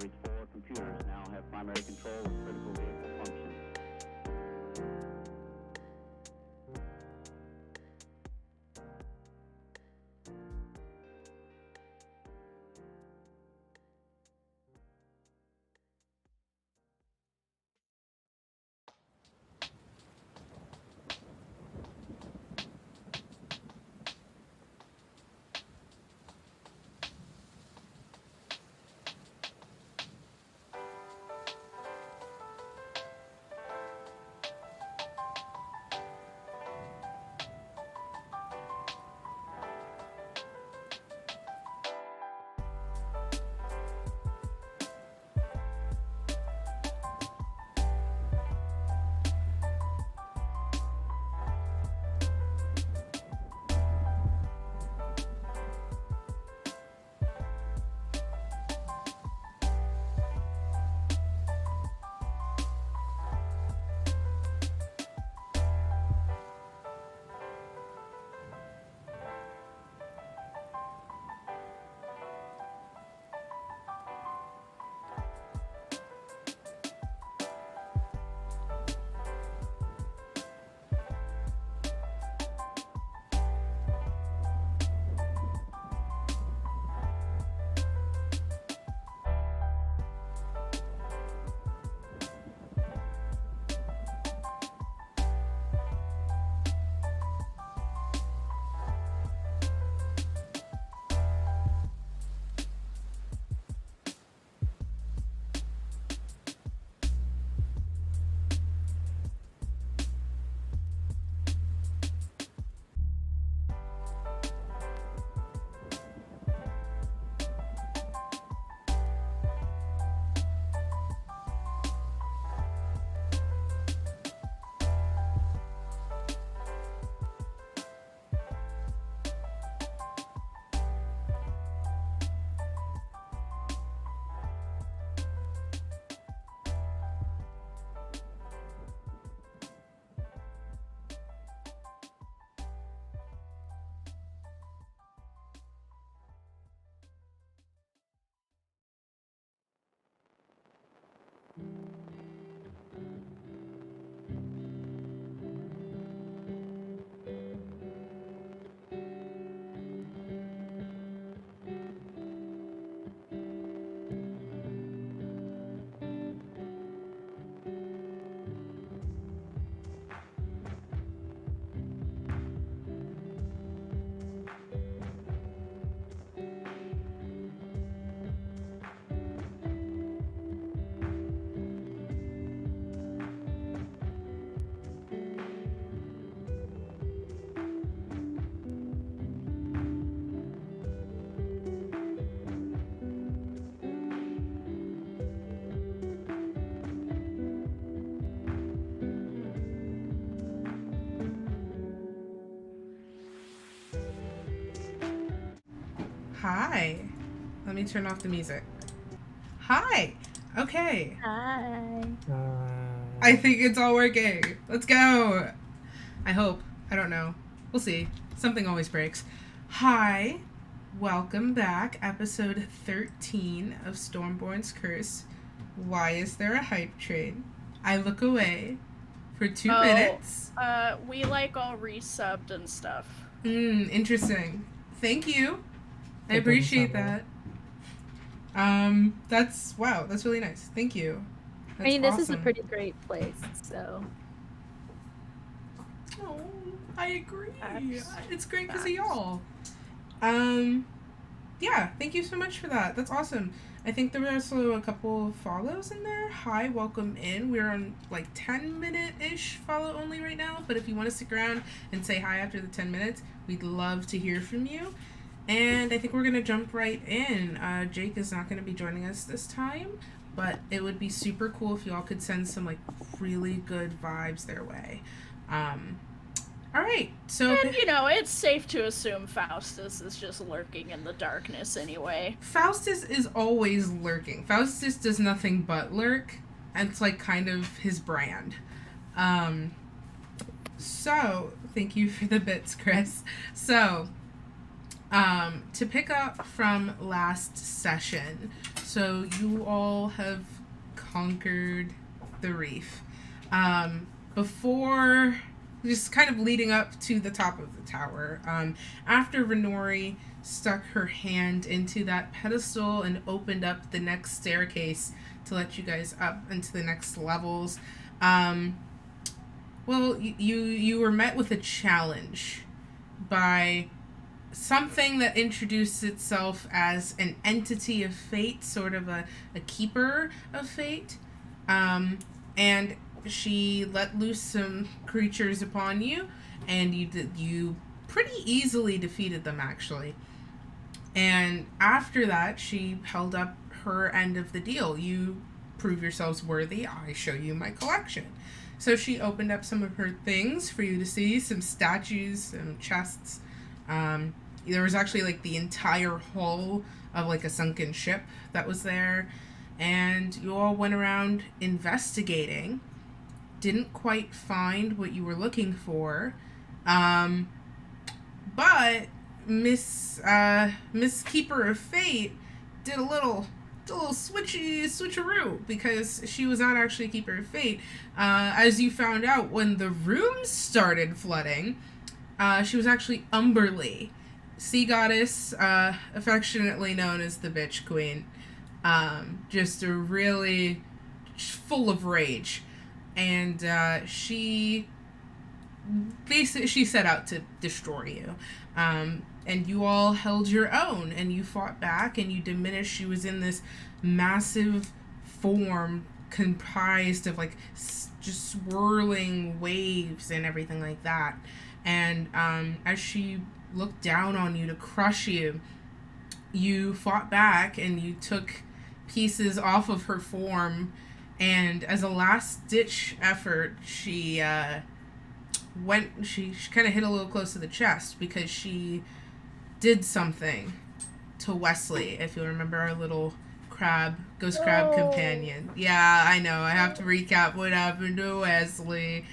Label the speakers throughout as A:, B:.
A: Series 4 computers now have primary control of critical vehicle functions.
B: Hi. Let me turn off the music. Hi. Okay.
C: Hi.
B: I think it's all working. Let's go. I hope. I don't know. We'll see. Something always breaks. Hi. Welcome back. Episode 13 of Stormborn's Curse. Why is there a hype train? I look away for 2 minutes.
C: We like all resubbed and stuff.
B: Interesting. Thank you. I appreciate that. That's really nice. Thank you. That's
C: This is a pretty great place, so.
B: Oh, I agree. It's great because of
C: Facts.
B: y'all. Yeah, thank you so much for that. That's awesome. I think there were also a couple of follows in there. Hi, welcome in. We're on like 10-minute-ish follow only right now, but if you want to stick around and say hi after the 10 minutes, we'd love to hear from you. And I think we're going to jump right in. Jake is not going to be joining us this time, but it would be super cool if y'all could send some like really good vibes their way. All right, so...
C: And, it's safe to assume Faustus is just lurking in the darkness anyway.
B: Faustus is always lurking. Faustus does nothing but lurk, and it's like kind of his brand. So, thank you for the bits, Chris. So, To pick up from last session, so you all have conquered the reef. Before, just kind of leading up to the top of the tower, after Renori stuck her hand into that pedestal and opened up the next staircase to let you guys up into the next levels, well, you were met with a challenge by something that introduced itself as an entity of fate, sort of a keeper of fate. And she let loose some creatures upon you, and you pretty easily defeated them, actually. And after that, she held up her end of the deal. You prove yourselves worthy, I show you my collection. So she opened up some of her things for you to see, some statues, some chests. There was actually like the entire hull of like a sunken ship that was there. And you all went around investigating. Didn't quite find what you were looking for. But Miss Keeper of Fate did a little switcheroo, because she was not actually a Keeper of Fate. As you found out when the rooms started flooding, she was actually Umberly, sea goddess, affectionately known as the Bitch Queen. Just a really full of rage. And she set out to destroy you. And you all held your own, and you fought back, and you diminished. She was in this massive form comprised of like just swirling waves and everything like that. And as she looked down on you to crush you, you fought back and you took pieces off of her form. And as a last ditch effort, she kind of hit a little close to the chest, because she did something to Wesley, if you'll remember, our little ghost crab companion. Yeah, I know, I have to recap what happened to Wesley.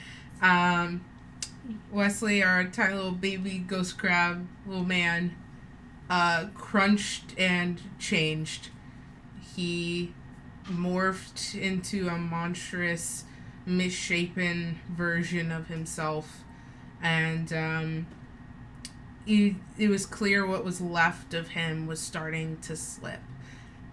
B: Wesley, our tiny little baby ghost crab little man, crunched and changed. He morphed into a monstrous, misshapen version of himself, and it was clear what was left of him was starting to slip.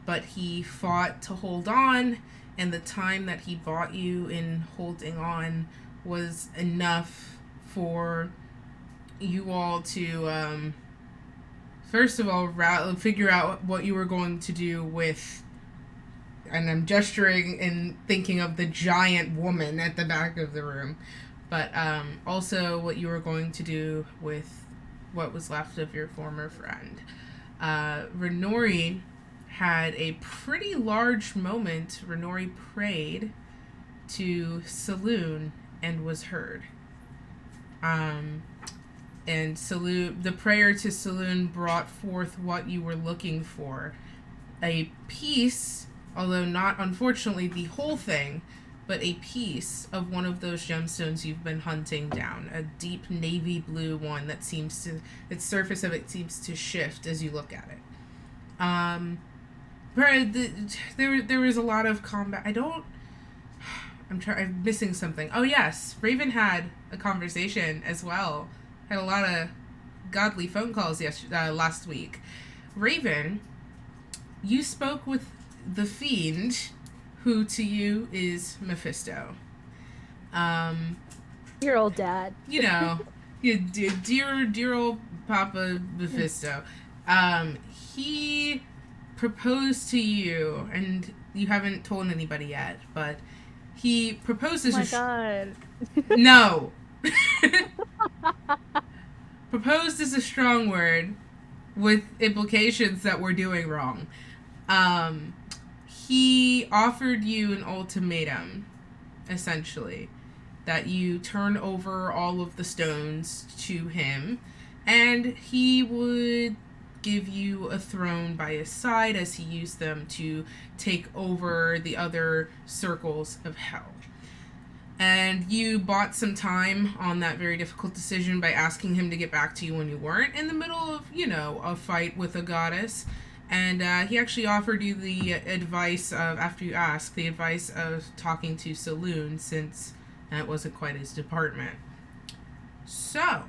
B: But he fought to hold on, and the time that he bought you in holding on was enough for you all to, first of all, figure out what you were going to do with, and I'm gesturing and thinking of the giant woman at the back of the room, but also what you were going to do with what was left of your former friend. Renori had a pretty large moment. Renori prayed to Saloon and was heard. And the prayer to Saloon brought forth what you were looking for. A piece, although not unfortunately the whole thing, but a piece of one of those gemstones you've been hunting down. A deep navy blue one that its surface of it seems to shift as you look at it. There was a lot of combat. I'm missing something. Oh yes, Raven had a conversation as well. Had a lot of godly phone calls last week. Raven, you spoke with the Fiend, who to you is Mephisto.
D: Your old dad.
B: You know, dear old Papa Mephisto. He proposed to you, and you haven't told anybody yet, but he proposed as
D: oh my god.
B: No. Proposed is a strong word with implications that we're doing wrong. He offered you an ultimatum, essentially, that you turn over all of the stones to him, and he would give you a throne by his side as he used them to take over the other circles of hell. And you bought some time on that very difficult decision by asking him to get back to you when you weren't in the middle of, a fight with a goddess. And he actually offered you the advice of, after you asked, the advice of talking to Saloon, since that wasn't quite his department. So,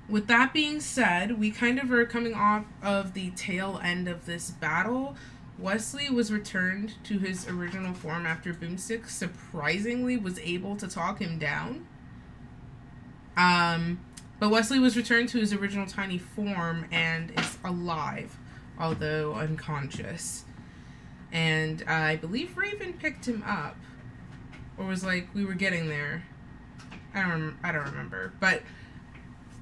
B: with that being said, we kind of are coming off of the tail end of this battle. Wesley was returned to his original form after Boomstick surprisingly was able to talk him down. But Wesley was returned to his original tiny form and is alive, although unconscious. And I believe Raven picked him up, or was like, we were getting there. I don't remember. But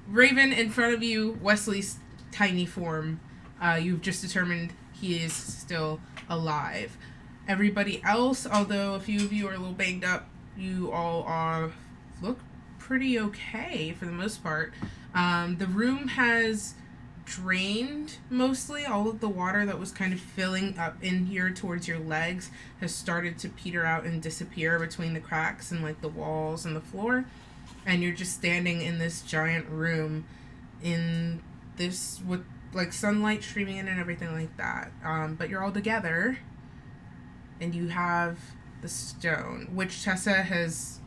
B: Raven, in front of you, Wesley's tiny form, you've just determined he is still alive. Everybody else, although a few of you are a little banged up, you all look pretty okay for the most part. The room has drained mostly. All of the water that was kind of filling up in here towards your legs has started to peter out and disappear between the cracks and like the walls and the floor. And you're just standing in this giant room in this with like sunlight streaming in and everything like that. But you're all together and you have the stone, which Tessa has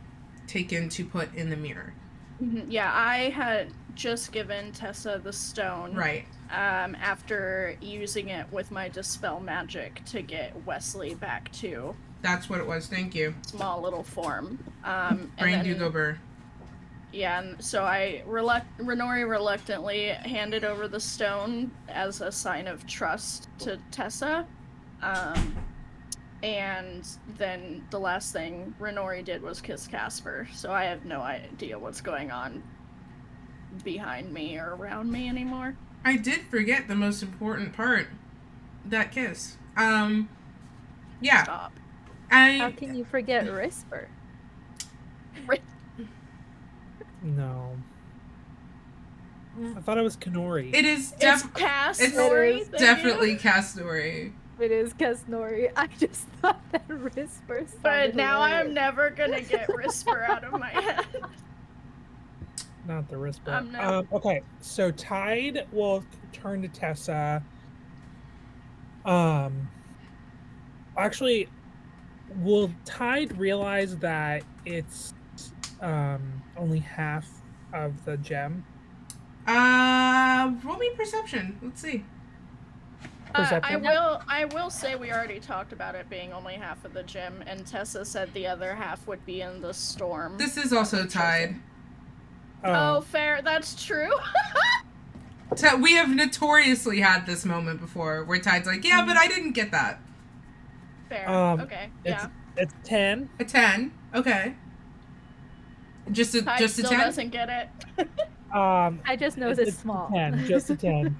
B: taken to put in the mirror.
C: Yeah, I had just given Tessa the stone.
B: Right.
C: After using it with my Dispel magic to get Wesley back to...
B: That's what it was, thank you.
C: Small little form.
B: Brain do go burr.
C: Yeah, and so Renori reluctantly handed over the stone as a sign of trust to Tessa. And then the last thing Renori did was kiss Casper, so I have no idea what's going on behind me or around me anymore.
B: I did forget the most important part. That kiss. Yeah.
C: Stop.
D: How can you forget Risper?
E: No. I thought it was Kanori.
B: It is
C: It's Casnori.
B: It's definitely Casnori.
D: It is Casnori. I just thought that Risper sounded
C: But now
D: hilarious.
C: I'm never gonna get Risper out of my head.
E: Not the Risper.
C: No.
E: Okay, so Tide will turn to Tessa. Actually, will Tide realize that it's only half of the gem?
B: Roll me perception. Let's see.
E: Perception?
C: I will say we already talked about it being only half of the gem, and Tessa said the other half would be in the storm.
B: This is also Tide.
C: Oh, fair. That's true.
B: We have notoriously had this moment before where Tide's like, yeah, but I didn't get that.
C: Fair. Okay.
E: It's,
C: Yeah.
E: it's 10.
B: A 10. Okay. Just a
C: Tide
B: 10?
C: still doesn't get it.
D: I just know it's small.
E: 10, just a 10.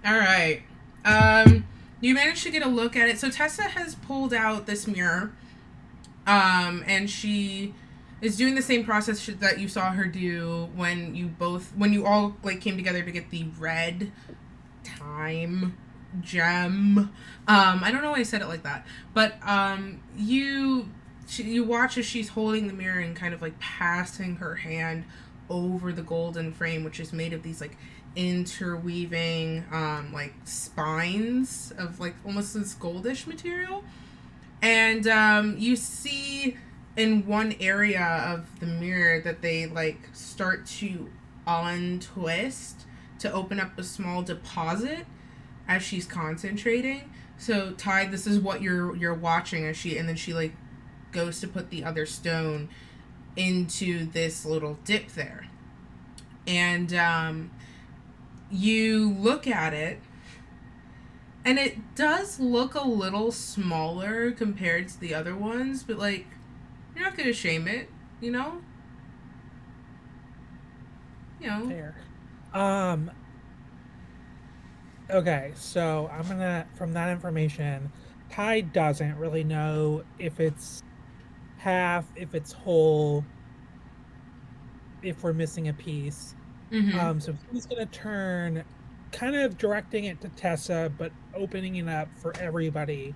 B: All right. You managed to get a look at it. So Tessa has pulled out this mirror, and she is doing the same process that you saw her do when you all like came together to get the red time gem. I don't know why I said it like that, but you watch as she's holding the mirror and kind of like passing her hand over the golden frame, which is made of these like interweaving like spines of like almost this goldish material. And you see in one area of the mirror that they like start to untwist to open up a small deposit as she's concentrating. So Tide, this is what you're watching as she like goes to put the other stone into this little dip there. And you look at it, and it does look a little smaller compared to the other ones, but like, you're not gonna shame it, you know?
E: Fair. Okay, so I'm gonna, from that information, Tide doesn't really know if it's half, if it's whole, if we're missing a piece.
B: Mm-hmm.
E: So he's gonna turn, kind of directing it to Tessa, but opening it up for everybody.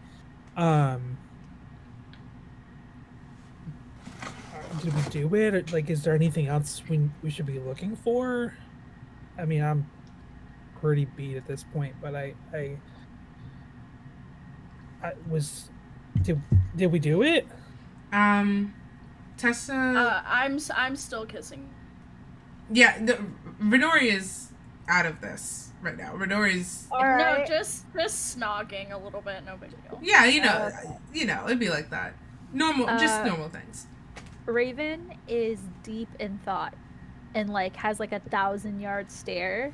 E: did we do it? Or, like, is there anything else we should be looking for? I mean, I'm pretty beat at this point, but I was. Did we do it?
B: Tessa.
C: I'm still kissing.
B: Yeah, Renori is out of this right now. Renori's.
D: All right.
C: No, just snogging a little bit, no big deal.
B: Yeah,
D: Okay.
B: it'd be like that. Just normal things.
D: Raven is deep in thought and like has like 1,000-yard stare.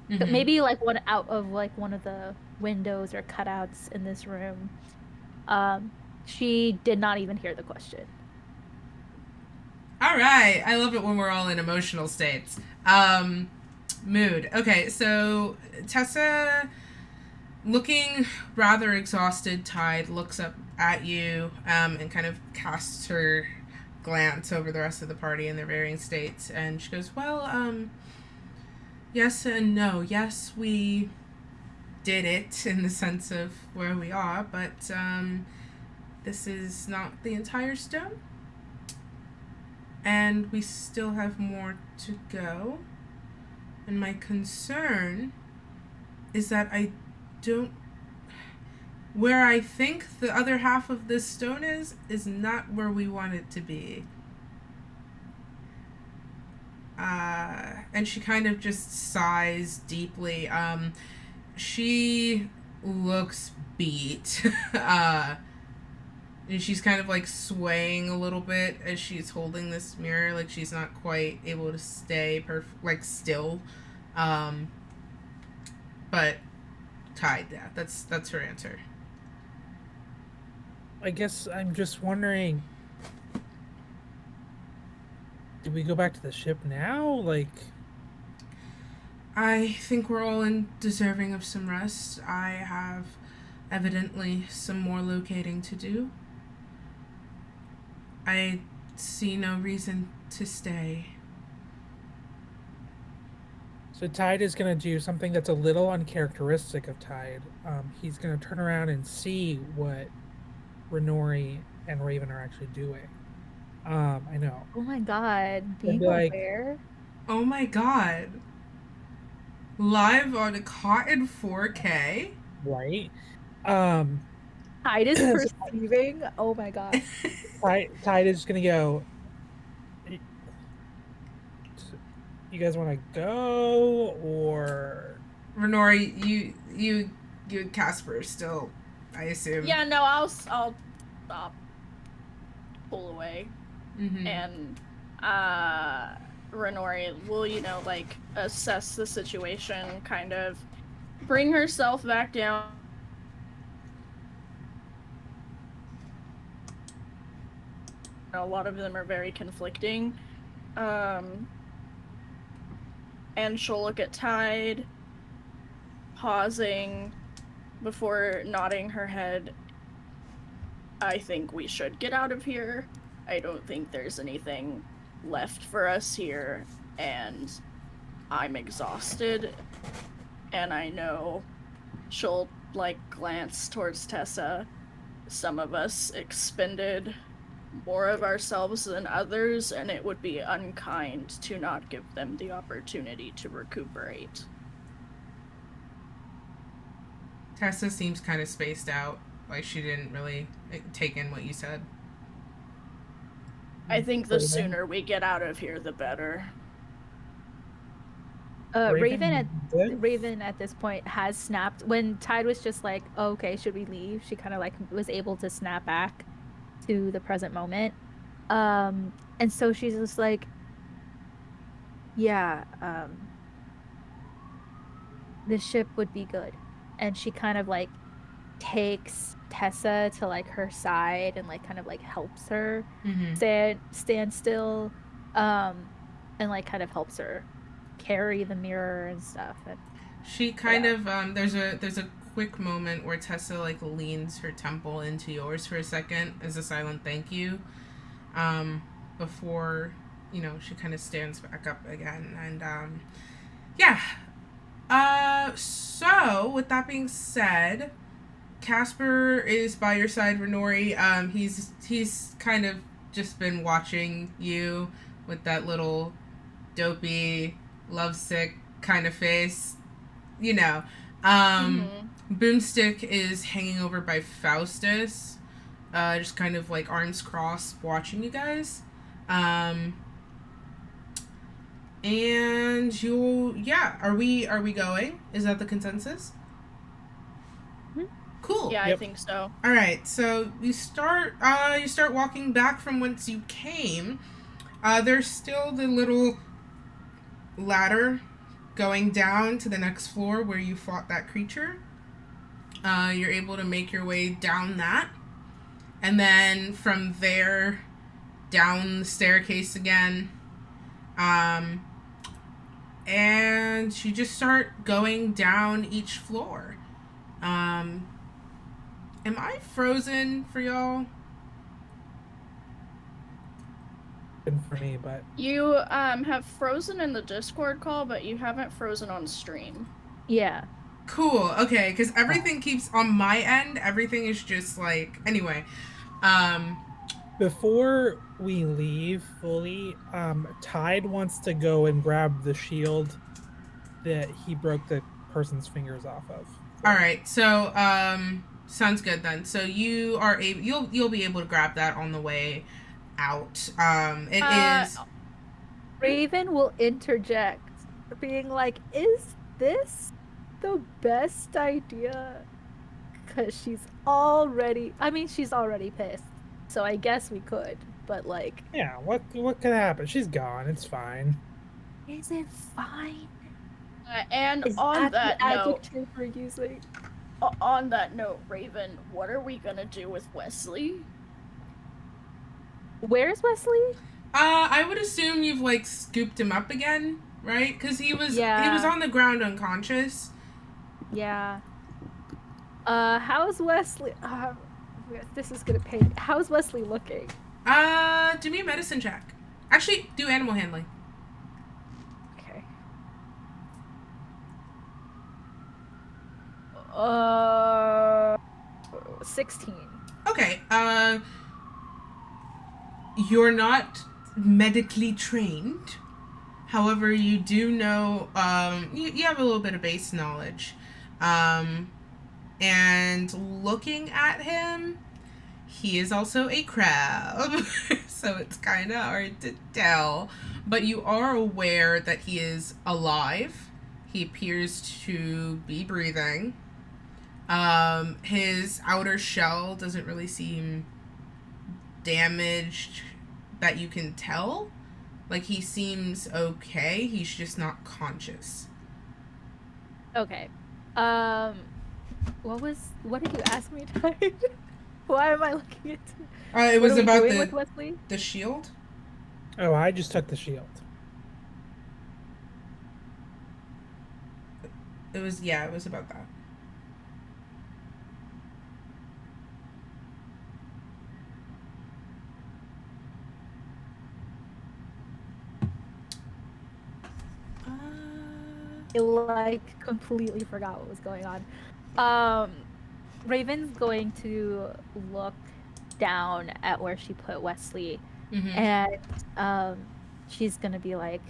B: Mhm.
D: Maybe like one out of like one of the windows or cutouts in this room. She did not even hear the question.
B: All right, I love it when we're all in emotional states. Mood. Okay, so Tessa, looking rather exhausted, Tide looks up at you and kind of casts her glance over the rest of the party in their varying states, and she goes, well, yes and no. Yes, we did it in the sense of where we are, but this is not the entire stone, and we still have more to go. And my concern is that I don't... Where I think the other half of this stone is not where we want it to be. And she kind of just sighs deeply. She looks beat. And she's kind of like swaying a little bit as she's holding this mirror, like she's not quite able to stay still. But Tide, yeah, that's her answer.
E: I guess I'm just wondering, did we go back to the ship now? Like,
B: I think we're all deserving of some rest. I have evidently some more locating to do. I see no reason to stay.
E: so Tide is gonna do something that's a little uncharacteristic of Tide. He's gonna turn around and see what Renori and Raven are actually doing. I know.
D: Oh my god, being
E: be like-
D: aware.
B: Oh my god. Live on Cotton 4K?
E: Right?
D: Tide is perceiving. Oh my god.
E: Tide is gonna go. You guys want to go, or
B: Renori, you and Casper still, I assume.
C: Yeah, no, I'll stop, pull away,
B: Mm-hmm.
C: and Renori will, like, assess the situation, kind of bring herself back down. A lot of them are very conflicting. And she'll look at Tide, pausing before nodding her head. I think we should get out of here. I don't think there's anything left for us here, and I'm exhausted. And I know she'll, like, glance towards Tessa. Some of us expended more of ourselves than others, and it would be unkind to not give them the opportunity to recuperate.
B: Tessa seems kind of spaced out, like she didn't really take in what you said.
C: I think the sooner we get out of here, the better.
D: Raven
E: good?
D: at this point has snapped. When Tide was just like, oh, okay, should we leave? She kind of like was able to snap back to the present moment. And so she's just like, yeah, this ship would be good. And she kind of like takes Tessa to like her side and like kind of like helps her stand still, and like kind of helps her carry the mirror and stuff. And
B: She kind of there's a quick moment where Tessa like leans her temple into yours for a second as a silent thank you, before she kind of stands back up again. And so with that being said, Casper is by your side, Renori. He's kind of just been watching you with that little dopey, lovesick kind of face. You know. Boomstick is hanging over by Faustus, just kind of like arms crossed, watching you guys. And are we going? Is that the consensus? Cool.
C: Yeah,
E: Yep.
C: I think so.
B: All right, so you start walking back from whence you came. There's still the little ladder going down to the next floor where you fought that creature. You're able to make your way down that, and then from there down the staircase again. And you just start going down each floor. Am I frozen for y'all?
E: For me, but
C: You have frozen in the Discord call, but you haven't frozen on stream.
D: Yeah.
B: Cool. Okay, because everything keeps on my end. Everything is just like anyway.
E: before we leave fully, Tide wants to go and grab the shield that he broke the person's fingers off of.
B: All right. So sounds good then. So you are you'll be able to grab that on the way out. It is.
D: Raven will interject, being like, "Is this the best idea?" Because she's already pissed. So I guess we could, but like,
E: Yeah, what could happen? She's gone. It's fine.
D: is it fine?
C: And
D: Is
C: on
D: that
C: that
D: the
C: note,
D: adjective we're using?
C: on that note, Raven, what are we gonna do with Wesley?
D: Where's Wesley?
B: I would assume you've like scooped him up again, right? Because he was on the ground unconscious.
D: Yeah. How's Wesley? This is gonna pay. How's Wesley looking?
B: Do me a medicine check. Actually, do animal handling.
D: Okay. 16.
B: Okay. You're not medically trained. However, you do know, you have a little bit of base knowledge. And looking at him, he is also a crab. So it's kind of hard to tell. But you are aware that he is alive. He appears to be breathing. His outer shell doesn't really seem damaged that you can tell. Like, he seems okay. He's just not conscious.
D: Okay. What did you ask me, Tide? Why am I looking at?
B: It was about
D: with Wesley?
B: the shield.
E: Oh, I just took the shield.
B: It was about that.
D: I like completely forgot what was going on. Raven's going to look down at where she put Wesley, and she's gonna be like,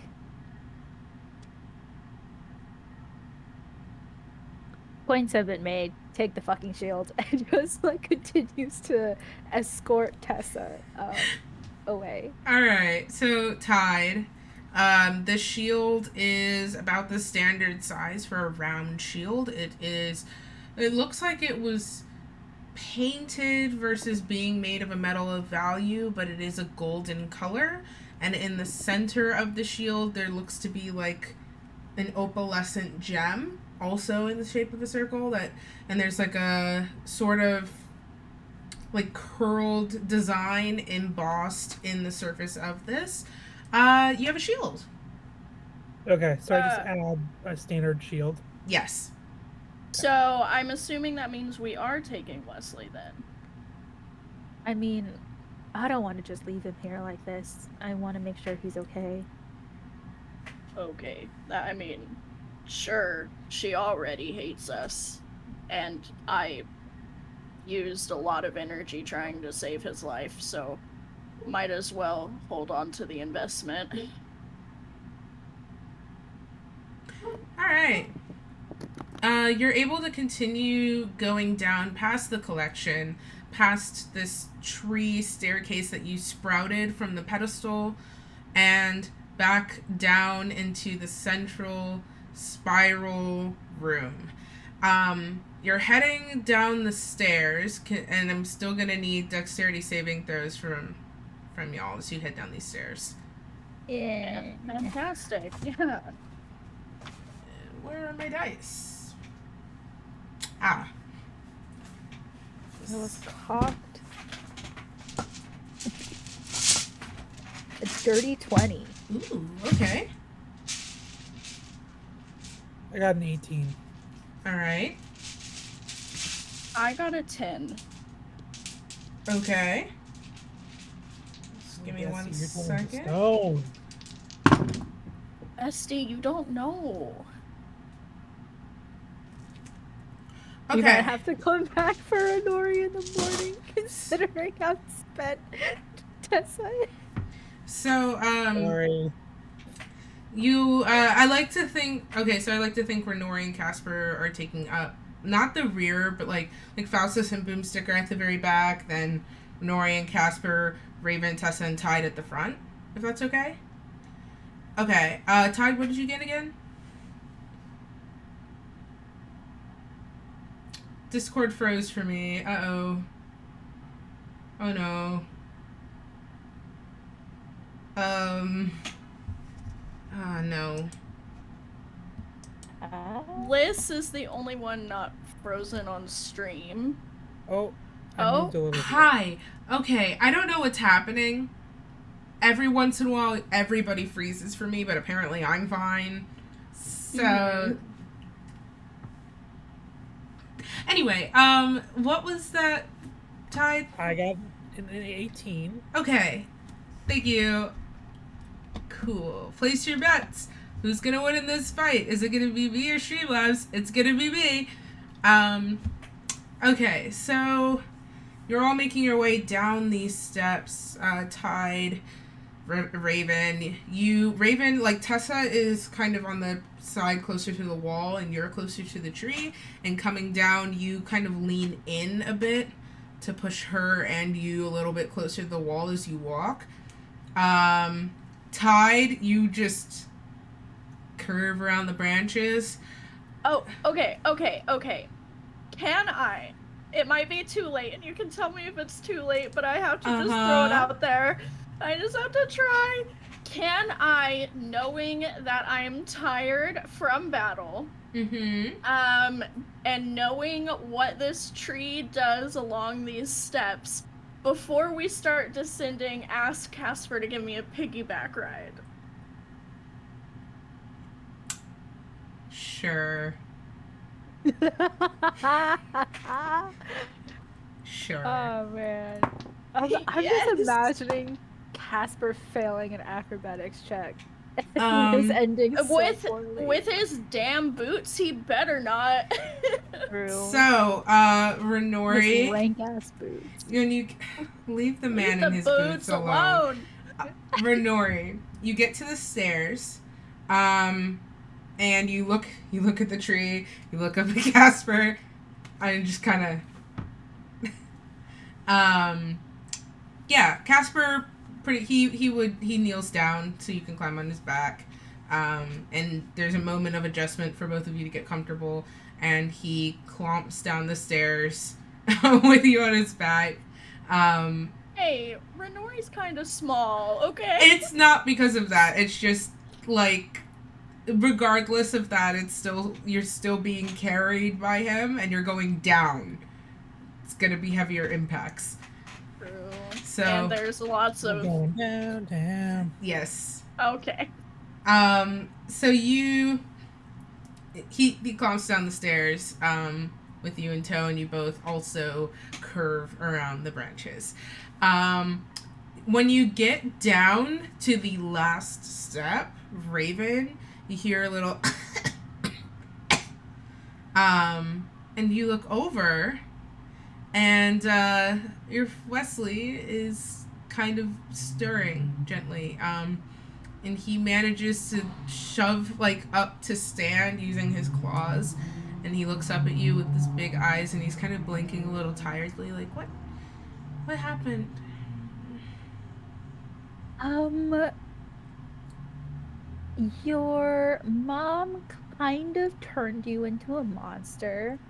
D: "Points have been made. Take the fucking shield," and just like continues to escort Tessa away.
B: All right, so Tide. The shield is about the standard size for a round shield. It looks like it was painted versus being made of a metal of value, but it is a golden color. And in the center of the shield, there looks to be like an opalescent gem, also in the shape of a circle. And there's like a sort of like curled design embossed in the surface of this. You have a shield.
E: Okay, so I just add a standard shield.
B: Yes.
C: So I'm assuming that means we are taking Wesley then.
D: I mean, I don't want to just leave him here like this. I want to make sure he's okay.
C: Okay. I mean, sure, she already hates us. And I used a lot of energy trying to save his life, so might as well hold on to the investment.
B: All right. You're able to continue going down past the collection, past this tree staircase that you sprouted from the pedestal, and back down into the central spiral room. You're heading down the stairs, and I'm still gonna need dexterity saving throws from y'all as you head down these stairs.
D: Yeah.
C: Fantastic. Yeah.
B: Where are my dice? Ah.
D: It was cocked. A dirty 20.
B: Ooh, okay.
E: I got an 18.
B: All right.
C: I got a 10.
B: Okay. Just give me
E: Yes,
B: one
E: you're going to
B: second.
E: stone.
C: Esty, you don't know.
D: We might
B: Okay.
D: have to come back for a Nori in the morning, considering I've spent Tessa.
B: So,
E: Sorry.
B: you, I like to think, okay, so I like to think Renori and Casper are taking up, not the rear, but like Faustus and Boomstick are at the very back, then Renori and Casper, Raven, Tessa, and Tide at the front, if that's okay? Okay, Tide, what did you get again? Discord froze for me. Uh-oh. Oh no. Oh no.
C: Liz is the only one not frozen on stream.
E: Oh, I
C: Oh,
E: moved a little bit.
B: Hi. Okay, I don't know what's happening. Every once in a while, everybody freezes for me, but apparently I'm fine. So... Anyway, what was that, Tide?
E: I got an 18.
B: Okay. Thank you. Cool. Place your bets. Who's gonna win in this fight? Is it gonna be me or Streamlabs? It's gonna be me. Okay, so you're all making your way down these steps. Tide, Raven. Raven, like Tessa is kind of on the side closer to the wall and you're closer to the tree, and coming down you kind of lean in a bit to push her and you a little bit closer to the wall as you walk. Tide, you just curve around the branches.
C: Oh, okay. Can I? It might be too late, and you can tell me if it's too late, but I have to just throw it out there. I just have to try. Can I, knowing that I'm tired from battle, and knowing what this tree does along these steps, before we start descending, ask Casper to give me a piggyback ride?
B: Sure. Sure.
D: Oh man. I'm
C: Yes.
D: just imagining Casper failing an acrobatics check.
B: Um,
D: His ending so poorly.
C: With his damn boots, he better not.
D: True.
B: So,
D: His
B: Renori,
D: rank ass boots.
B: when you leave the man
C: Leave
B: in
C: the
B: his
C: boots
B: boots alone. Renori, you get to the stairs, and you look at the tree, you look up at Casper, and just kind of, yeah, Casper, he kneels down so you can climb on his back, and there's a moment of adjustment for both of you to get comfortable, and he clomps down the stairs with you on his back.
C: Hey, Renori's kind of small, okay?
B: It's not because of that. It's just like, regardless of that, you're still being carried by him, and you're going down. It's gonna be heavier impacts.
C: True.
B: So
C: And there's lots
E: I'm
C: of...
E: going down.
B: yes.
C: Okay.
B: So he clomps down the stairs, with you in tow, and you both also curve around the branches. When you get down to the last step, Raven, you hear a little and you look over, and your Wesley is kind of stirring gently. And he manages to shove like up to stand using his claws, and he looks up at you with his big eyes, and he's kind of blinking a little tiredly, like, what happened?
D: Your mom kind of turned you into a monster.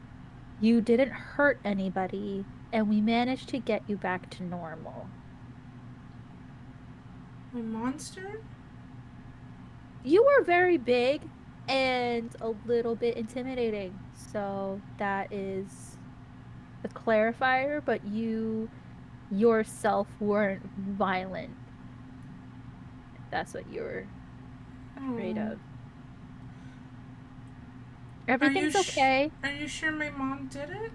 D: You didn't hurt anybody, and we managed to get you back to normal.
B: A monster?
D: You were very big and a little bit intimidating, so that is the clarifier, but you yourself weren't violent. That's what you were afraid
B: Oh.
D: of. Everything's okay.
B: Are you sure my mom did it?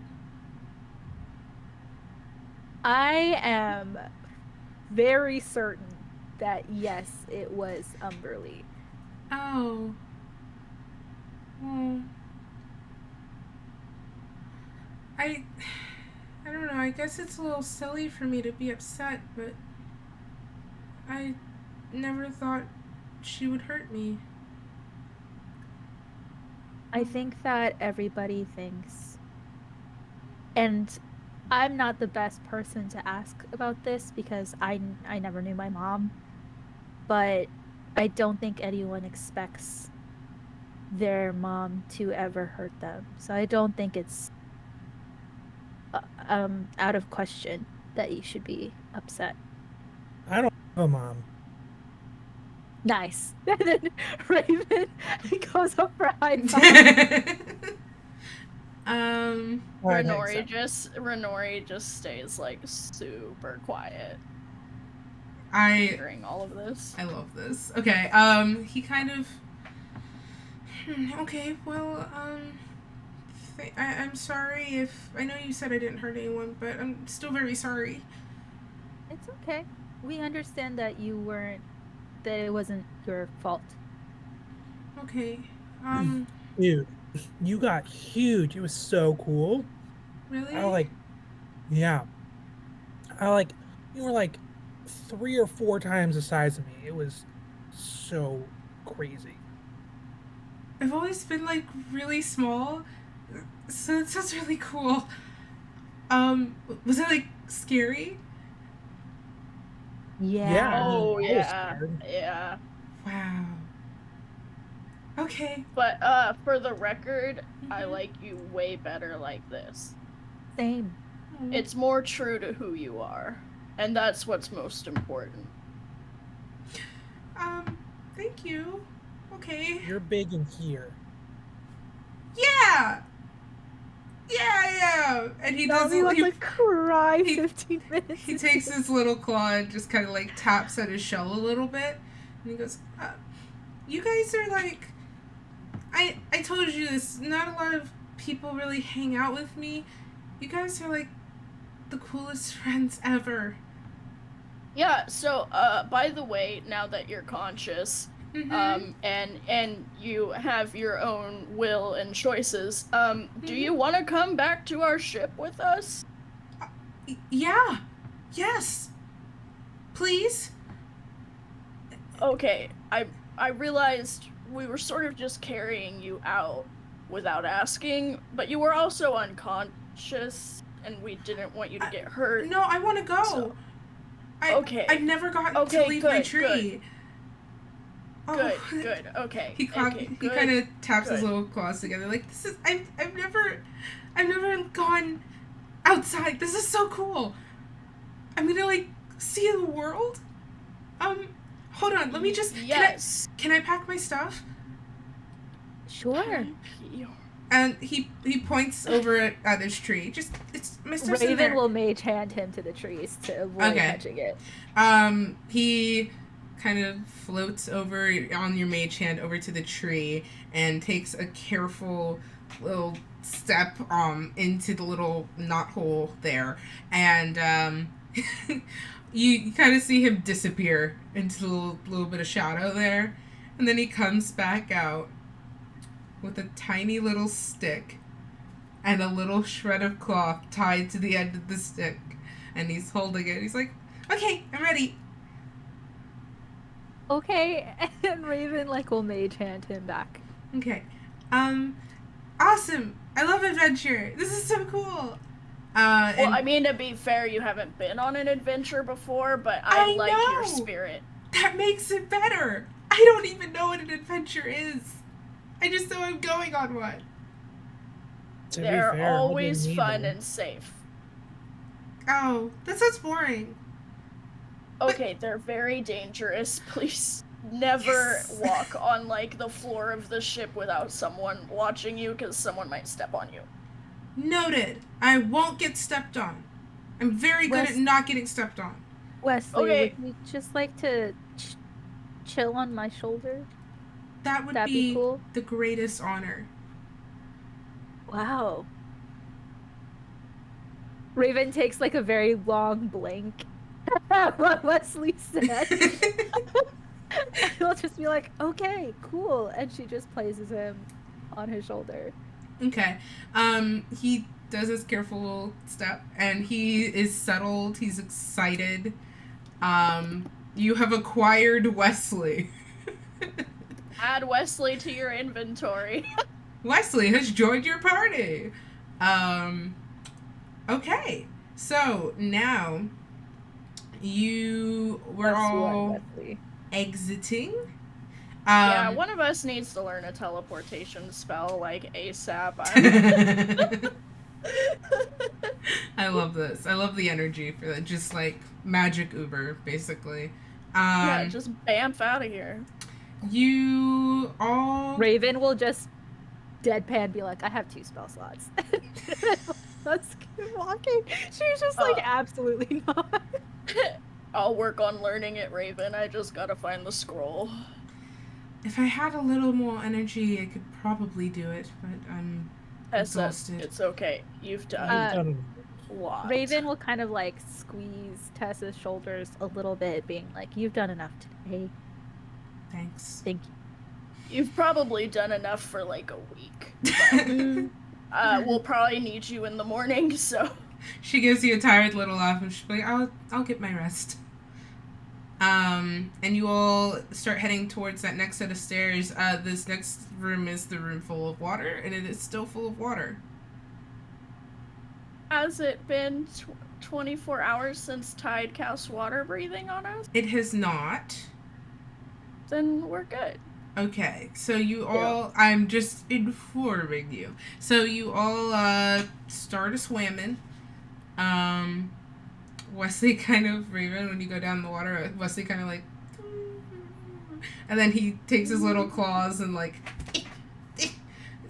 D: I am very certain that yes, it was Umberly.
B: Oh. Well, I I don't know. I guess it's a little silly for me to be upset, but I never thought she would hurt me.
D: I think that everybody thinks, and I'm not the best person to ask about this because I never knew my mom, but I don't think anyone expects their mom to ever hurt them. So I don't think it's out of question that you should be upset.
E: I don't have a mom.
D: Nice. And then Raven goes up for a high five.
C: Renori just stays like super quiet during all of this.
B: I love this. Okay, he kind of okay, well, I'm sorry if I know you said I didn't hurt anyone, but I'm still very sorry.
D: It's okay. We understand that that it wasn't your fault.
B: Okay.
E: Dude, you got huge. It was so cool.
B: Really?
E: Yeah. You were like 3 or 4 times the size of me. It was so crazy.
B: I've always been like really small, so it sounds really cool. Was it like scary?
D: Yeah.
C: Oh
E: I was scared.
C: yeah.
B: Wow. Okay.
C: But for the record, I like you way better like this.
D: Same.
C: It's more true to who you are, and that's what's most important.
B: Thank you. Okay.
E: You're big in here.
B: Yeah. Yeah. And he does.
D: He wants to cry 15 minutes.
B: He takes his little claw and just kind of like taps at his shell a little bit, and he goes, "You guys are like, I told you this. Not a lot of people really hang out with me. You guys are like the coolest friends ever."
C: Yeah, so by the way, now that you're conscious, and you have your own will and choices, do you want to come back to our ship with us?
B: Yeah. Yes. Please.
C: Okay, I realized we were sort of just carrying you out without asking, but you were also unconscious, and we didn't want you to get hurt.
B: No, I want to go.
C: So, okay.
B: I've never gotten to leave my tree.
C: Good. Okay.
B: He kind of taps his little claws together, like, this is. I've never gone outside. This is so cool. I'm gonna like see the world. Hold on. Let me just.
C: Yes.
B: Can I pack my stuff?
D: Sure.
B: And he points over at his tree. Just it's my stuff's in there.
D: Raven will mage hand him to the trees to avoid touching it.
B: He kind of floats over on your mage hand over to the tree and takes a careful little step into the little knothole there, and you kind of see him disappear into the little bit of shadow there, and then he comes back out with a tiny little stick and a little shred of cloth tied to the end of the stick, and he's holding it. He's like, Okay, I'm ready.
D: Okay, and Raven like will mage hand him back.
B: Okay. Awesome. I love adventure. This is so cool.
C: Well,
B: And
C: I mean, to be fair, you haven't been on an adventure before, but I like your
B: know!
C: spirit.
B: That makes it better. I don't even know what an adventure is. I just know I'm going on one.
E: To be
C: They're
E: fair, I
C: always
E: didn't
C: fun
E: either.
C: and safe.
B: Oh, that sounds boring.
C: Okay, they're very dangerous. Please never
B: Yes.
C: walk on like the floor of the ship without someone watching you, because someone might step on you.
B: Noted. I won't get stepped on. I'm very good at not getting stepped on.
D: Wesley,
C: Okay.
D: would you just like to chill on my shoulder?
B: That would
D: That'd be
B: be
D: cool.
B: the greatest honor.
D: Wow. Raven takes like a very long blink at what Wesley said. And he'll just be like, okay, cool. And she just places him on his shoulder.
B: Okay. He does his careful step and he is settled. He's excited. You have acquired Wesley.
C: Add Wesley to your inventory.
B: Wesley has joined your party. Okay. So now we're all
D: Wesley.
B: exiting.
C: Yeah, one of us needs to learn a teleportation spell like ASAP.
B: I love this. I love the energy for that. Just like magic Uber, basically.
C: Yeah, just bamf out of here.
B: You all.
D: Raven will just deadpan be like, I have 2 spell slots. Let's keep walking. She's just like, absolutely not.
C: I'll work on learning it, Raven. I just gotta find the scroll.
B: If I had a little more energy, I could probably do it, but I'm exhausted.
C: It's okay. You've done a lot.
D: Raven will kind of like squeeze Tessa's shoulders a little bit, being like, you've done enough today.
B: Thanks.
D: Thank you.
C: You've probably done enough for like a week. We'll probably need you in the morning, so.
B: She gives you a tired little laugh and she's like, I'll get my rest. And you all start heading towards that next set of stairs. This next room is the room full of water, and it is still full of water.
C: Has it been 24 hours since Tide cast water breathing on us?
B: It has not.
C: Then we're good.
B: Okay, so you all, I'm just informing you. So you all start a swimming. Wesley kind of, Raven, when you go down the water, Wesley kind of like, and then he takes his little claws and like,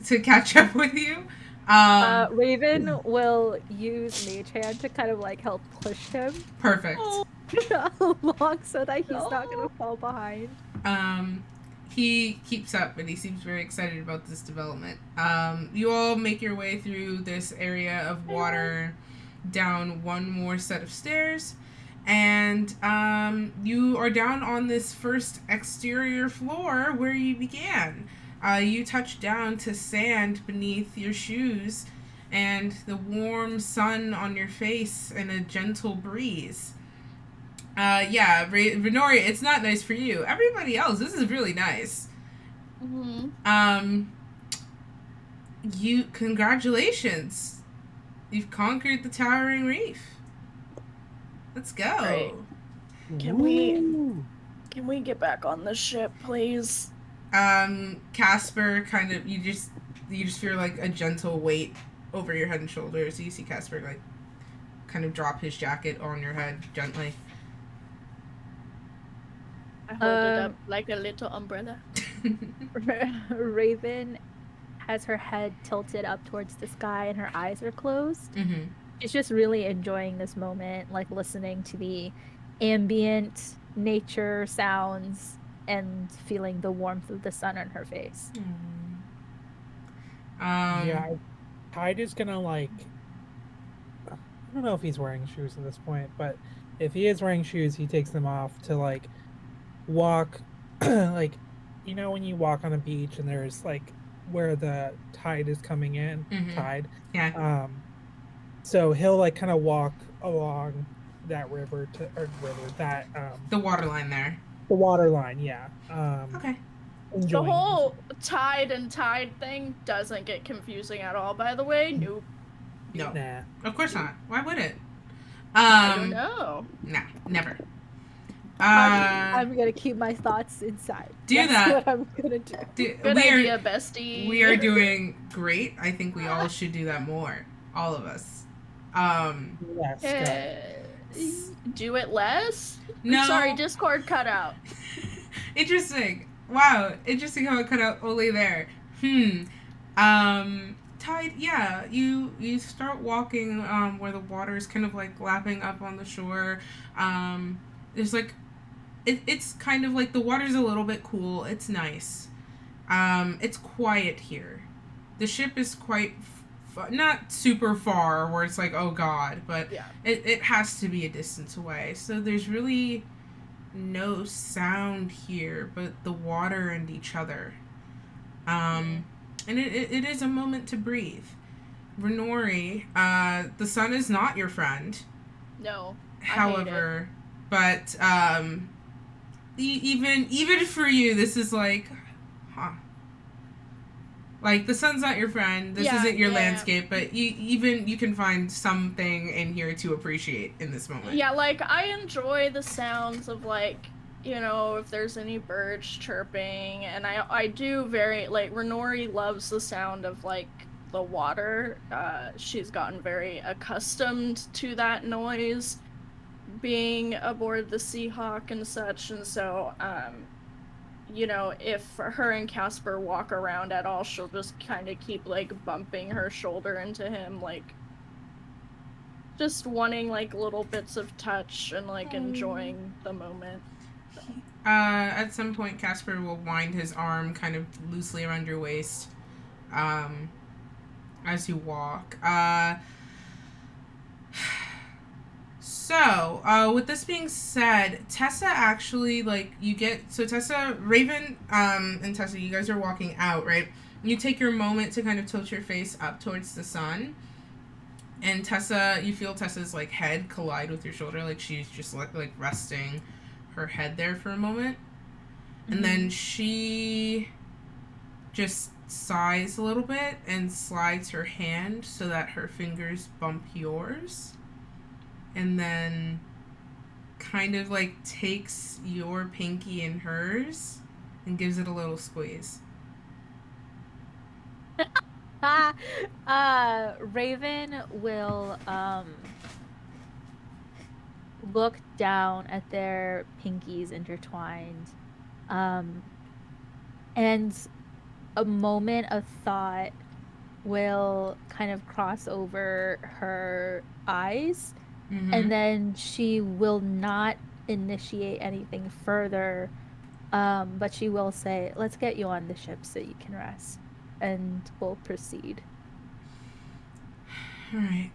B: to catch up with you.
D: Raven will use Mage Hand to kind of like help push him.
B: Perfect.
D: Along so that he's not gonna fall behind.
B: He keeps up and he seems very excited about this development. You all make your way through this area of water, down one more set of stairs, and you are down on this first exterior floor where you began. You touch down to sand beneath your shoes and the warm sun on your face and a gentle breeze. Venoria, it's not nice for you. Everybody else, this is really nice.
C: Mm-hmm.
B: Congratulations. You've conquered the Towering Reef. Let's go.
C: Great. Can we get back on the ship, please?
B: Casper kind of, you just feel like a gentle weight over your head and shoulders. You see Casper like kind of drop his jacket on your head gently.
C: I hold it up like a little umbrella.
D: Raven has her head tilted up towards the sky and her eyes are closed.
B: Mm-hmm.
D: She's just really enjoying this moment, like listening to the ambient nature sounds and feeling the warmth of the sun on her face.
E: Yeah, Tide is gonna like, I don't know if he's wearing shoes at this point, but if he is wearing shoes, he takes them off to like walk, like, you know when you walk on a beach and there's like where the tide is coming in,
B: Mm-hmm.
E: tide.
B: Yeah.
E: So he'll like kind of walk along river to or river that
B: The water line there.
E: the water line. Yeah.
B: Okay.
C: The
E: Enjoying
C: whole tide and tide thing doesn't get confusing at all, by the way. Nope.
B: No.
E: Nah.
B: Of course not. Why would it?
C: I don't know.
B: Nah, never.
D: I'm gonna keep my thoughts inside.
B: Do
D: That's
B: that.
D: what I'm gonna do.
C: Good idea, bestie.
B: We are doing great. I think we all should do that more. All of us.
E: Yes.
C: Do it less?
B: No.
C: Sorry, Discord cut out.
B: Interesting. Wow. Interesting how it cut out only there. Tide, yeah. You start walking where the water is kind of like lapping up on the shore. There's like it's kind of like the water's a little bit cool. It's nice. It's quiet here. The ship is quite not super far where it's like, oh god, but
C: Yeah.
B: it has to be a distance away. So there's really no sound here but the water and each other. And it is a moment to breathe. Renori, the sun is not your friend.
C: No.
B: However, but even for you, this is like, huh. Like the sun's not your friend. This isn't your landscape, but you can find something in here to appreciate in this moment.
C: Yeah, like I enjoy the sounds of like, you know, if there's any birds chirping, and I do very like Renori loves the sound of like the water. She's gotten very accustomed to that noise being aboard the Seahawk and such, and so you know, if her and Casper walk around at all, she'll just kind of keep like bumping her shoulder into him, like just wanting like little bits of touch and like enjoying the moment.
B: At some point, Casper will wind his arm kind of loosely around your waist as you walk. So, with this being said, Tessa actually, like, Tessa, Raven, and Tessa, you guys are walking out, right? You take your moment to kind of tilt your face up towards the sun, and Tessa, you feel Tessa's, like, head collide with your shoulder, like, she's just, like resting her head there for a moment, and then she just sighs a little bit and slides her hand so that her fingers bump yours. And then kind of like takes your pinky in hers and gives it a little squeeze.
D: Raven will look down at their pinkies intertwined, and a moment of thought will kind of cross over her eyes. And then she will not initiate anything further, but she will say, let's get you on the ship so you can rest, and we'll proceed.
B: All right.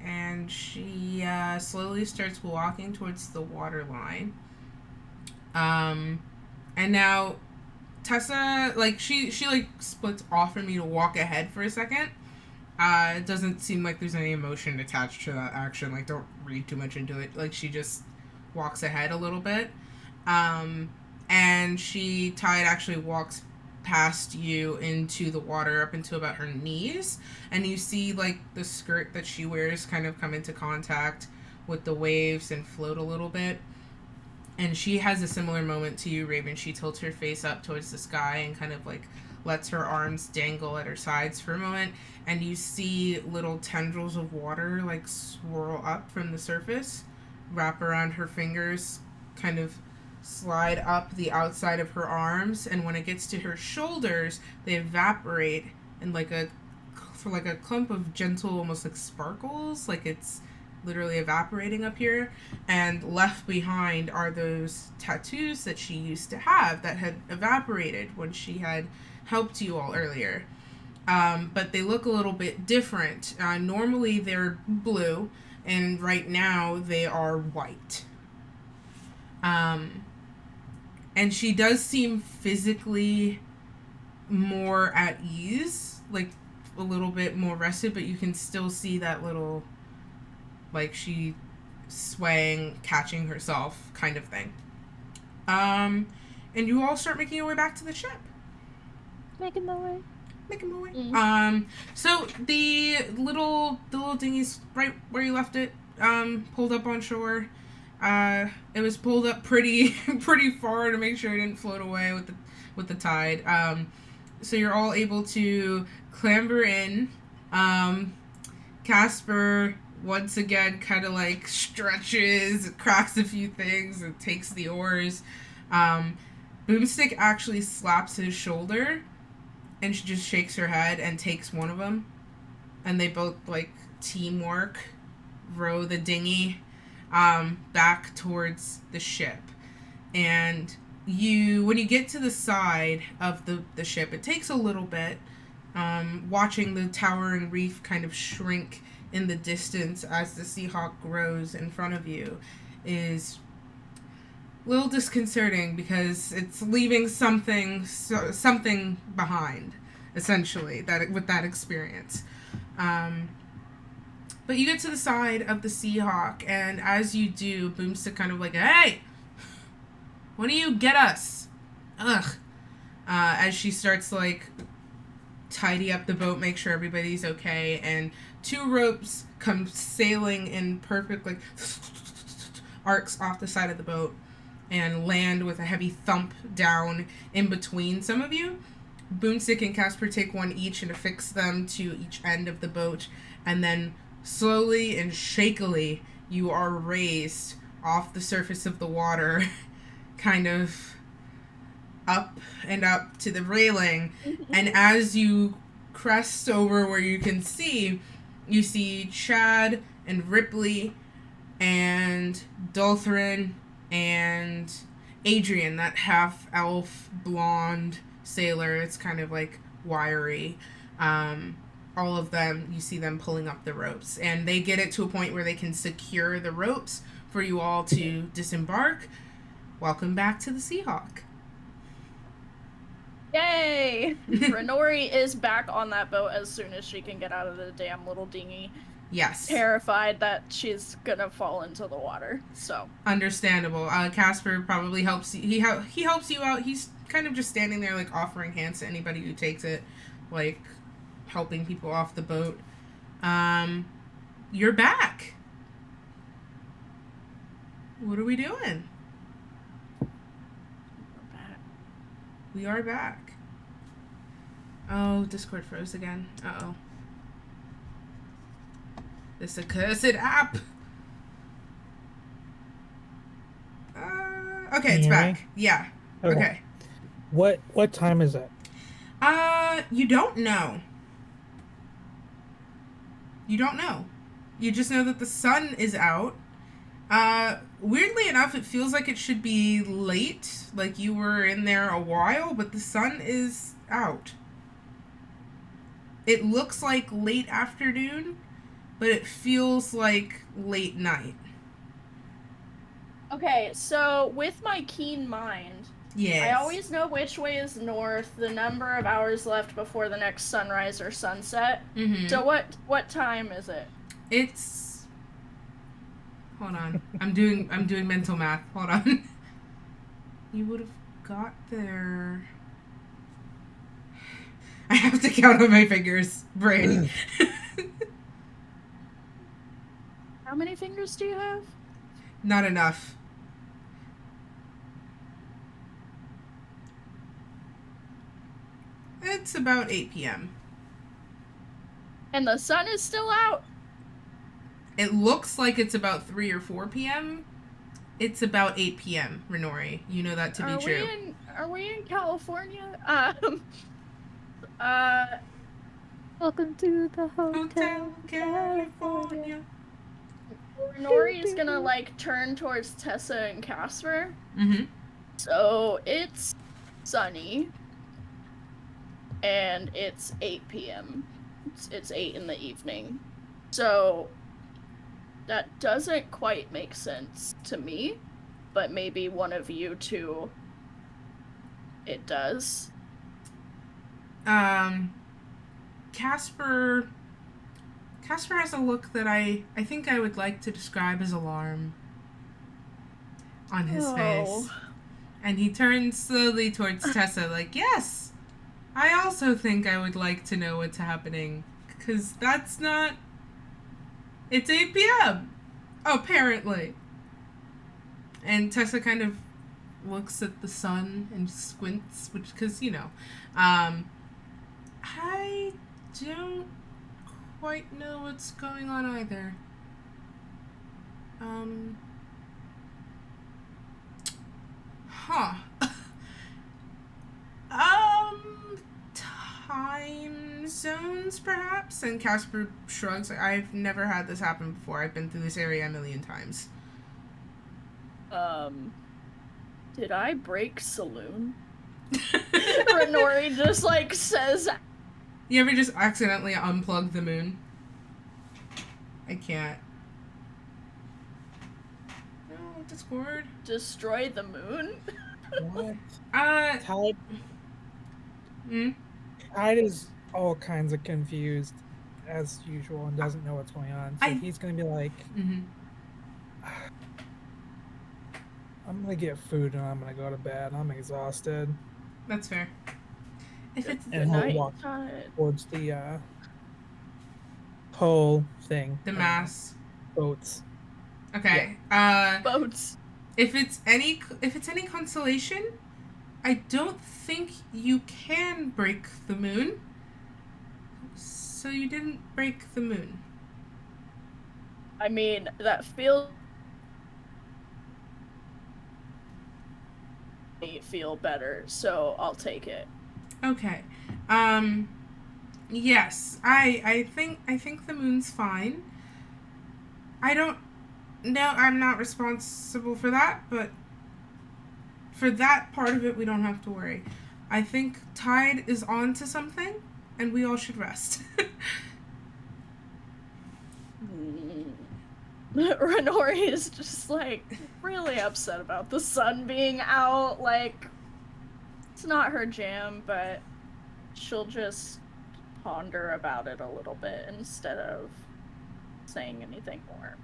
B: And she slowly starts walking towards the water line. And now Tessa, like, she like splits off from you to walk ahead for a second. It doesn't seem like there's any emotion attached to that action. Like, don't read too much into it. Like, she just walks ahead a little bit. And Tide actually walks past you into the water up into about her knees. And you see, like, the skirt that she wears kind of come into contact with the waves and float a little bit. And she has a similar moment to you, Raven. She tilts her face up towards the sky and kind of, like, lets her arms dangle at her sides for a moment, and you see little tendrils of water like swirl up from the surface, wrap around her fingers, kind of slide up the outside of her arms, and when it gets to her shoulders, they evaporate in like a clump of gentle, almost like sparkles, like it's literally evaporating up here, and left behind are those tattoos that she used to have that had evaporated when she had helped you all earlier. But they look a little bit different. Normally they're blue, and right now they are white. And she does seem physically more at ease, like a little bit more rested, but you can still see that little like she swaying, catching herself, kind of thing. And you all start making your way back to the ship.
D: Making my way.
B: Making my way.
C: Mm.
B: So the little dinghy's right where you left it, pulled up on shore. It was pulled up pretty far to make sure it didn't float away with the tide. So you're all able to clamber in. Casper once again kind of like stretches, cracks a few things, and takes the oars. Boomstick actually slaps his shoulder, and she just shakes her head and takes one of them, and they both like teamwork row the dinghy back towards the ship. And when you get to the side of the ship, it takes a little bit. Watching the towering reef kind of shrink in the distance as the Seahawk grows in front of you is a little disconcerting, because it's leaving something behind, essentially, with that experience. But you get to the side of the Seahawk, and as you do, Boomstick kind of like, hey, when do you get us? Ugh. As she starts like tidy up the boat, make sure everybody's okay, and two ropes come sailing in perfect like arcs off the side of the boat and land with a heavy thump down in between some of you. Boomstick and Casper take one each and affix them to each end of the boat, and then slowly and shakily you are raised off the surface of the water, kind of up and up to the railing. And as you crest over where you see Chad and Ripley and Dulthrin and Adrian, that half-elf blonde sailor. It's kind of like wiry. All of them, you see them pulling up the ropes, and they get it to a point where they can secure the ropes for you all to disembark. Welcome back to the Seahawk.
C: Yay! Renori is back on that boat as soon as she can get out of the damn little dinghy.
B: Yes.
C: Terrified that she's gonna fall into the water. So
B: understandable. Casper probably helps you. He helps you out. He's kind of just standing there, like offering hands to anybody who takes it, like helping people off the boat. You're back. What are we doing? We are back. Oh, Discord froze again. Uh-oh. This accursed app. Okay, it's back. Yeah. Okay.
E: What time is it?
B: You don't know. You don't know. You just know that the sun is out. Weirdly enough, it feels like it should be late, like you were in there a while, but the sun is out. It looks like late afternoon, but it feels like late night.
C: Okay, so with my keen mind,
B: yes,
C: I always know which way is north, the number of hours left before the next sunrise or sunset.
B: Mm-hmm.
C: So what time is it?
B: It's... Hold on. I'm doing mental math. Hold on. You would have got there... I have to count on my fingers. Brain.
C: How many fingers do you have?
B: Not enough. It's about 8 p.m.
C: And the sun is still out?
B: It looks like it's about 3 or 4 p.m. It's about 8 p.m., Renori. You know that to be true.
C: Are we in California?
D: Welcome to the Hotel
B: California.
C: Renori is gonna, like, turn towards Tessa and Casper.
B: Mm-hmm.
C: So, it's sunny. And it's 8 p.m. It's 8 in the evening. So, that doesn't quite make sense to me. But maybe one of you two, it does.
B: Casper Casper has a look that I think I would like to describe as alarm on his face. And he turns slowly towards Tessa, like, yes, I also think I would like to know what's happening. Because that's not... It's 8 p.m., apparently. And Tessa kind of looks at the sun and squints, which, because, you know, I don't quite know what's going on either. Huh. Time zones, perhaps? And Casper shrugs. I've never had this happen before. I've been through this area a million times.
C: Did I break Saloon? Renori just, like, says...
B: You ever just accidentally unplug the moon? I can't. No, Discord.
C: Destroy the moon?
E: What?
B: Tide.
E: Tide is all kinds of confused as usual and doesn't know what's going on. So he's gonna be like, I'm gonna get food and I'm gonna go to bed. I'm exhausted.
B: That's fair. If it's
E: and he'll walk towards the whole thing.
B: The mass.
E: Boats.
B: Okay.
E: Yeah.
C: Boats.
B: If it's any consolation, I don't think you can break the moon. So you didn't break the moon.
C: I mean, that feels... me feel better, so I'll take it.
B: Okay. Yes. I think the moon's fine. I don't know, I'm not responsible for that, but for that part of it we don't have to worry. I think Tide is on to something and we all should rest.
C: Renori is just, like, really upset about the sun being out. Like, it's not her jam, but she'll just ponder about it a little bit instead of saying anything more.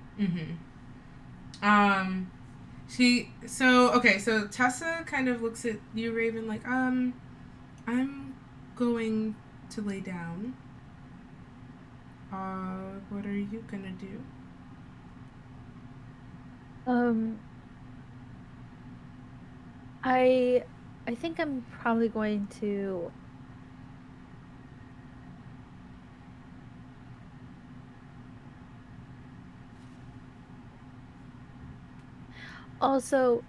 B: So Tessa kind of looks at you, Raven, like, I'm going to lay down. What are you gonna do?
D: I think I'm probably going to also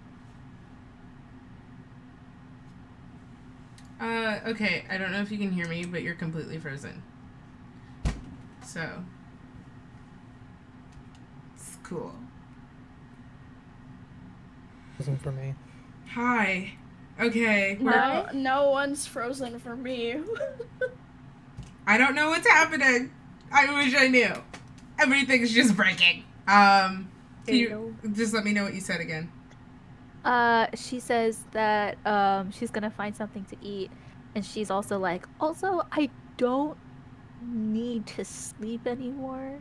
B: okay, I don't know if you can hear me, but you're completely frozen. So it's cool.
E: Frozen for me.
B: Hi. Okay.
C: No one's frozen for me.
B: I don't know what's happening. I wish I knew. Everything's just breaking. Can you just let me know what you said again?
D: She says that she's gonna find something to eat, and she's also like, I don't need to sleep anymore.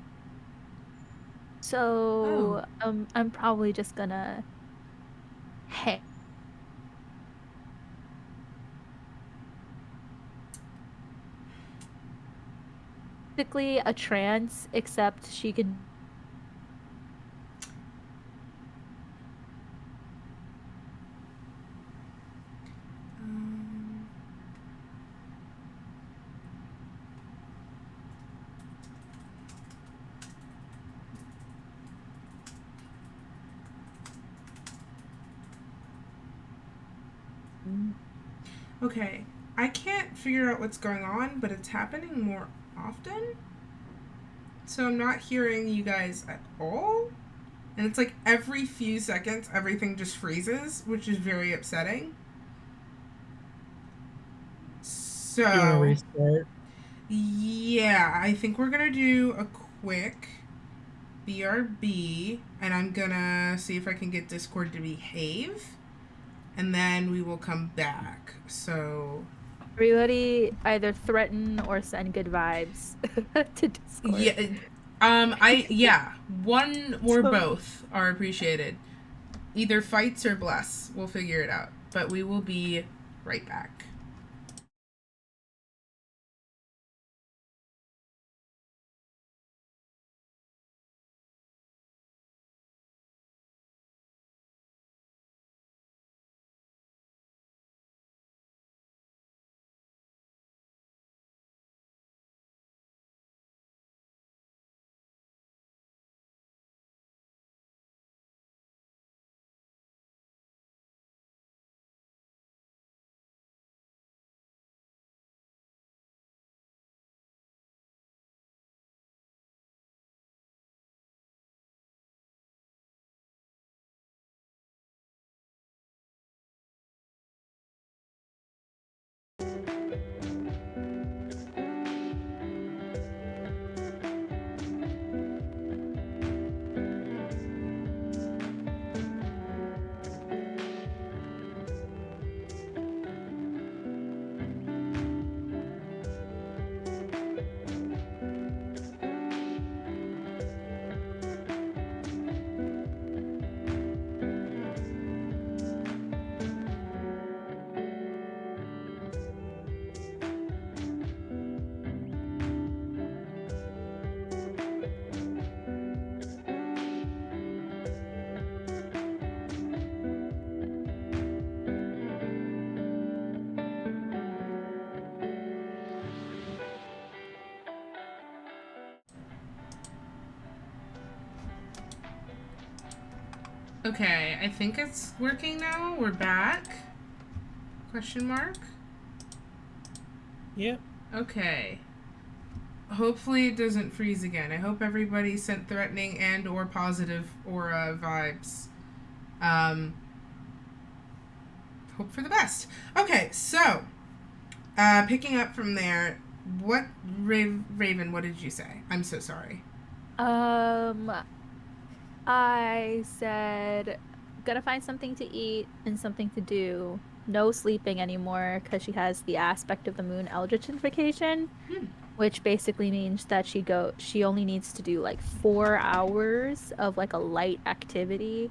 D: So I'm probably just gonna hang. Basically a trance, except she can
B: Okay. I can't figure out what's going on, but it's happening more often. So I'm not hearing you guys at all. And it's like every few seconds, everything just freezes, which is very upsetting. So,
E: you want to restart?
B: Yeah, I think we're going to do a quick BRB, and I'm going to see if I can get Discord to behave. And then we will come back. So
D: everybody either threaten or send good vibes to Discord.
B: Yeah, One or
D: So-
B: both are appreciated. Either fights or bless. We'll figure it out. But we will be right back. Okay, I think it's working now. We're back. Question mark?
E: Yep.
B: Okay. Hopefully it doesn't freeze again. I hope everybody sent threatening and or positive aura vibes. Hope for the best. Okay, so picking up from there, what Raven, what did you say? I'm so sorry.
D: I said, gonna find something to eat and something to do. No sleeping anymore because she has the aspect of the moon eldritchification, which basically means that she only needs to do like 4 hours of like a light activity,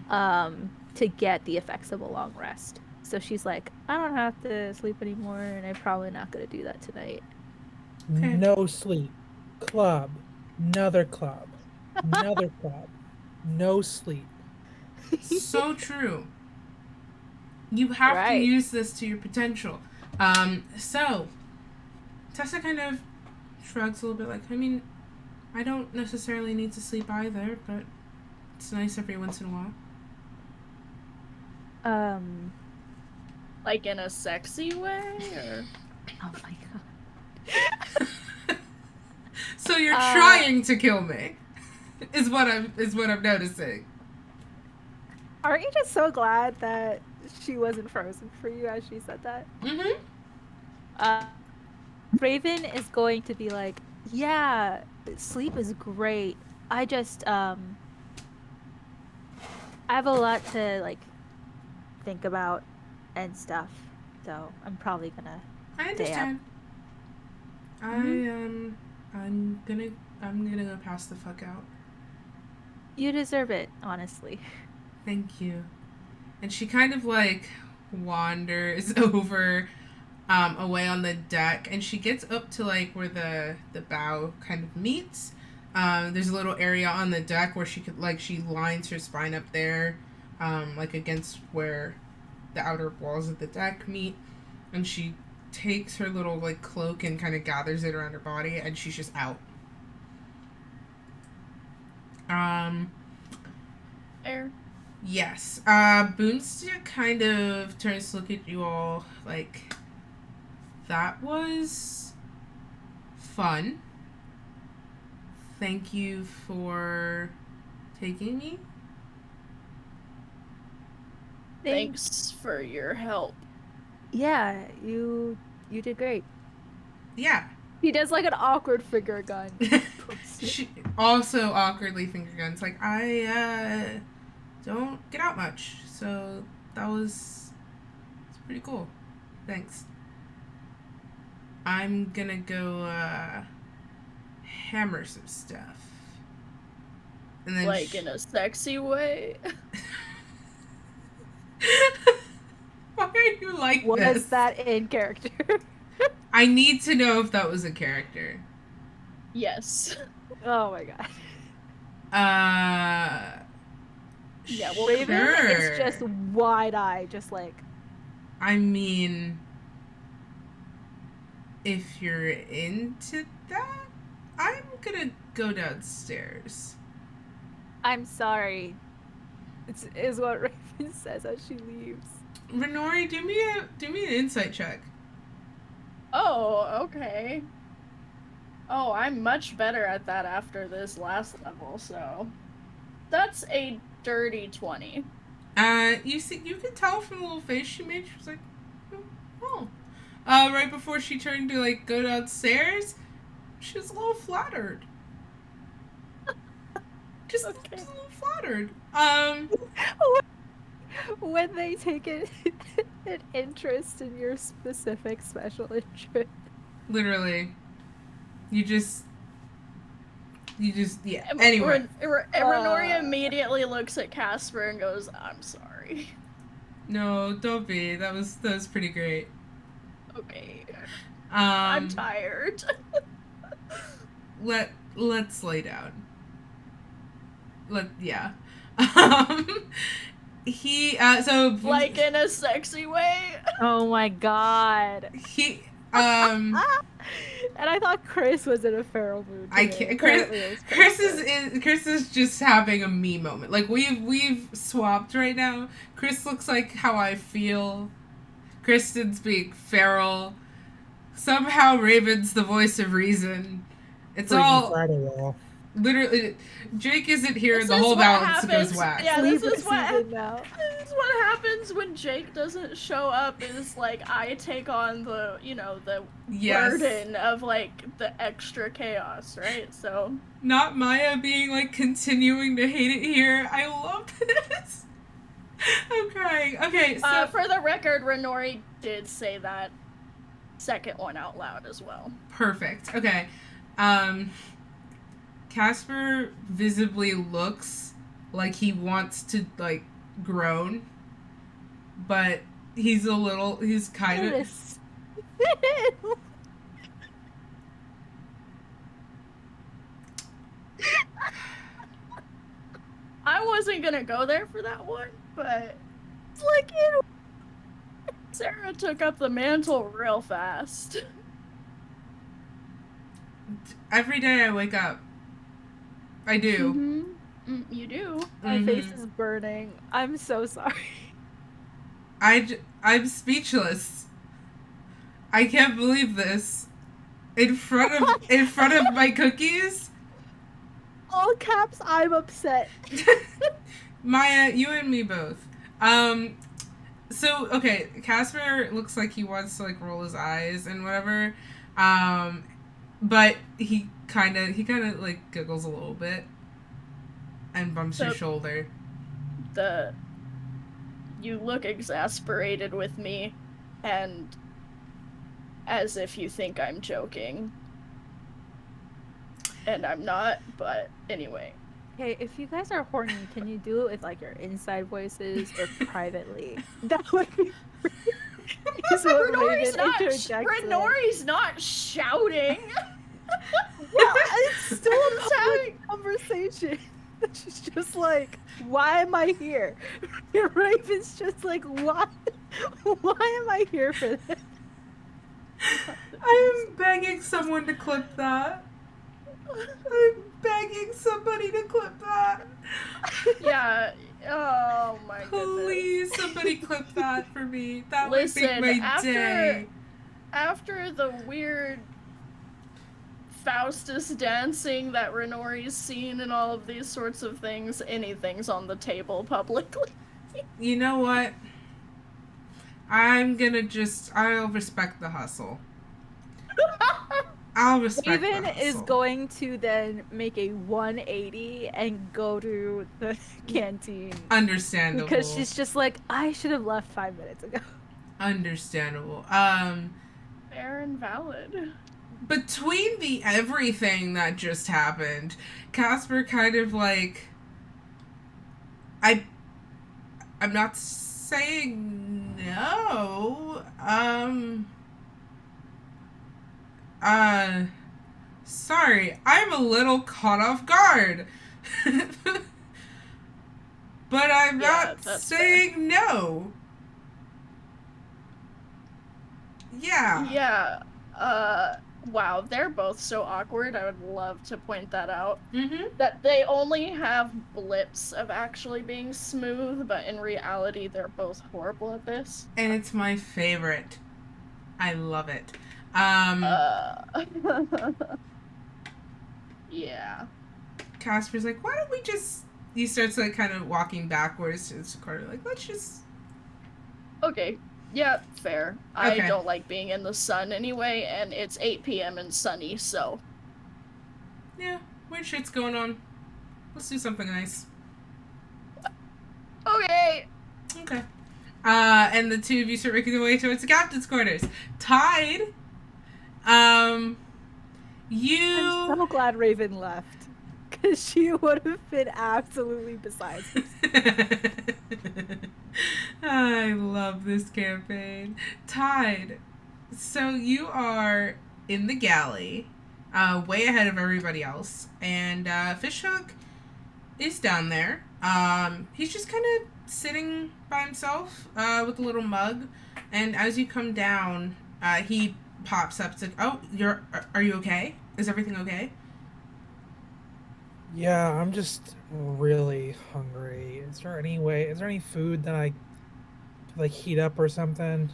D: to get the effects of a long rest. So she's like, I don't have to sleep anymore, and I'm probably not gonna do that tonight.
B: Okay.
E: No sleep. Club. Another club. Another club. No sleep.
B: So true. You have to
D: Right.
B: use this to your potential. So Tessa kind of shrugs a little bit like, I mean, I don't necessarily need to sleep either, but it's nice every once in a while.
C: Like in a sexy way, or
D: Oh my god.
B: So you're trying to kill me, is what I'm noticing.
D: Aren't you just so glad that she wasn't frozen for you as she said that?
B: Mm-hmm.
D: Raven is going to be like, yeah, sleep is great. I just I have a lot to like think about and stuff. So I'm probably gonna
B: I
D: stay up.
B: understand.
D: Mhm.
B: I'm gonna go pass the fuck out.
D: You deserve it, honestly.
B: Thank you. And she kind of like wanders over away on the deck, and she gets up to like where the bow kind of meets. There's a little area on the deck where she lines her spine up there, like against where the outer walls of the deck meet, and she takes her little like cloak and kind of gathers it around her body, and she's just out.
C: air.
B: Yes. Boomstick kind of turns to look at you all like, that was fun. Thank you for taking me.
C: Thanks for your help.
D: Yeah, you did great.
B: Yeah.
D: He does like an awkward finger gun.
B: She also awkwardly finger guns. Like, I don't get out much, so it's pretty cool. Thanks. I'm gonna go hammer some stuff. And then
C: Like in a sexy way.
B: why are you like
D: Was
B: this?
D: that in character?
B: I need to know if that was a character.
C: Yes.
D: Oh my god.
C: Yeah, well,
D: Raven
B: sure.
D: is just wide-eyed, just like,
B: I mean, if you're into that, I'm gonna go downstairs.
D: I'm sorry. Is what Raven says as she leaves.
B: Renori, do me an insight check.
C: Oh, okay. Oh, I'm much better at that after this last level, so that's a dirty 20.
B: You can tell from the little face she made. She was like, oh. Right before she turned to like go downstairs, she was a little flattered. Just a little flattered.
D: When they take an interest in your specific special interest.
B: Literally. You just yeah. Anyway.
C: Renori immediately looks at Casper and goes, "I'm sorry."
B: No, don't be. That was pretty great.
C: Okay. I'm
B: Um,
C: tired.
B: let's lay down. Yeah. Um, so
C: Like in a sexy way.
D: Oh my god.
B: he
D: And I thought Chris was in a feral mood.
B: I
D: today.
B: can't.
D: Apparently it was
B: Chris is just having a me moment. Like we've swapped right now. Chris looks like how I feel. Kristen's being feral. Somehow Raven's the voice of reason. It's all literally. Jake isn't here, and the whole balance goes whack.
C: Yeah,
D: Leave
C: this is what
D: happens
C: happens when Jake doesn't show up. Is like I take on the
B: Yes.
C: burden of like the extra chaos, right? So
B: Not Maya being like continuing to hate it here. I love this. I'm crying. Okay, so
C: for the record, Renori did say that second one out loud as well.
B: perfect. Okay. Casper visibly looks like he wants to like groan, but he's kind of
C: I wasn't gonna go there for that one, but
D: It's like
C: Sarah took up the mantle real fast.
B: every day I wake up. I do.
C: Mm-hmm. You do.
D: my face is burning. I'm so sorry.
B: I'm speechless. I can't believe this. In front of my cookies.
D: All caps, I'm upset.
B: Maya, you and me both. So okay, Casper looks like he wants to like roll his eyes and whatever. But he kind of like giggles a little bit and bumps his shoulder.
C: You look exasperated with me, and as if you think I'm joking. And I'm not, but anyway.
D: Okay, if you guys are horny, can you do it with like your inside voices or privately? That would be
C: Renori's not shouting.
D: Well, it's still a public conversation. She's just like, why am I here? And Raven's just like, why am I here for this?
B: I'm begging someone to clip that. I'm begging somebody to clip that.
C: Yeah. Oh my goodness.
B: Please, somebody clip that for me. That
C: Listen,
B: would make my day.
C: After the weird Faustus dancing that Renori's seen and all of these sorts of things, anything's on the table publicly.
B: You know what? I'll respect the hustle. I'll respect
D: Raven
B: the hustle.
D: is going to then make a 180 and go to the canteen.
B: Understandable.
D: Because she's just like, I should have left 5 minutes ago.
B: Understandable.
C: Fair and valid.
B: Between the everything that just happened, Casper kind of like I'm not saying no. Sorry, I'm a little caught off guard. But I'm
C: Yeah,
B: not
C: that's
B: saying no. Yeah.
C: Yeah. Wow, they're both so awkward. I would love to point that out.
B: Mm-hmm.
C: That they only have blips of actually being smooth, but in reality, they're both horrible at this.
B: And it's my favorite. I love it.
C: Uh. Yeah.
B: Casper's like, why don't we just... He starts like kind of walking backwards to his corner, like, let's just...
C: Okay. Yeah, fair. I
B: Okay.
C: don't like being in the sun anyway, and it's 8 p.m. and sunny, so.
B: Yeah, weird shit's going on. Let's do something nice.
C: Okay.
B: Okay. And the two of you start making your way towards the captain's quarters. Tide, you...
D: I'm so glad Raven left. Because she would have been absolutely beside herself.
B: I love this campaign. Tide, so you are in the galley, way ahead of everybody else, and Fishhook is down there. He's just kind of sitting by himself with a little mug, and as you come down, he pops up. It's like, oh, are you okay? Is everything okay?
E: Yeah, I'm just really hungry. Is there any food that I could, like, heat up or something?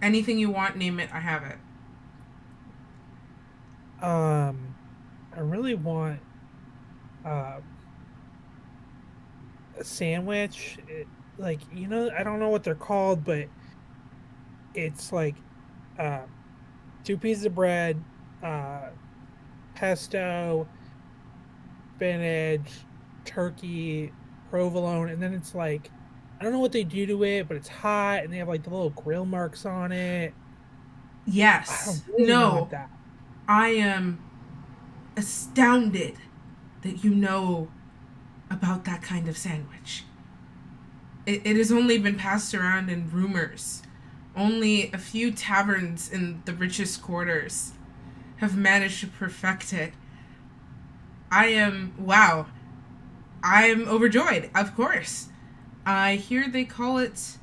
B: Anything you want, name it. I have it.
E: I really want a sandwich. Like, I don't know what they're called, but it's like uh, 2 pieces of bread, pesto, spinach, turkey, provolone, and then it's like, I don't know what they do to it, but it's hot, and they have like the little grill marks on it. I
B: Yes.
E: really
B: No.
E: want that.
B: I am astounded that you know about that kind of sandwich. It has only been passed around in rumors. Only a few taverns in the richest quarters have managed to perfect it. Wow. I'm overjoyed, of course. I hear they call it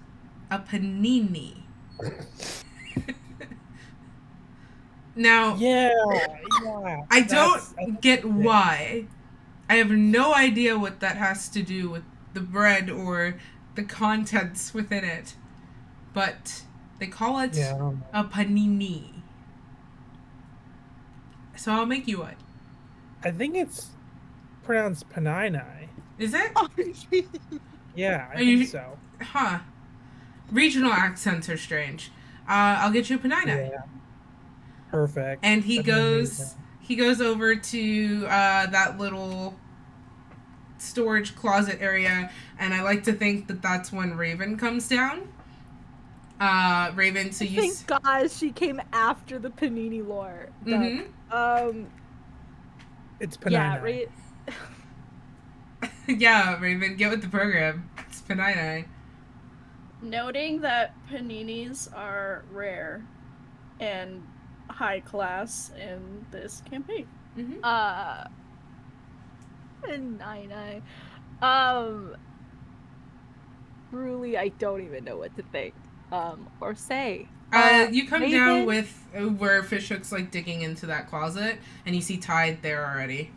B: a panini. Now,
E: Yeah.
B: I
E: That's
B: don't get
E: it.
B: why. I have no idea what that has to do with the bread or the contents within it. But they call it
E: Yeah, I don't know.
B: a panini. So I'll make you one.
E: I think it's pronounced panini.
B: Is it?
E: Yeah, I
B: Are
E: think
B: you-
E: so.
B: Huh. Regional accents are strange. I'll get you a panini.
E: Yeah. Perfect.
B: And he
E: That'd be
B: goes
E: amazing.
B: he goes over to that little storage closet area, and I like to think that that's when Raven comes down. Raven, so you
D: Thank God she came after the Panini lore.
B: Mm-hmm.
E: It's panini.
D: Yeah,
B: Yeah, Raven, get with the program. It's panini.
C: Noting that paninis are rare and high class in this campaign.
B: Mm-hmm.
D: Nine. Truly, I don't even know what to think. Or say.
B: You come
D: Raven?
B: down with where Fishhook's like digging into that closet, and you see Tide there already.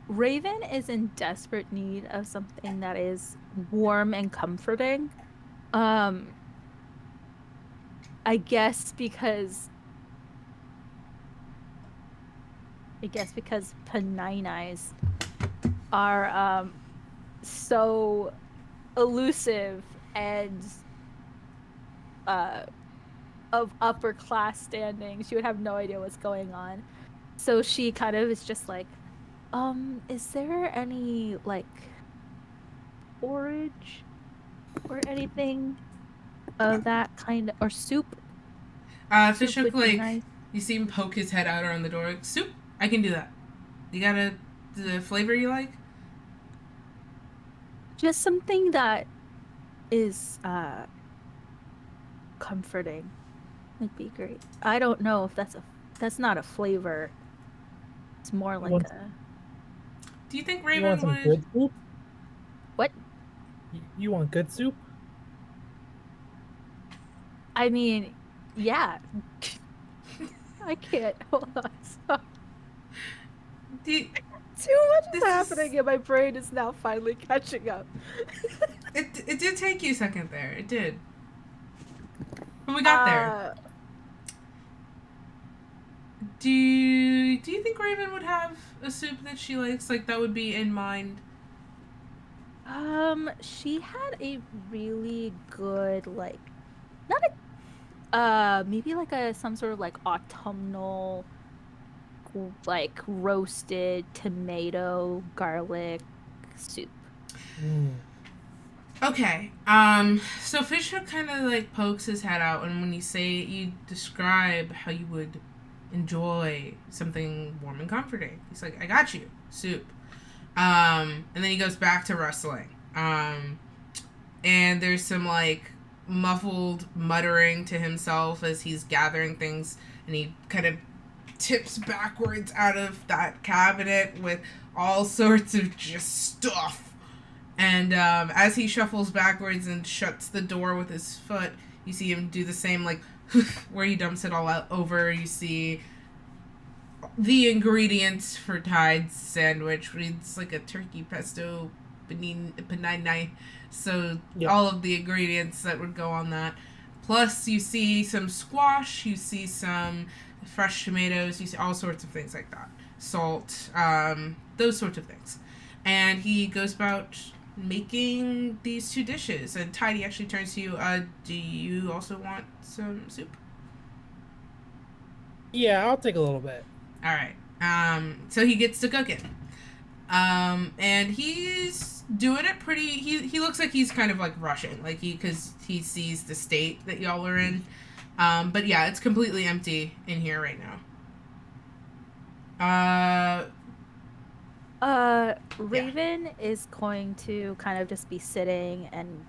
D: Raven is in desperate need of something that is warm and comforting. I guess because paninis are so elusive and of upper class standing, she would have no idea what's going on. So she kind of is just like, is there any like porridge or anything of that kind or soup? Soup
B: Fishhook,
D: would be
B: like,
D: nice.
B: you see him poke his head out around the door. Soup? I can do that. You gotta the flavor you like?
D: Just something that is comforting would be great. I don't know if that's not a flavor. It's more
E: You
D: like
E: want,
D: a
B: Do you think
E: you want
B: Raven
E: some
B: would?
E: good soup?
D: what?
E: You want good soup?
D: I mean, yeah. I can't. Hold on. Stop.
B: Do you,
D: Too much is
B: this
D: happening
B: is
D: and my brain is now finally catching up.
B: it did take you a second there. It did. But we got there.
D: uh
B: Do you think Raven would have a soup that she likes? Like that would be in mind.
D: she had a really good like not a maybe like a some sort of like autumnal like roasted tomato garlic soup.
E: Mm.
B: Okay. So Fishhook kind of like pokes his head out, and when you describe how you would enjoy something warm and comforting, he's like, "I got you, soup." And then he goes back to wrestling. And there's some like muffled muttering to himself as he's gathering things, and he kind of tips backwards out of that cabinet with all sorts of just stuff. And as he shuffles backwards and shuts the door with his foot, you see him do the same, like, where he dumps it all out over. You see the ingredients for Tide's sandwich. It's like a turkey pesto panini. So
E: Yep.
B: all of the ingredients that would go on that. Plus, you see some squash. You see some fresh tomatoes. You see all sorts of things like that. Salt. Those sorts of things. And he goes about making these two dishes. And Tidy actually turns to you. Do you also want some soup?
E: Yeah, I'll take a little bit.
B: All right. So he gets to cooking. And he's doing it pretty. He looks like he's kind of like rushing, like because he sees the state that y'all are in. But yeah, it's completely empty in here right now.
D: Raven is going to kind of just be sitting and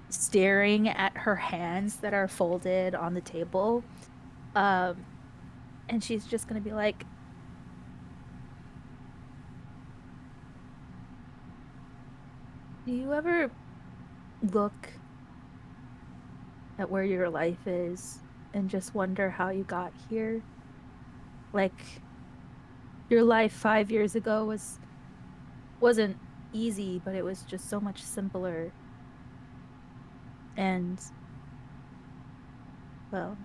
D: staring at her hands that are folded on the table. And she's just going to be like, do you ever look at where your life is and just wonder how you got here? Like, your life 5 years ago wasn't easy, but it was just so much simpler. And well,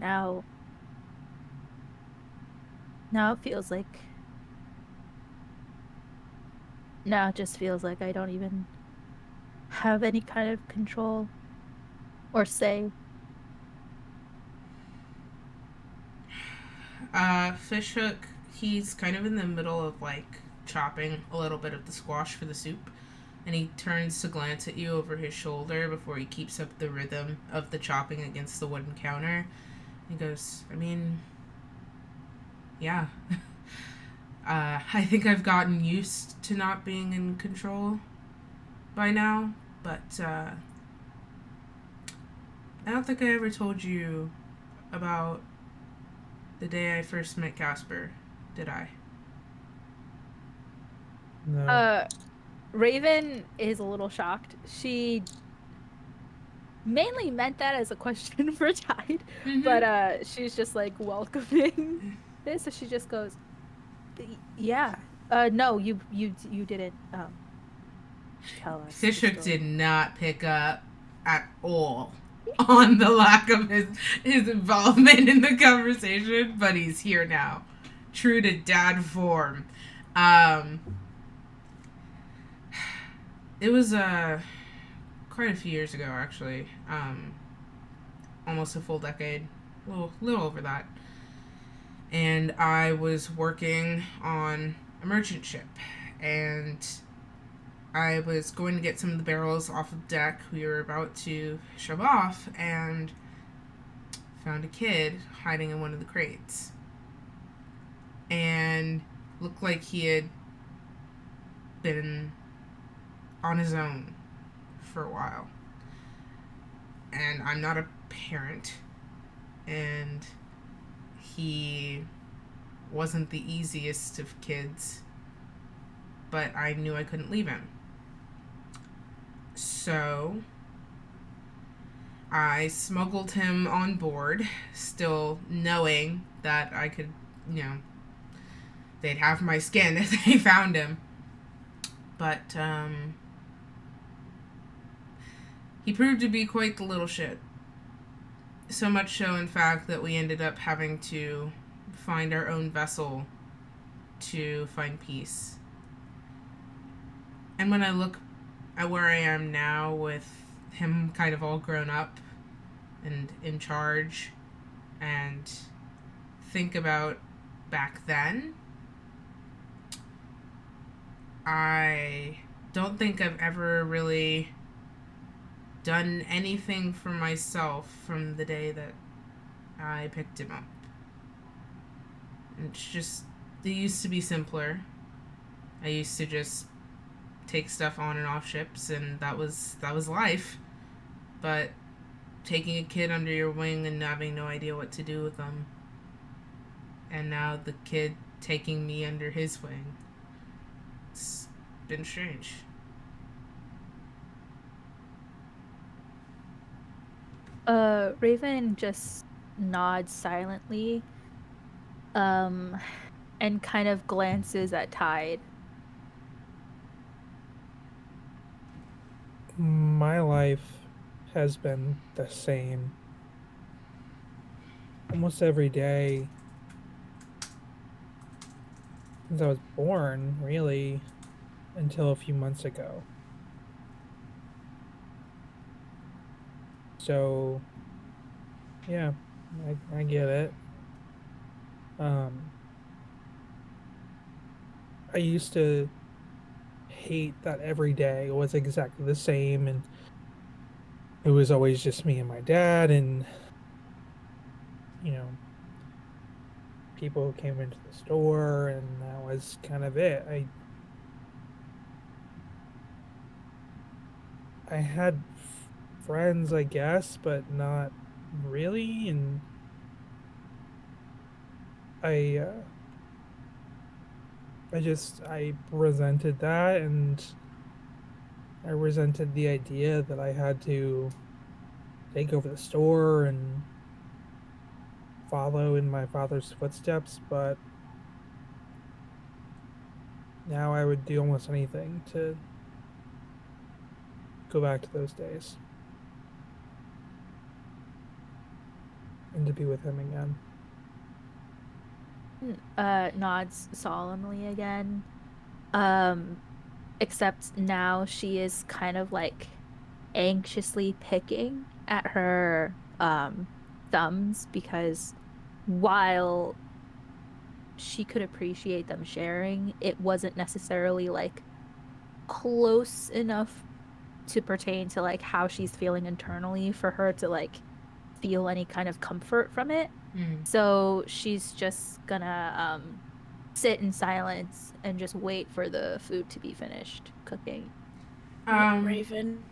D: now it feels like now it just feels like I don't even have any kind of control or say.
B: Fishhook, he's kind of in the middle of like chopping a little bit of the squash for the soup, and he turns to glance at you over his shoulder before he keeps up the rhythm of the chopping against the wooden counter. He goes, I mean, yeah. I think I've gotten used to not being in control by now, but I don't think I ever told you about the day I first met Casper, did I?
E: No.
D: Raven is a little shocked. She mainly meant that as a question for Tide, but she's just like welcoming this, so she just goes, yeah. No, you didn't tell us the
B: Fishhook
D: story.
B: did not pick up at all on the lack of his involvement in the conversation, but he's here now. True to dad form. It was quite a few years ago actually. Almost a full decade. Little over that. And I was working on a merchant ship, and I was going to get some of the barrels off of deck. We were about to shove off and found a kid hiding in one of the crates. and looked like he had been on his own for a while. And I'm not a parent, and he wasn't the easiest of kids, but I knew I couldn't leave him. So I smuggled him on board, still knowing that I could, they'd have my skin if they found him. But he proved to be quite the little shit. So much so, in fact, that we ended up having to find our own vessel to find peace. And when I look at where I am now with him kind of all grown up and in charge, and think about back then, I don't think I've ever really done anything for myself from the day that I picked him up. It's just, it used to be simpler. I used to just take stuff on and off ships, and that was life. But taking a kid under your wing and having no idea what to do with them, and now the kid taking me under his wing, it's been strange.
D: Raven just nods silently, and kind of glances at Tide.
E: My life has been the same almost every day since I was born, really, until a few months ago. So, yeah, I get it. I used to hate that every day was exactly the same, and it was always just me and my dad, and people who came into the store, and that was kind of it. I had friends, I guess, but not really, and I I resented that, and I resented the idea that I had to take over the store and follow in my father's footsteps, but now I would do almost anything to go back to those days and to be with him again.
D: Nods solemnly again. Except now she is kind of like anxiously picking at her thumbs, because while she could appreciate them sharing, it wasn't necessarily like close enough to pertain to like how she's feeling internally for her to like feel any kind of comfort from it. So she's just gonna sit in silence and just wait for the food to be finished cooking.
C: Raven.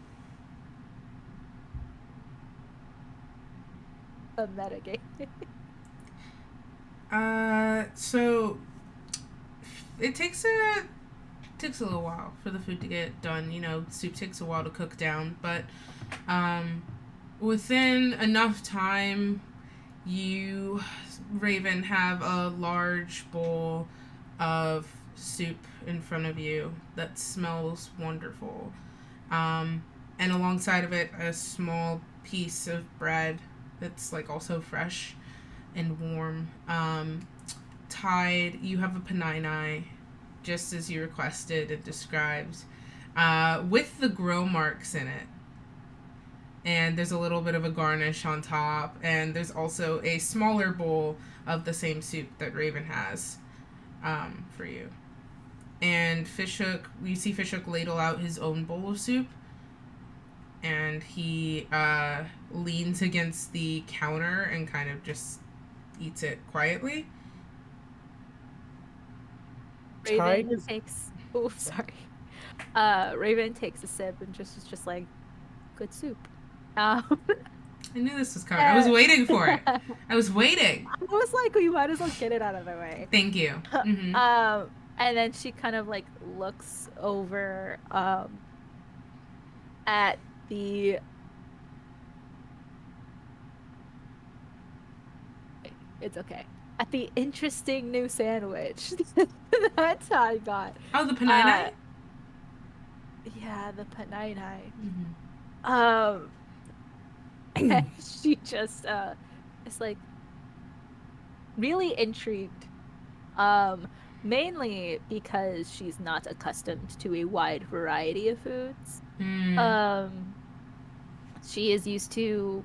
D: A metagame.
B: So it takes a little while for the food to get done. Soup takes a while to cook down, but within enough time, you, Raven, have a large bowl of soup in front of you that smells wonderful. And alongside of it, a small piece of bread that's like also fresh and warm. Tide, you have a panini, just as you requested and described, with the grow marks in it. And there's a little bit of a garnish on top, and there's also a smaller bowl of the same soup that Raven has for you. And Fishhook, you see Fishhook ladle out his own bowl of soup, and he leans against the counter and kind of just eats it quietly.
E: Tide
D: Raven
E: is
D: takes. Oh, sorry. Raven takes a sip and just is just like, good soup. Um,
B: I knew this was coming. I was
D: and
B: waiting for it.
D: I
B: I was waiting.
D: was like, we might as well get it out of the way.
B: Thank you. Mm-hmm.
D: And then she kind of like looks over at the it's okay. At the interesting new sandwich that I got.
B: Oh, the
D: Uh
B: panini?
D: yeah, the panini.
B: Mm-hmm.
D: Um and she just is like really intrigued. Um Mainly because she's not accustomed to a wide variety of foods.
B: Mm.
D: Um she is used to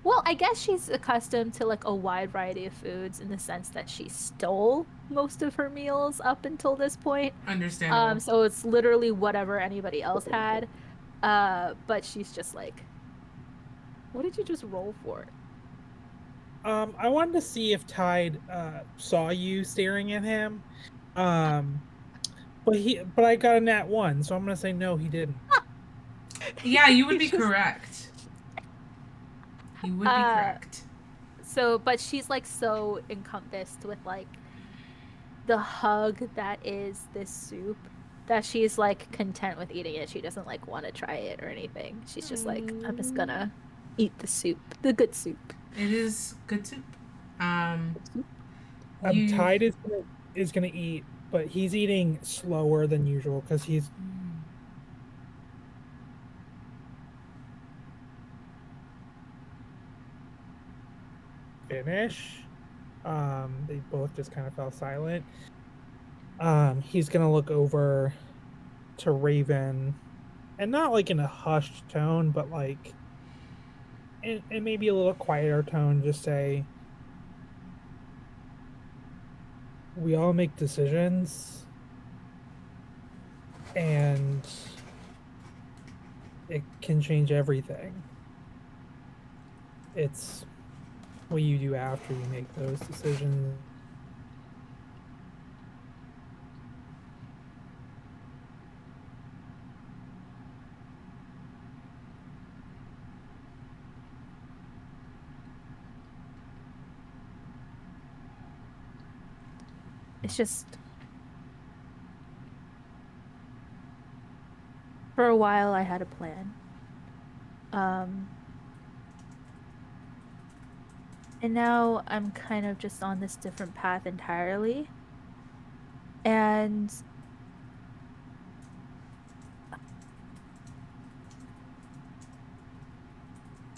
D: well, I guess she's accustomed to like a wide variety of foods in the sense that she stole most of her meals up until this point.
B: Understandable.
D: So it's literally whatever anybody else had. But she's just like, what did you just roll for?
E: I wanted to see if Tide saw you staring at him. Um, but I got a nat one, so I'm gonna say no, he didn't.
B: Yeah, you would
D: He
B: be
D: just
B: correct. You would be
D: uh
B: correct.
D: so but she's like so encompassed with like the hug that is this soup that she's like content with eating it. She doesn't like want to try it or anything. She's just like, I'm just gonna eat the soup, the good soup.
B: It is good soup. Um,
D: Good soup.
B: you.
E: Tide is gonna eat, but he's eating slower than usual because he's Finnish. They both just kind of fell silent. He's gonna look over to Raven, and not like in a hushed tone, but like in maybe a little quieter tone, just say, "We all make decisions, and it can change everything. It's what you do after you make those decisions."
D: It's just for a while I had a plan. Um, and now I'm kind of just on this different path entirely. And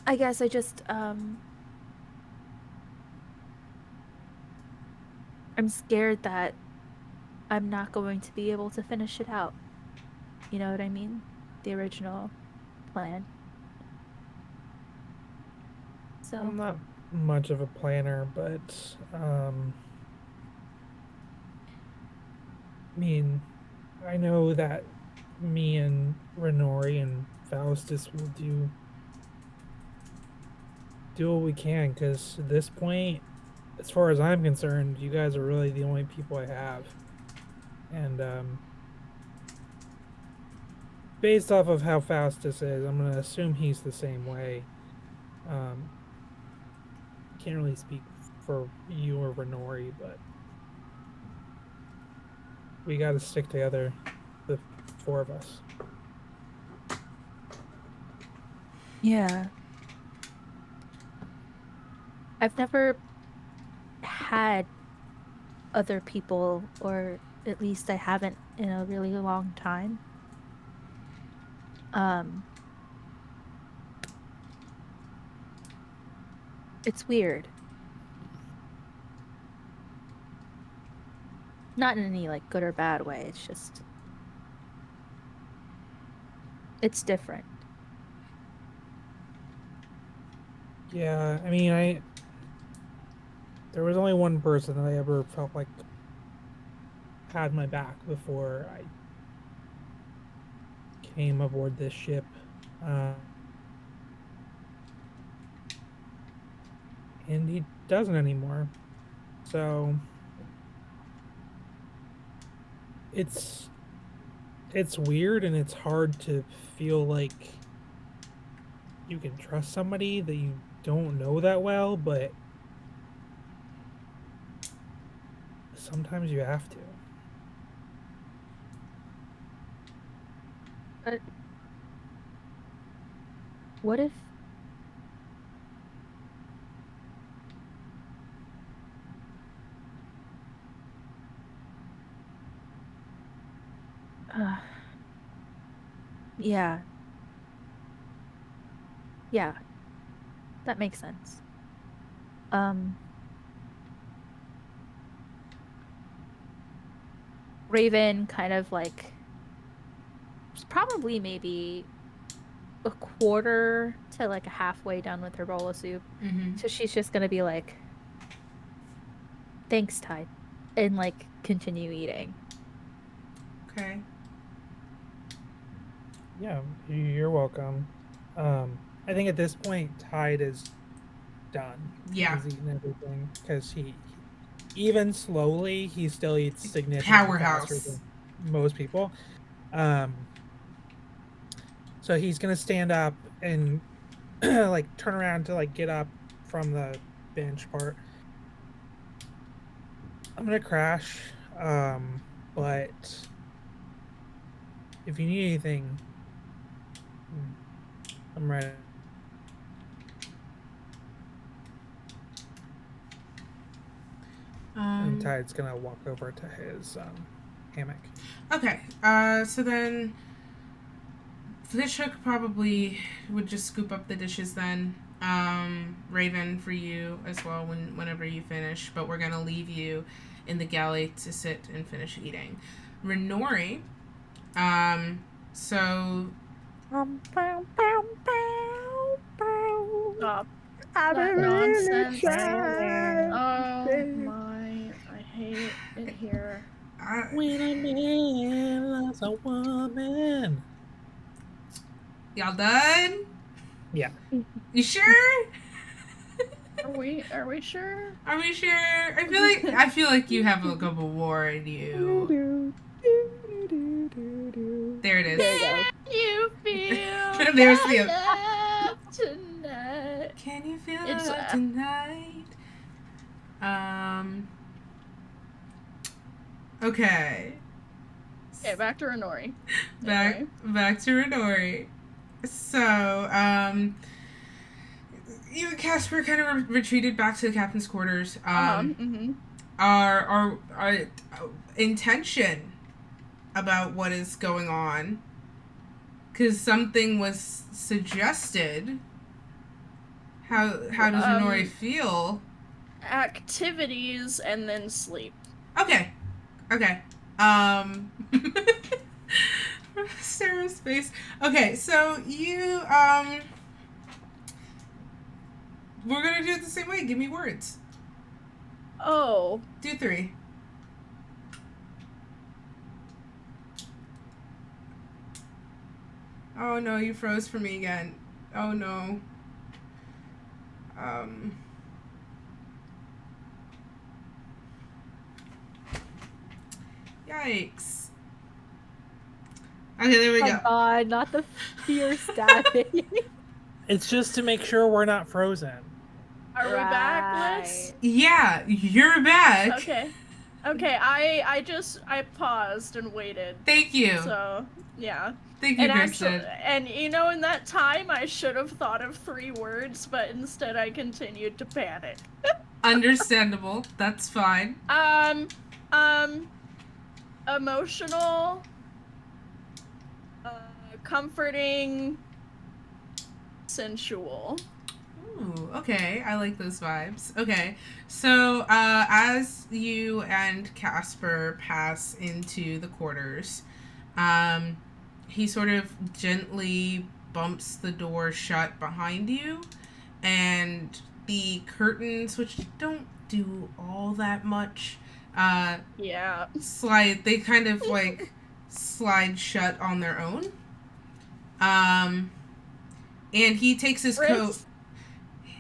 D: I guess I just I'm scared that I'm not going to be able to finish it out. You know what I mean? The original plan.
E: I'm
D: So,
E: not much of a planner, but I mean, I know that me and Renori and Faustus will do what we can, because at this point, as far as I'm concerned, you guys are really the only people I have. And based off of how Faustus is, I'm gonna assume he's the same way. Um, can't really speak for you or Renori, but we got to stick together, the four of us.
D: yeah. I've never had other people, or at least I haven't in a really long time. Um, it's weird. Not in any like good or bad way. It's just it's different.
E: Yeah, I mean, I there was only one person that I ever felt like had my back before I came aboard this ship. Uh, and he doesn't anymore. So it's weird, and it's hard to feel like you can trust somebody that you don't know that well, but sometimes you have to.
D: But what if yeah. Yeah. That makes sense. Raven kind of like probably maybe a quarter to like a halfway done with her bowl of soup.
B: Mm-hmm.
D: So she's just gonna be like, thanks, Tide. And like continue eating.
B: Okay.
E: Yeah, you're welcome. I think at this point, Tide is done.
B: Yeah.
E: He's eaten everything because he even slowly he still eats significantly
B: Powerhouse.
E: faster than most people. So he's gonna stand up and like turn around to like get up from the bench part. I'm gonna crash, but if you need anything, I'm ready. And Tide's gonna walk over to his hammock.
B: Okay. So then Fishhook probably would just scoop up the dishes then. Raven for you as well whenever you finish, but we're gonna leave you in the galley to sit and finish eating. Renori, so
C: Stop that nonsense. Oh my, I hate it here.
E: When a man loves a woman.
B: Y'all done?
E: Yeah.
B: You sure?
C: Are we sure?
B: Are we sure? I feel like you have a couple war in you. There it is.
D: There you go.
C: You feel
B: There's
C: my
B: the
C: love tonight.
B: Can you feel
C: It's,
B: it tonight? Okay.
C: Okay, back to Renori.
B: Back to Renori. So, you and Casper kind of retreated back to the captain's quarters. Our intention about what is going on, because something was suggested. How does Renori feel?
C: Activities and then sleep.
B: Okay. Sarah's face. Okay, so you we're gonna do it the same way. Give me words.
C: Oh.
B: Do 3. Oh no, you froze for me again. Oh no. Yikes. Okay, there we go.
D: Oh my god, not the fear stabbing.
E: It's just to make sure we're not frozen.
C: Are we back, Liz?
B: Yeah, you're back.
C: Okay. I paused and waited.
B: Thank you.
C: So, yeah.
B: Thank you, Kristen.
C: And you know, in that time, I should have thought of 3 words, but instead I continued to panic.
B: Understandable. That's fine.
C: Emotional, comforting, sensual.
B: Ooh, okay. I like those vibes. Okay. So, as you and Casper pass into the quarters, he sort of gently bumps the door shut behind you, and the curtains, which don't do all that much,
C: Yeah.
B: they kind of like slide shut on their own. And he takes his coat.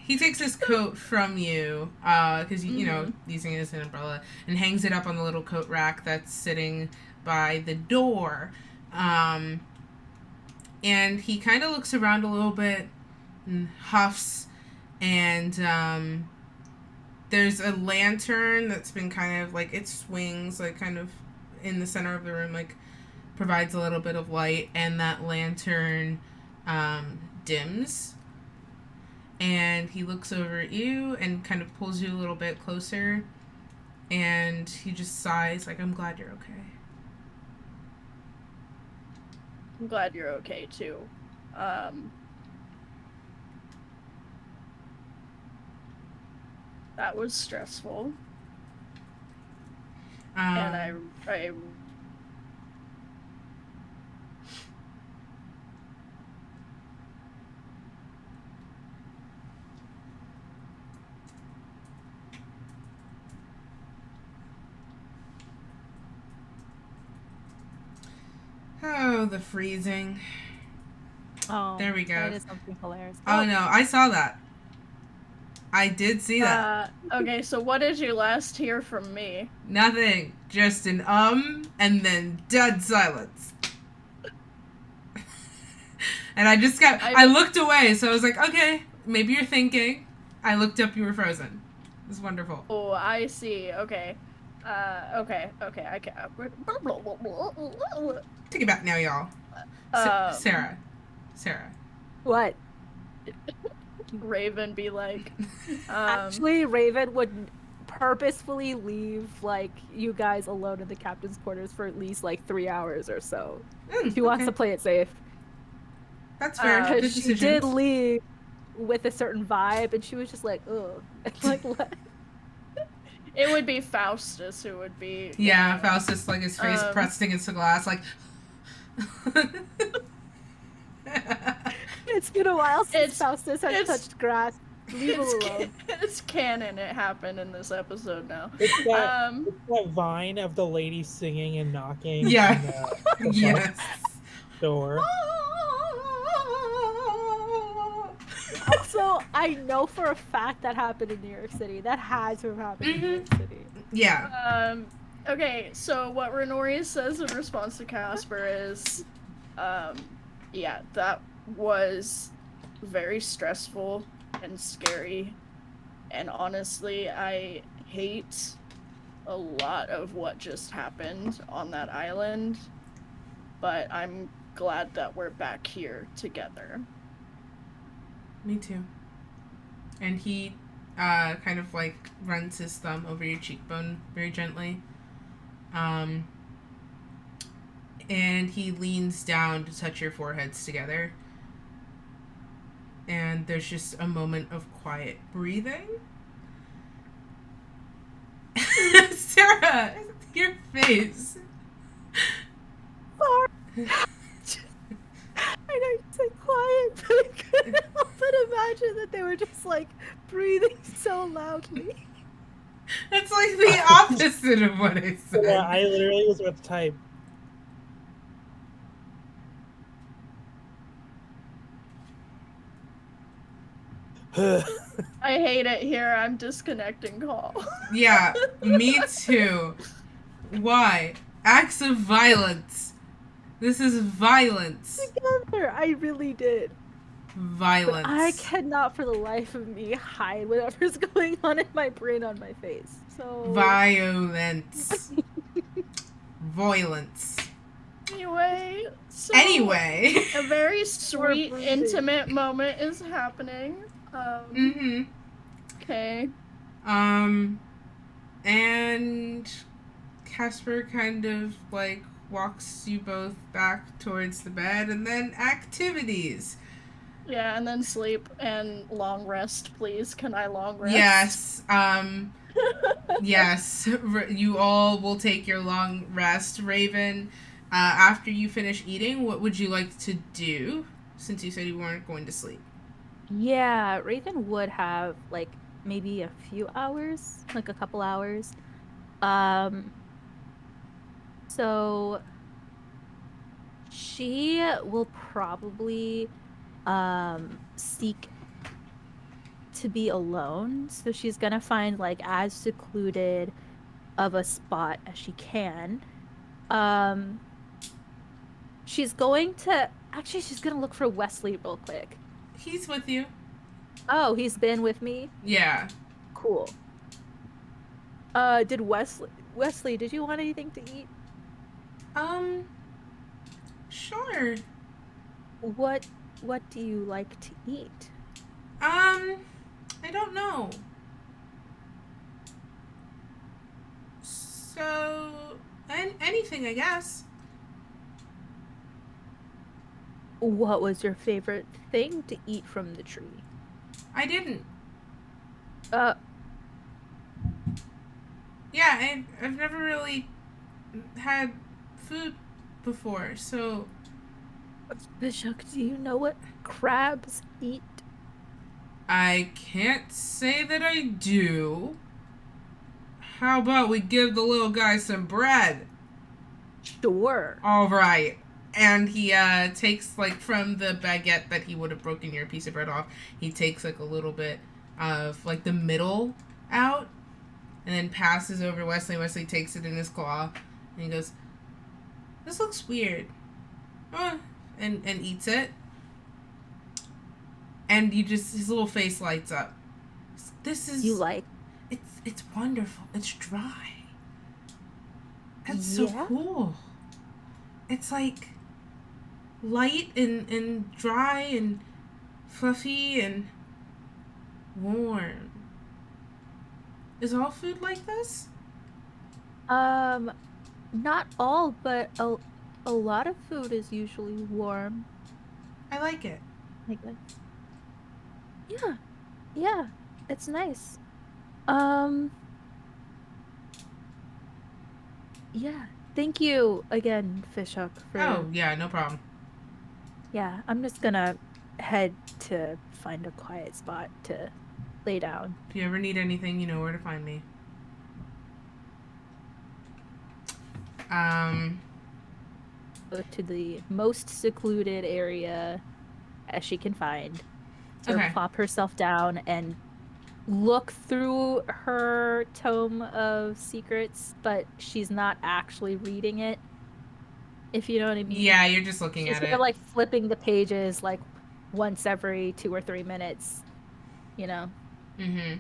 B: he takes his coat from you, because you know,
C: Mm-hmm.
B: using it as an umbrella, and hangs it up on the little coat rack that's sitting by the door. Um, and he kind of looks around a little bit and huffs, and there's a lantern that's been kind of like, it swings like kind of in the center of the room, like provides a little bit of light, and that lantern dims, and he looks over at you and kind of pulls you a little bit closer, and he just sighs like, I'm glad you're okay.
C: I'm glad you're okay too. That was stressful. And I
B: Oh, the freezing.
D: Oh,
B: There we go.
D: That is something hilarious.
B: Oh no, I saw that. I did see that.
C: Okay, so what did you last hear from me?
B: Nothing. Just an and then dead silence. And I looked away, so I was like, okay, maybe you're thinking. I looked up, you were frozen. It was wonderful.
C: Oh, I see. Okay. Okay. I can.
B: Take it back now, y'all. Sarah.
D: What?
C: Raven be like,
D: Actually, Raven would purposefully leave like you guys alone in the captain's quarters for at least like 3 hours or so. She wants to play it safe.
B: That's fair. Good
D: Because she
B: decisions.
D: did leave with a certain vibe, and she was just like, ugh. Like, what?
C: it would be Faustus who would be.
B: Yeah, Faustus, like his face pressed against the glass, like.
D: It's been a while since Faustus has touched grass. Leave him alone.
C: It's canon. It happened in this episode now.
E: It's that vine of the lady singing and knocking.
B: Yeah.
E: The
B: Yes.
E: door.
D: Also, I know for a fact that happened in New York City. That had to have happened in New York City.
B: Yeah.
C: Okay, so what Renori says in response to Casper is, yeah, that was very stressful and scary, and honestly, I hate a lot of what just happened on that island, but I'm glad that we're back here together.
B: Me too. And he kind of like runs his thumb over your cheekbone very gently. And he leans down to touch your foreheads together. And there's just a moment of quiet breathing. Sarah, your face.
D: Sorry. I know you said quiet, but I couldn't help but imagine that they were just like breathing so loudly.
B: That's like the opposite of what I said.
E: Yeah, I literally was about to type.
C: I hate it here. I'm disconnecting call.
B: Yeah, me too. Why? Acts of violence. This is violence.
D: Together, I really did.
B: Violence.
D: But I cannot for the life of me hide whatever's going on in my brain on my face. So
B: Violence. Violence.
C: Anyway, a very sweet, intimate moment is happening. Okay.
B: And Casper kind of like walks you both back towards the bed, and then activities.
C: Yeah, and then sleep and long rest, please. Can I long rest?
B: Yes. Yes. You all will take your long rest. Raven, after you finish eating, what would you like to do? Since you said you weren't going to sleep.
D: yeah, Raven would have like maybe a few hours, like a couple hours. So she will probably seek to be alone, so she's gonna find like as secluded of a spot as she can. Um, she's gonna look for Wesley real quick.
B: He's with you.
D: Oh, he's been with me.
B: Yeah.
D: Cool. Did Wesley, did you want anything to eat?
B: Sure.
D: What do you like to eat?
B: I don't know. So, anything, I guess.
D: What was your favorite thing to eat from the tree?
B: I didn't.
D: Uh,
B: Yeah, I've never really had food before, so
D: Bishop, do you know what crabs eat?
B: I can't say that I do. How about we give the little guy some bread?
D: Sure.
B: All right. And he takes like from the baguette that he would have broken your piece of bread off. He takes like a little bit of like the middle out, and then passes over Wesley. Wesley takes it in his claw, and he goes, "This looks weird," and eats it. And his little face lights up. This is
D: You like?
B: it's wonderful. It's dry. That's
D: Yeah?
B: so cool. It's like light and dry and fluffy and warm. Is all food like this?
D: Not all, but a lot of food is usually warm.
B: I like it.
D: Like that. Yeah. Yeah. It's nice. Um, yeah. Thank you again, Fishhook, for
B: Oh, yeah, no problem.
D: yeah, I'm just gonna head to find a quiet spot to lay down.
B: If you ever need anything, you know where to find me.
D: Go to the most secluded area as she can find to
B: Okay.
D: plop herself down and look through her tome of secrets, but she's not actually reading it, if you know what I mean.
B: Yeah, you're just looking
D: She's
B: at
D: kind of
B: it.
D: like flipping the pages like once every 2 or 3 minutes, you know.
B: Mm-hmm.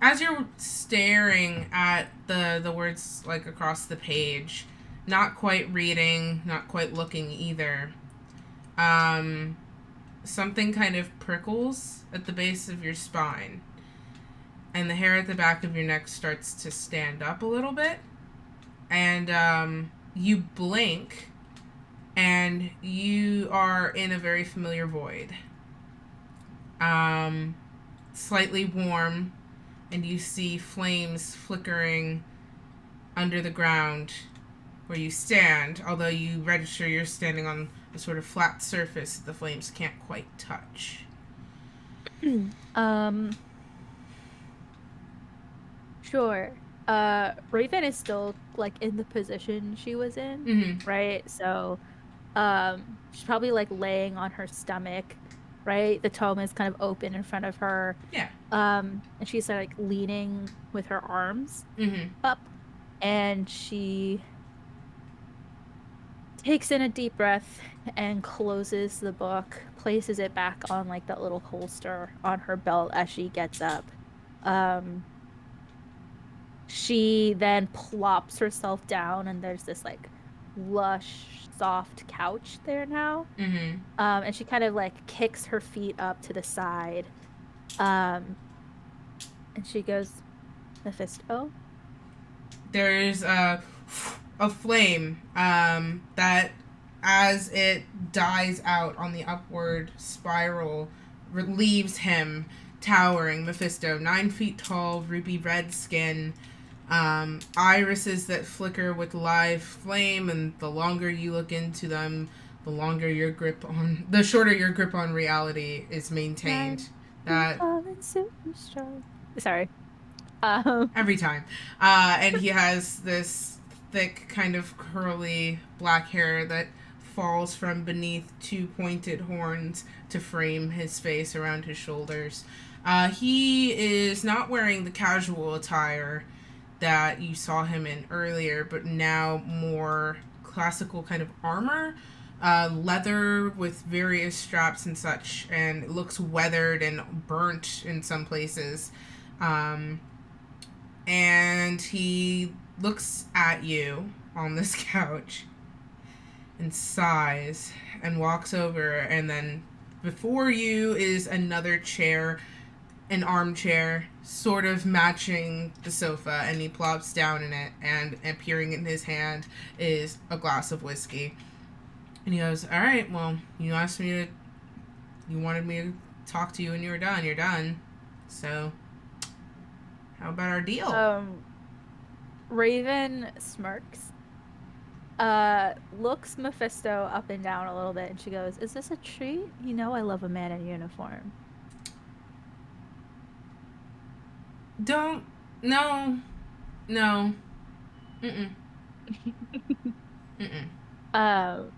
B: As you're staring at the words like across the page, not quite reading, not quite looking either, um, something kind of prickles at the base of your spine, and the hair at the back of your neck starts to stand up a little bit, and you blink, and you are in a very familiar void. Slightly warm, and you see flames flickering under the ground where you stand, although you register you're standing on a sort of flat surface that the flames can't quite touch.
D: Um, sure. Raven is still like in the position she was in,
B: Mm-hmm.
D: right? So, she's probably like laying on her stomach, right? The tome is kind of open in front of her.
B: Yeah.
D: And she's like leaning with her arms
B: Mm-hmm.
D: up, and she takes in a deep breath and closes the book, places it back on like that little holster on her belt as she gets up. Um, she then plops herself down, and there's this like lush, soft couch there now.
B: Mm-hmm.
D: And she kind of like kicks her feet up to the side. Um, and she goes, Mephisto?
B: There's a flame that, as it dies out on the upward spiral, relieves him towering. Mephisto, 9 feet tall, ruby red skin, irises that flicker with live flame, and the longer you look into them, the shorter your grip on reality is maintained. That
D: Sorry.
B: every time. And he has this thick, kind of curly black hair that falls from beneath two pointed horns to frame his face around his shoulders. He is not wearing the casual attire that you saw him in earlier, but now more classical kind of armor, leather with various straps and such, and it looks weathered and burnt in some places. And he looks at you on this couch and sighs and walks over, and then before you is another chair, an armchair, sort of matching the sofa, and he plops down in it, and appearing in his hand is a glass of whiskey. And he goes, all right, well, you wanted me to talk to you and you're done. So, how about our deal?
D: Raven smirks, looks Mephisto up and down a little bit, and she goes, is this a treat? You know I love a man in uniform.
B: No. Mm-mm. Mm-mm. Mm-mm.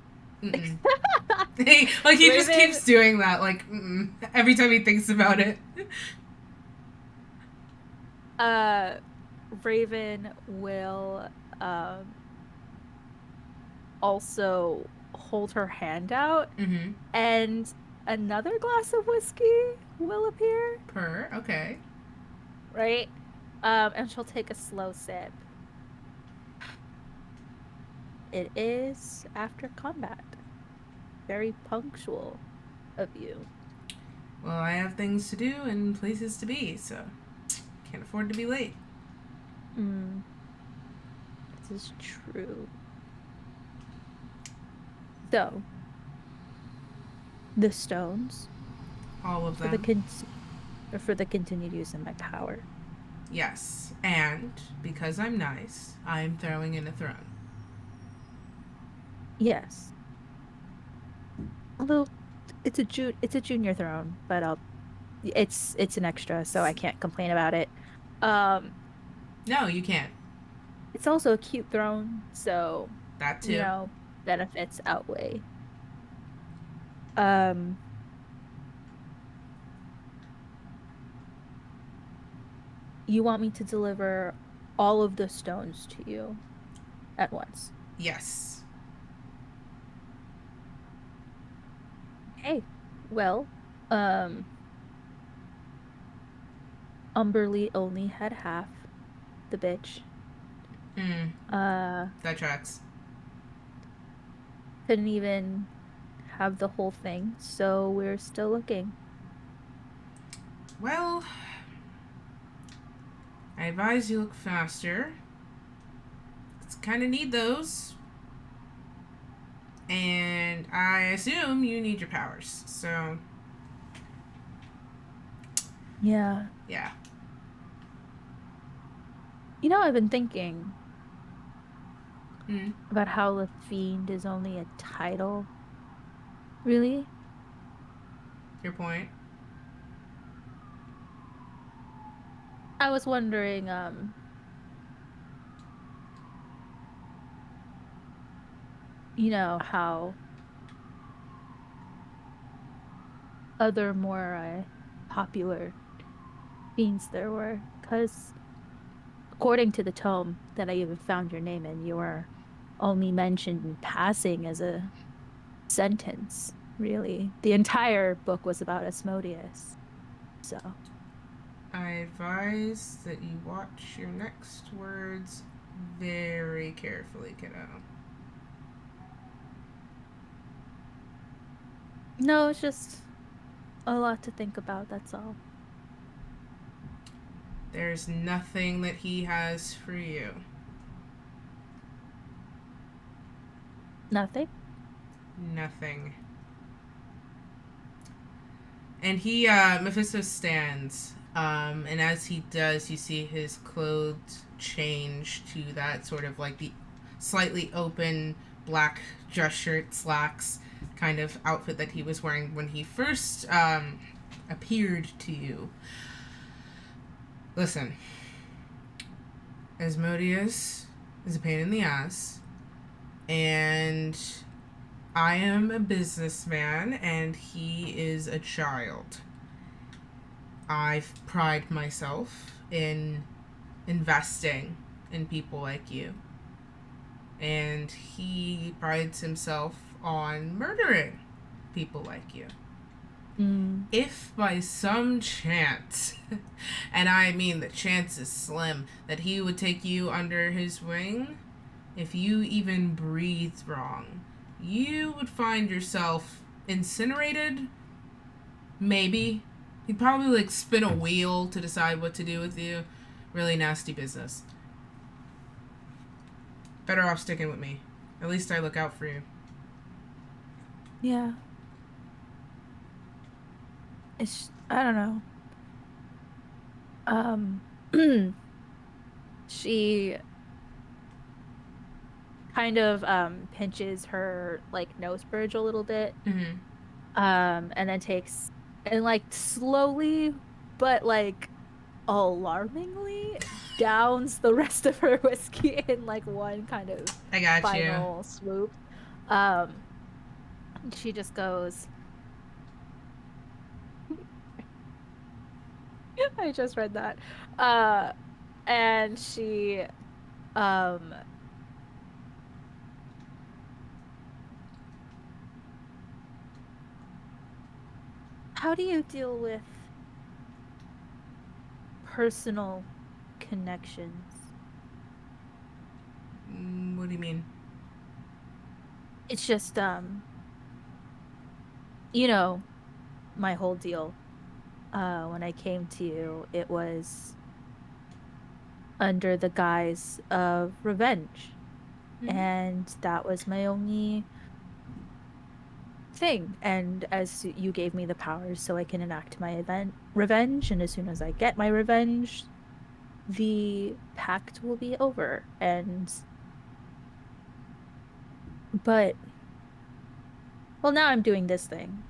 B: He just
D: Raven-
B: keeps doing that, like, every time he thinks about it.
D: Raven will also hold her hand out, and another glass of whiskey will appear.
B: Okay.
D: Right? And she'll take a slow sip. It is after combat. Very punctual of you.
B: Well, I have things to do and places to be, so can't afford to be late.
D: This is true. So, the stones.
B: All of them.
D: For the continued use of my power.
B: Yes, and because I'm nice, I'm throwing in a throne.
D: Yes. Although it's a junior throne, but it's an extra, so I can't complain about it.
B: No, you can't.
D: It's also a cute throne, so
B: That too.
D: Benefits outweigh. You want me to deliver all of the stones to you at once?
B: Yes.
D: Okay. Well, Umberly only had half the bitch.
B: That tracks.
D: Couldn't even have the whole thing, so we're still looking.
B: Well, I advise you look faster. It's kind of need those. And I assume you need your powers, so...
D: Yeah.
B: Yeah.
D: I've been thinking
B: Mm.
D: about how the Fiend is only a title. Really?
B: Your point?
D: I was wondering, how other more popular fiends there were. Because according to the tome that I even found your name in, you were only mentioned in passing as a sentence, really. The entire book was about Asmodeus. So.
B: I advise that you watch your next words very carefully, kiddo.
D: No, it's just a lot to think about, that's all.
B: There's nothing that he has for you.
D: Nothing?
B: Nothing. And Mephisto stands, and as he does, you see his clothes change to that sort of like the slightly open black dress shirt, slacks kind of outfit that he was wearing when he first appeared to you. Listen, Asmodeus is a pain in the ass, and I am a businessman and he is a child. I pride myself in investing in people like you. And he prides himself on murdering people like you.
D: Mm.
B: If by some chance, and I mean the chance is slim, that he would take you under his wing, if you even breathed wrong, you would find yourself incinerated. Maybe. He'd probably like spin a wheel to decide what to do with you. Really nasty business. Better off sticking with me. At least I look out for you.
D: Yeah. I don't know. She kind of pinches her like nose bridge a little bit.
B: Mm-hmm.
D: And then takes and like slowly but like alarmingly downs the rest of her whiskey in like one kind of
B: I got you.
D: final swoop. Um, she just goes, I just read that. Uh, and she, um, how do you deal with personal connections?
B: What do you mean?
D: It's just, you know, my whole deal. When I came to you, it was under the guise of revenge.
B: Mm-hmm.
D: And that was my only thing. And as you gave me the powers so I can enact my event revenge, and as soon as I get my revenge, the pact will be over. And but well, now I'm doing this thing.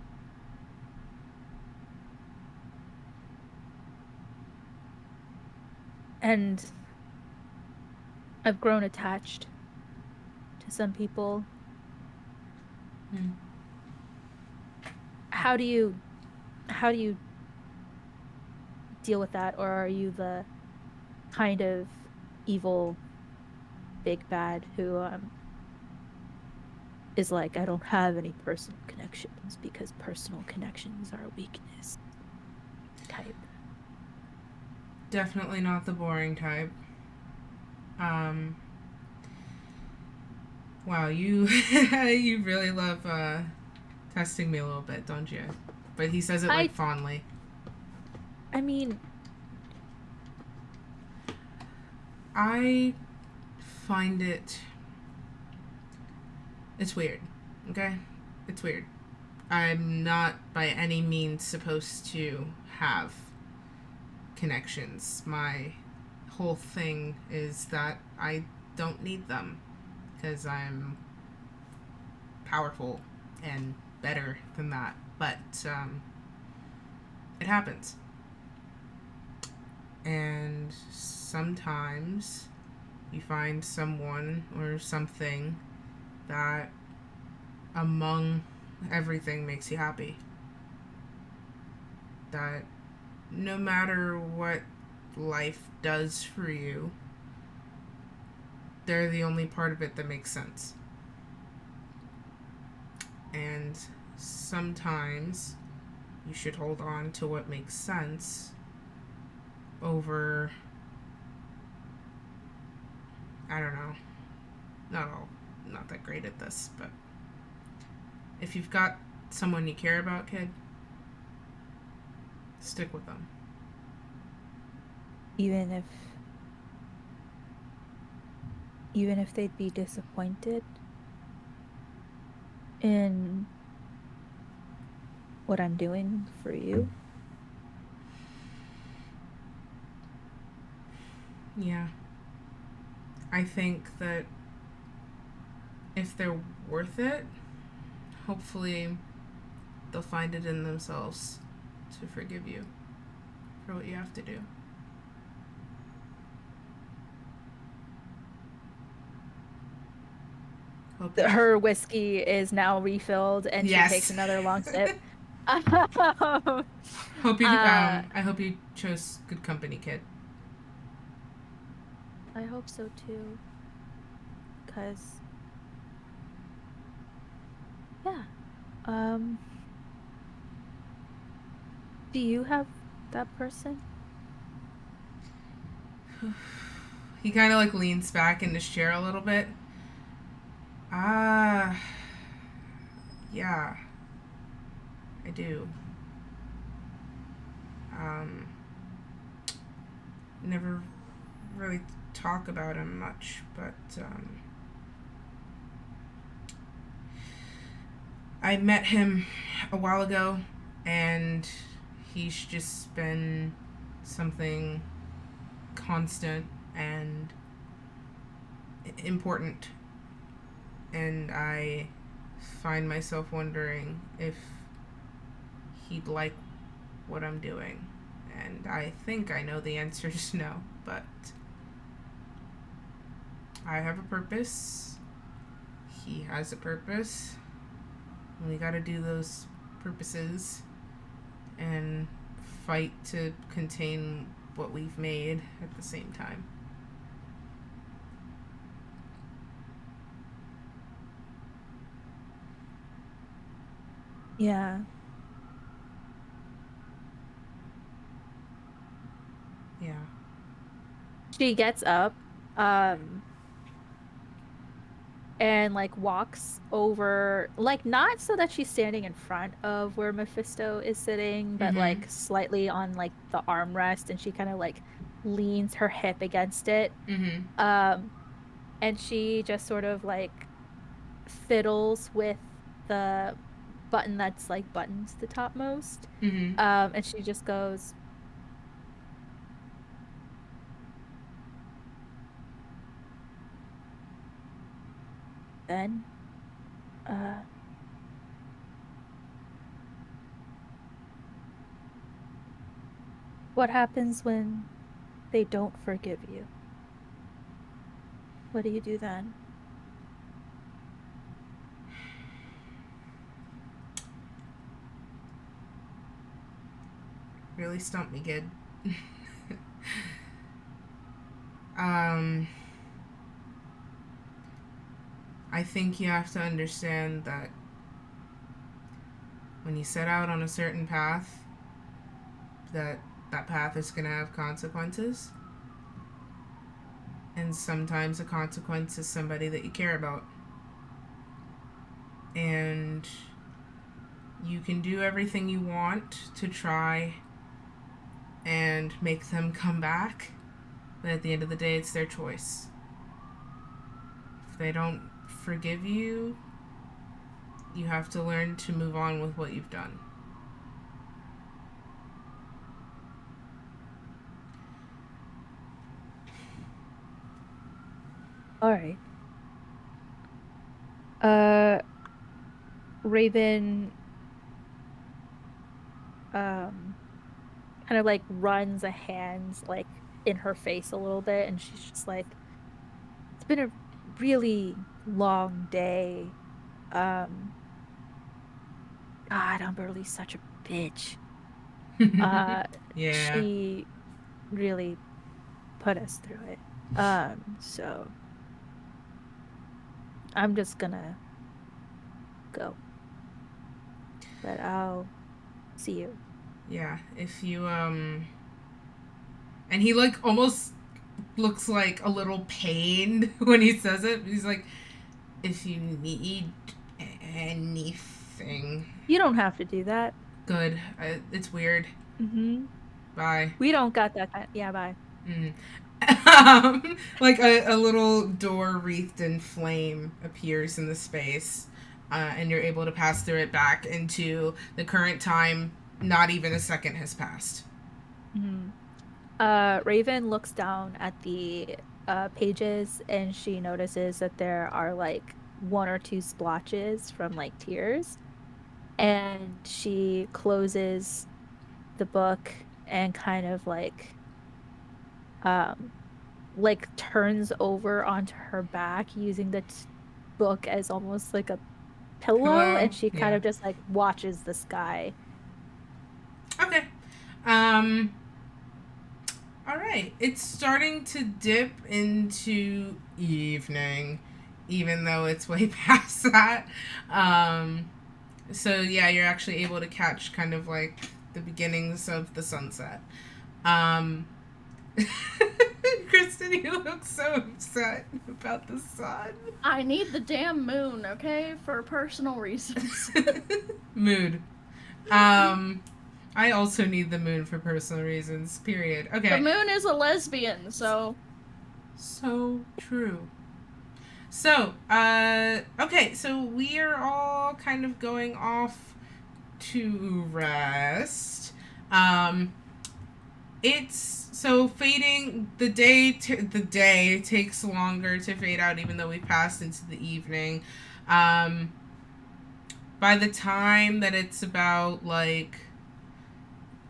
D: And I've grown attached to some people.
B: Mm-hmm.
D: How do you how do you deal with that? Or are you the kind of evil big bad who is like, I don't have any personal connections because personal connections are a weakness type?
B: Definitely not the boring type. Um. Wow, you you really love testing me a little bit, don't you? But he says it like
D: I
B: fondly.
D: I mean,
B: I find it's weird. Okay? It's weird. I'm not by any means supposed to have connections. My whole thing is that I don't need them because I'm powerful and better than that. But it happens. And sometimes you find someone or something that among everything makes you happy. That no matter what life does for you, they're the only part of it that makes sense. And sometimes you should hold on to what makes sense over, I don't know, not that great at this, but if you've got someone you care about, kid, stick with them.
D: even if even if they'd be disappointed in what I'm doing for you.
B: Yeah. I think that if they're worth it, hopefully they'll find it in themselves to forgive you for what you have to do. Hope you.
D: Her whiskey is now refilled, and she
B: Yes.
D: takes another long sip. Um,
B: Hope you.
D: uh,
B: I hope you chose good company, kid.
D: I hope so too. Cause yeah. Um, do you have that person?
B: He kind of like leans back in his chair a little bit. Ah, yeah, I do. Um, never really talk about him much, but I met him a while ago, and he's just been something constant and important, and I find myself wondering if he'd like what I'm doing. And I think I know the answer is no, but I have a purpose. He has a purpose. And we gotta do those purposes and fight to contain what we've made at the same time.
D: Yeah.
B: Yeah.
D: She gets up, um, and like walks over, like not so that she's standing in front of where Mephisto is sitting, but
B: Mm-hmm.
D: like slightly on like the armrest, and she kind of like leans her hip against it.
B: Mm-hmm.
D: Um, and she just sort of like fiddles with the button that's like buttons the topmost.
B: Mm-hmm.
D: And she just goes, then, uh, what happens when they don't forgive you? What do you do then?
B: Really stumped me, kid. um, I think you have to understand that when you set out on a certain path, that that path is going to have consequences. And sometimes the consequence is somebody that you care about. And you can do everything you want to try and make them come back, but at the end of the day, it's their choice. If they don't forgive you, you have to learn to move on with what you've done.
D: All right. Uh, Raven, um, kind of like runs a hand like in her face a little bit, and she's just like, it's been a really long day. Um, God, Umberly's such a bitch. Uh,
B: Yeah.
D: she really put us through it. So I'm just gonna go, but I'll see you.
B: Yeah. If you, and he like almost looks like a little pained when he says it. He's like, if you need anything.
D: You don't have to do that.
B: Good. It's weird.
D: Mm-hmm.
B: Bye.
D: We don't got that kind. Yeah, bye.
B: Mm. Like a little door wreathed in flame appears in the space, and you're able to pass through it back into the current time. Not even a second has passed.
D: Mm-hmm. Raven looks down at the pages, and she notices that there are like one or two splotches from like tears, and she closes the book and kind of um like turns over onto her back using the book as almost like a pillow,
B: Pillow,
D: and she kind
B: yeah.
D: of just like watches the sky.
B: Okay. All right. It's starting to dip into evening, even though it's way past that. So yeah, you're actually able to catch kind of like the beginnings of the sunset. Um, Kristen, you look so upset about the sun.
C: I need the damn moon, okay, for personal reasons.
B: Mood. I also need the moon for personal reasons. Period. Okay.
C: The moon is a lesbian, so
B: So true. So, okay, so we are all kind of going off to rest. It's so fading. The day takes longer to fade out, even though we passed into the evening. Um, by the time that it's about like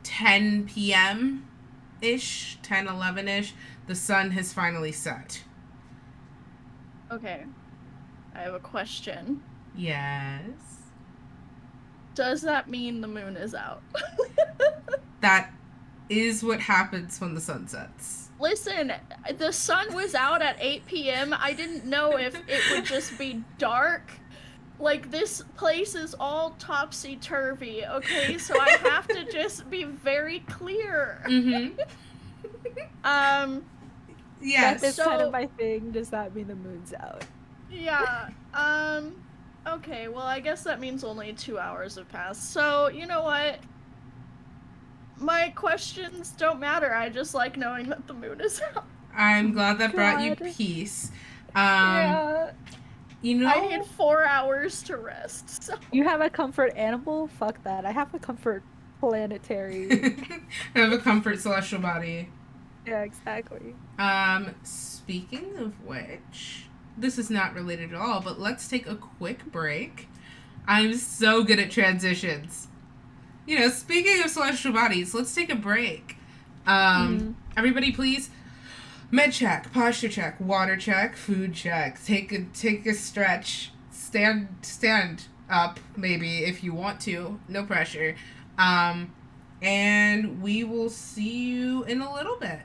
B: 10 p.m. ish, 10, 11 ish, the sun has finally set.
C: okay. I have a question.
B: Yes.
C: Does that mean the moon is out?
B: That is what happens when the sun sets.
C: Listen, the sun was out at 8 p.m. I didn't know if it would just be dark. Like, this place is all topsy-turvy, okay? So I have to just be very clear.
B: Mm-hmm. Yes.
D: That is
C: So-
D: kind of my thing. Does that mean the moon's out?
C: Yeah, okay, well, I guess that means only 2 hours have passed. So, you know what? My questions don't matter. I just like knowing that the moon is out.
B: I'm glad that brought you
D: God.
B: peace.
C: Yeah.
B: You know,
C: I need 4 hours to rest, so.
D: You have a comfort animal? Fuck that. I have a comfort planetary.
B: I have a comfort celestial body.
D: Yeah, exactly.
B: Speaking of which, this is not related at all, but let's take a quick break. I'm so good at transitions. You know, speaking of celestial bodies, let's take a break. Everybody please, med check, posture check, water check, food check. Take a stretch. Stand up maybe if you want to. No pressure. And we will see you in a little bit.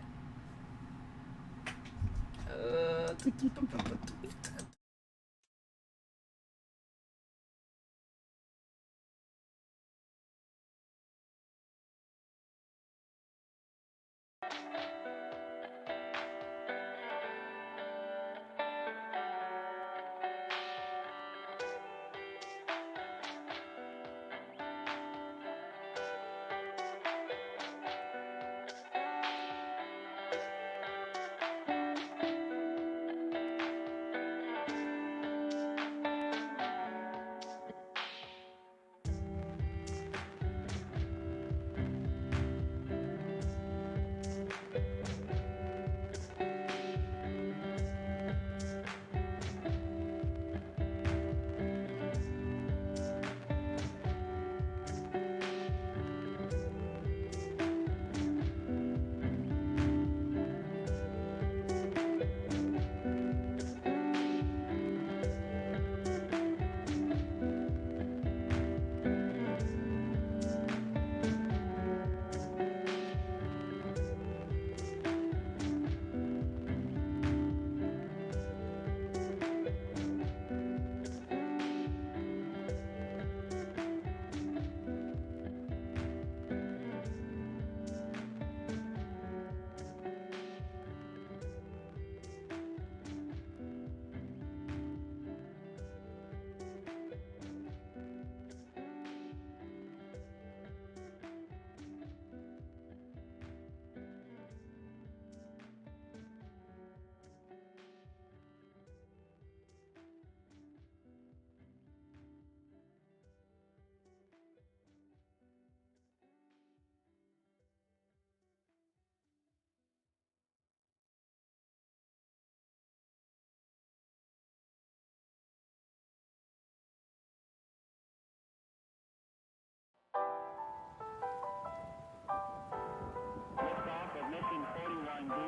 A: Liftoff of mission 41D,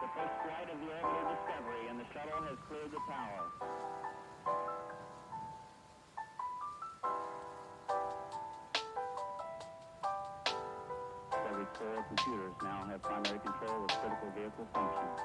A: the first flight of the orbital Discovery, and the shuttle has cleared the tower. computers now have primary control of critical vehicle functions.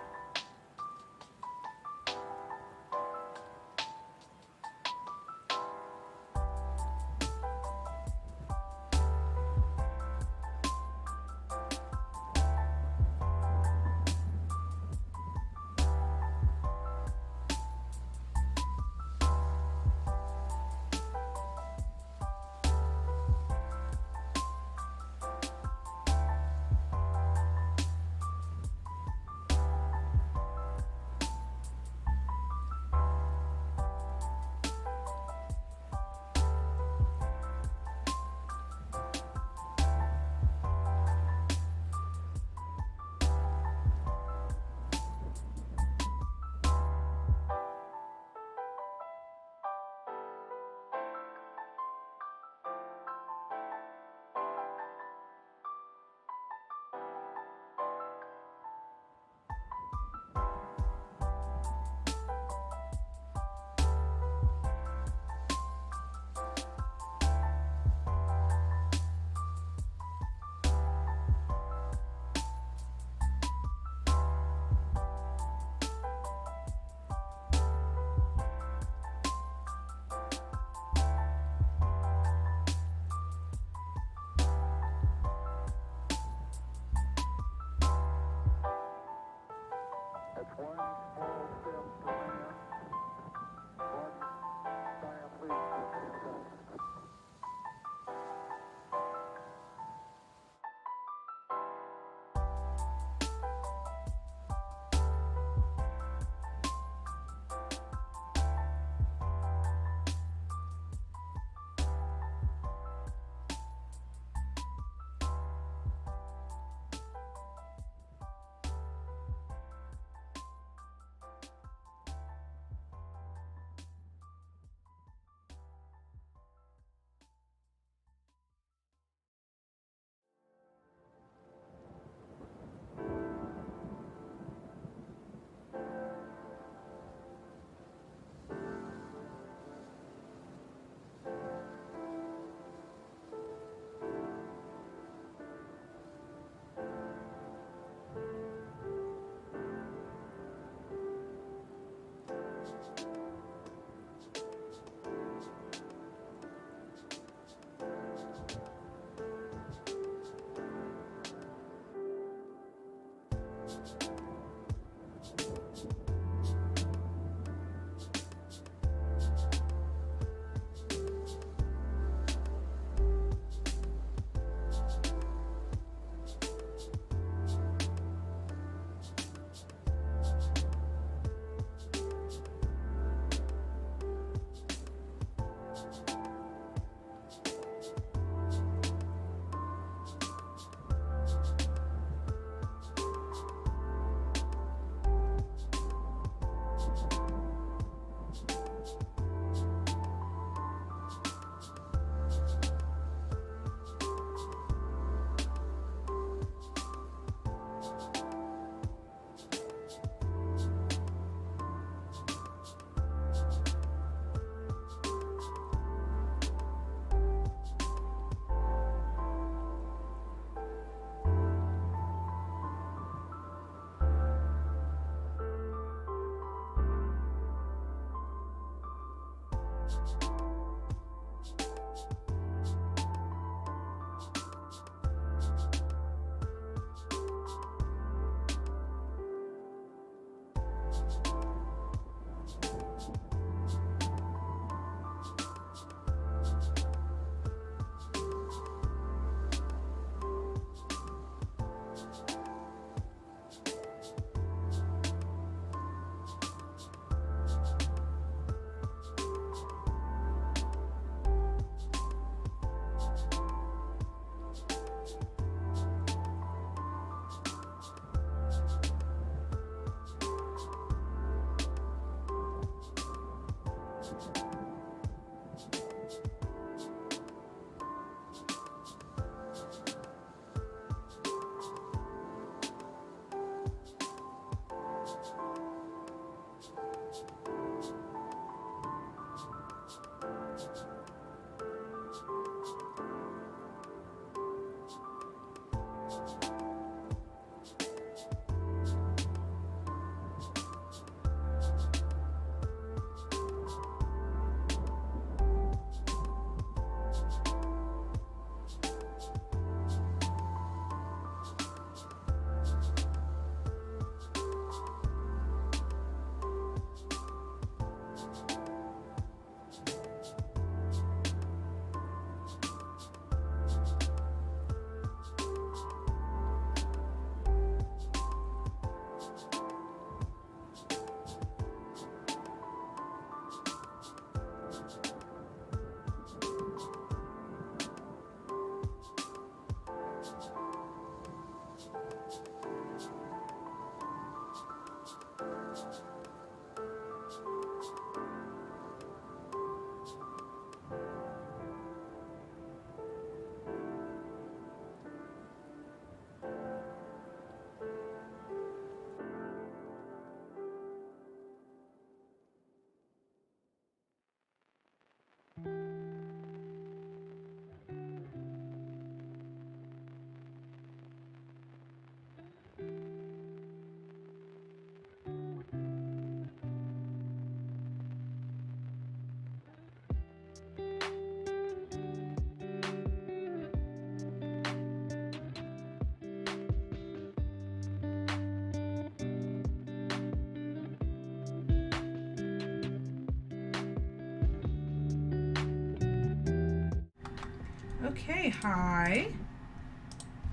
B: Okay, hi.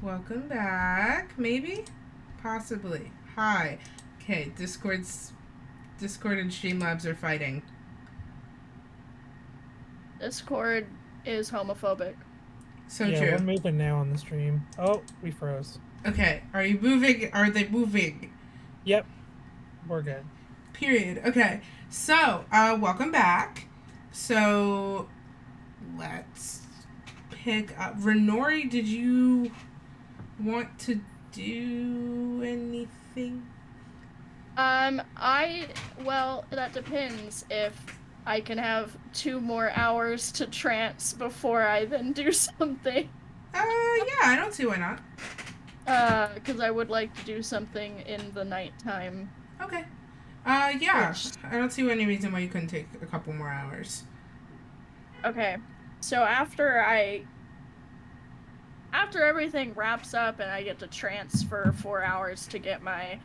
B: Welcome back. Maybe? Possibly. Hi. Okay, Discord and Streamlabs are fighting.
C: Discord is homophobic.
B: So
E: yeah,
B: true.
E: we're moving now on the stream. Oh, we froze.
B: Okay, are you moving? Are they moving?
E: Yep, we're good.
B: Period. Okay, so, welcome back. So, let's pick up. Renori, did you want to do anything?
C: Well, that depends if I can have 2 more hours to trance before I then do something.
B: Yeah, I don't see why not.
C: Because I would like to do something in the nighttime.
B: Okay. Yeah,
C: Which...
B: I don't see any reason why you couldn't take a couple more hours.
C: Okay, so after everything wraps up and I get to trance for 4 hours to get my,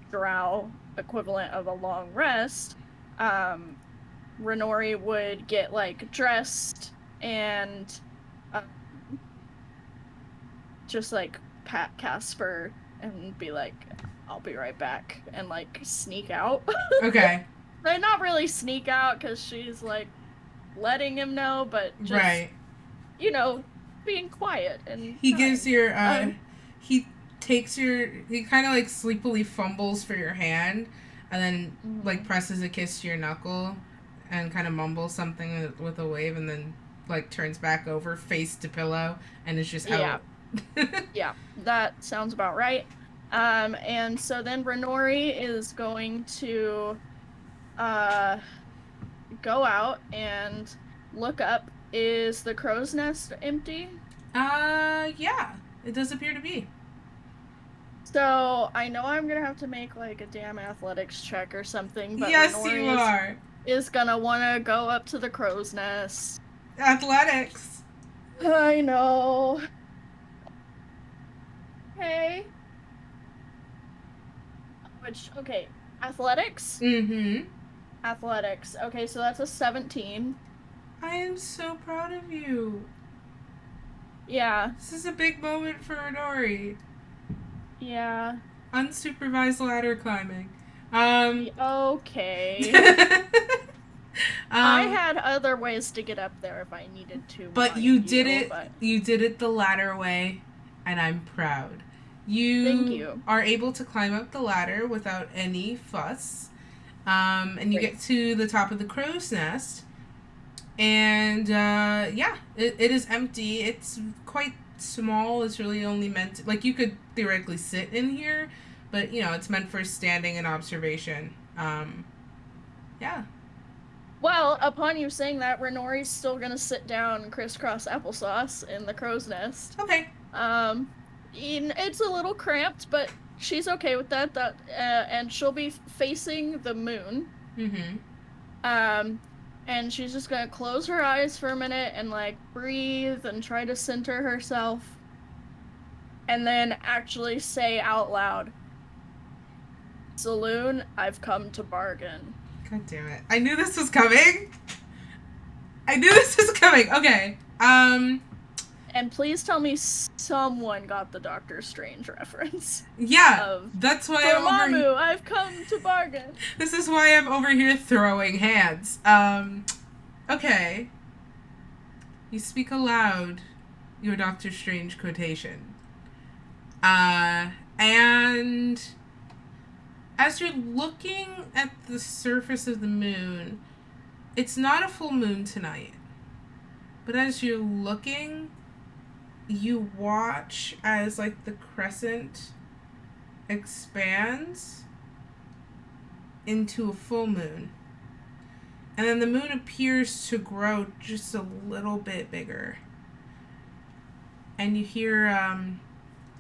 C: drow equivalent of a long rest, Renori would get, like, dressed and, just, like, pat Casper and be like, I'll be right back, and, like, sneak out.
B: Okay.
C: But not really sneak out, because she's, like, letting him know, but just,
B: Right.
C: you know, being quiet and
B: He
C: kind.
B: gives your, he takes your, he kind of, like, sleepily fumbles for your hand, and then, like, presses a kiss to your knuckle, and kind of mumbles something with a wave, and then, like, turns back over, face to pillow, and is just out.
C: Yeah, that sounds about right. And so then Renori is going to go out and look up. Is the crow's nest empty?
B: Yeah, it does appear to be.
C: So I know I'm gonna have to make like a damn athletics check or something, but
B: Yes,
C: Renori
B: you are.
C: is gonna wanna go up to the crow's nest.
B: Athletics.
C: I know. Okay. Okay, athletics?
B: Mm-hmm.
C: Athletics. Okay, so that's a 17.
B: I am so proud of you.
C: Yeah.
B: This is a big moment for Renori.
C: Yeah.
B: Unsupervised ladder climbing.
C: Okay. I had other ways to get up there if I needed to.
B: But you did it. You did it the ladder way, and I'm proud.
C: Thank you.
B: Are able to climb up the ladder without any fuss. And you get to the top of the crow's nest. And, yeah, it is empty. It's quite small. It's really only meant to, like, you could theoretically sit in here, but, you know, it's meant for standing and observation. Yeah.
C: Well, upon you saying that, Renori's still gonna sit down crisscross applesauce in the crow's nest.
B: Okay.
C: It's a little cramped, but she's okay with that. And she'll be facing the moon.
B: Mm-hmm.
C: And she's just gonna close her eyes for a minute and, like, breathe and try to center herself. And then actually say out loud, "Saloon, I've come to bargain."
B: God damn it. I knew this was coming. Okay.
C: And please tell me someone got the Doctor Strange reference.
B: Yeah, that's why
C: Dormammu, I've come to bargain.
B: This is why I'm over here throwing hands. Okay. You speak aloud your Doctor Strange quotation. And as you're looking at the surface of the moon, it's not a full moon tonight. But as you're looking, you watch as, like, the crescent expands into a full moon. And then the moon appears to grow just a little bit bigger. And you hear,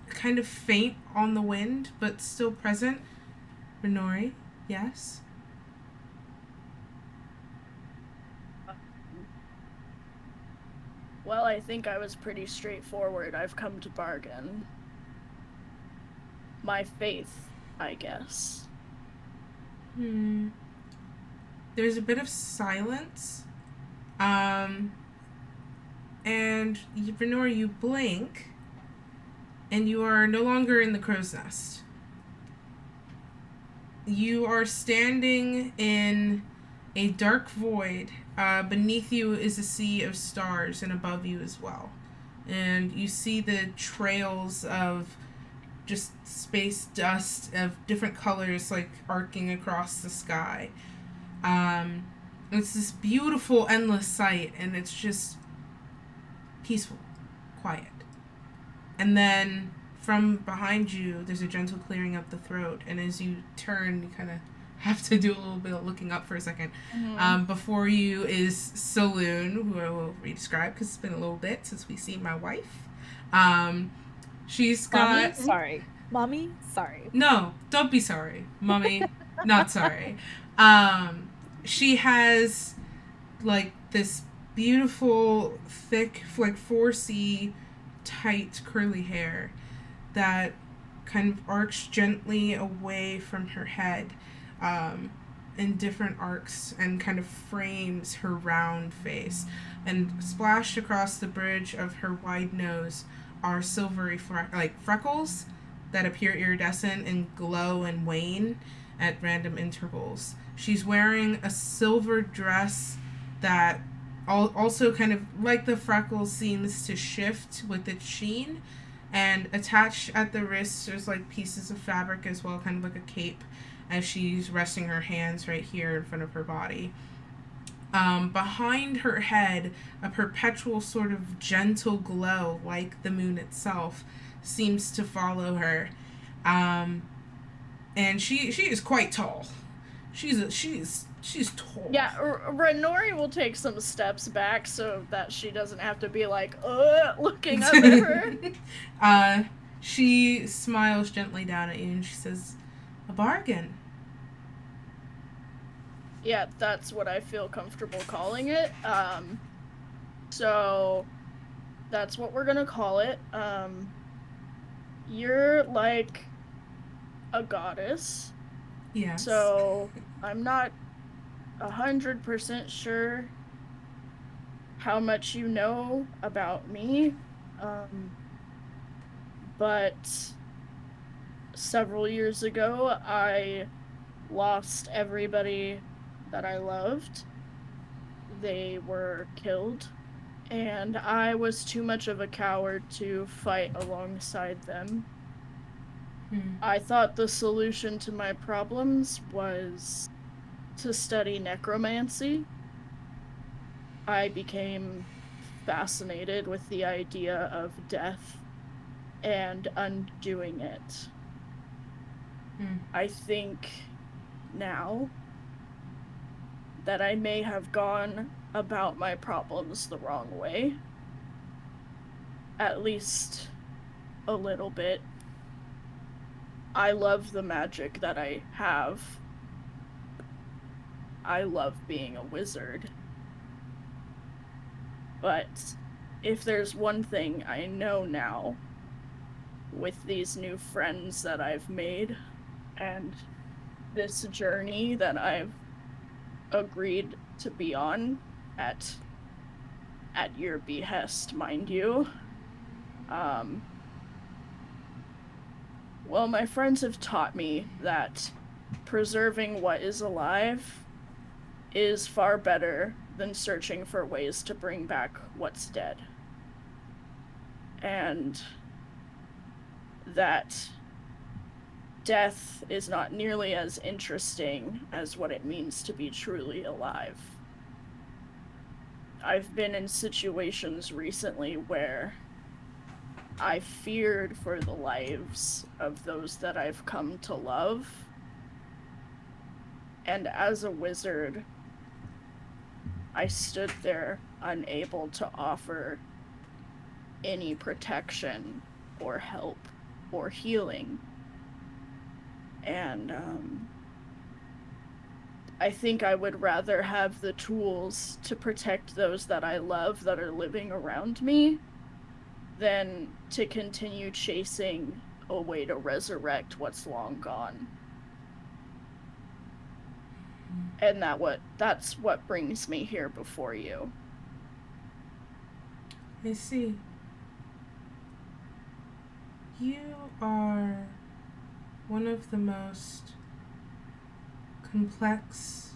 B: kind of faint on the wind, but still present. Renori, yes?
C: Well, I think I was pretty straightforward. I've come to bargain. My faith, I guess.
B: There's a bit of silence. and Venor, you blink, and you are no longer in the crow's nest. You are standing in a dark void. Beneath you is a sea of stars, and above you as well. And you see the trails of just space dust of different colors, like arcing across the sky. It's this beautiful, endless sight, and it's just peaceful, quiet. And then from behind you, there's a gentle clearing of the throat, and as you turn, you kind of have to do a little bit of looking up for a second. Before you is Saloon, who I will re-describe because it's been a little bit since we've seen my wife. She's got...
D: Mommy, sorry.
B: No, don't be sorry. Mommy, not sorry. She has, like, this beautiful, thick, like, 4C tight, curly hair that kind of arcs gently away from her head in different arcs and kind of frames her round face. And splashed across the bridge of her wide nose are silvery freckles that appear iridescent and glow and wane at random intervals. She's wearing a silver dress that also kind of, like the freckles, seems to shift with its sheen. And attached at the wrists, there's like pieces of fabric as well, kind of like a cape, as she's resting her hands right here in front of her body. Behind her head, a perpetual sort of gentle glow, like the moon itself, seems to follow her. And she is quite tall. She's tall.
C: Yeah, Renori will take some steps back so that she doesn't have to be like, looking up at her.
B: She smiles gently down at you and she says, "A bargain."
C: Yeah, that's what I feel comfortable calling it. So that's what we're gonna call it. You're like a goddess.
B: Yes.
C: So I'm not 100% sure how much you know about me. But several years ago, I lost everybody that I loved. They were killed, and I was too much of a coward to fight alongside them. I thought the solution to my problems was to study necromancy. I became fascinated with the idea of death and undoing it. I think now that I may have gone about my problems the wrong way. At least a little bit. I love the magic that I have. I love being a wizard. But if there's one thing I know now, with these new friends that I've made, and this journey that I've agreed to be on at your behest, mind you, well, my friends have taught me that preserving what is alive is far better than searching for ways to bring back what's dead. And that death is not nearly as interesting as what it means to be truly alive. I've been in situations recently where I feared for the lives of those that I've come to love. And as a wizard, I stood there unable to offer any protection or help or healing. And I think I would rather have the tools to protect those that I love that are living around me than to continue chasing a way to resurrect what's long gone. And that's what brings me here before you.
B: I see. You are one of the most complex,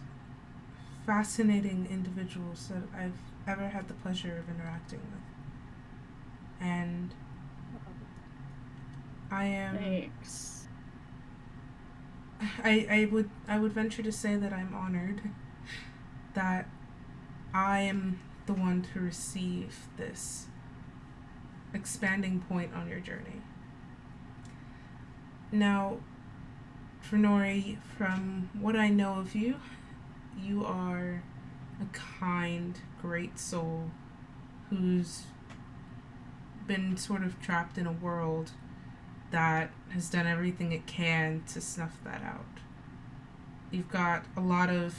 B: fascinating individuals that I've ever had the pleasure of interacting with. And I am
C: Thanks.
B: I would venture to say that I'm honored that I am the one to receive this expanding point on your journey. Now, Fenori, from what I know of you, you are a kind, great soul who's been sort of trapped in a world that has done everything it can to snuff that out. You've got a lot of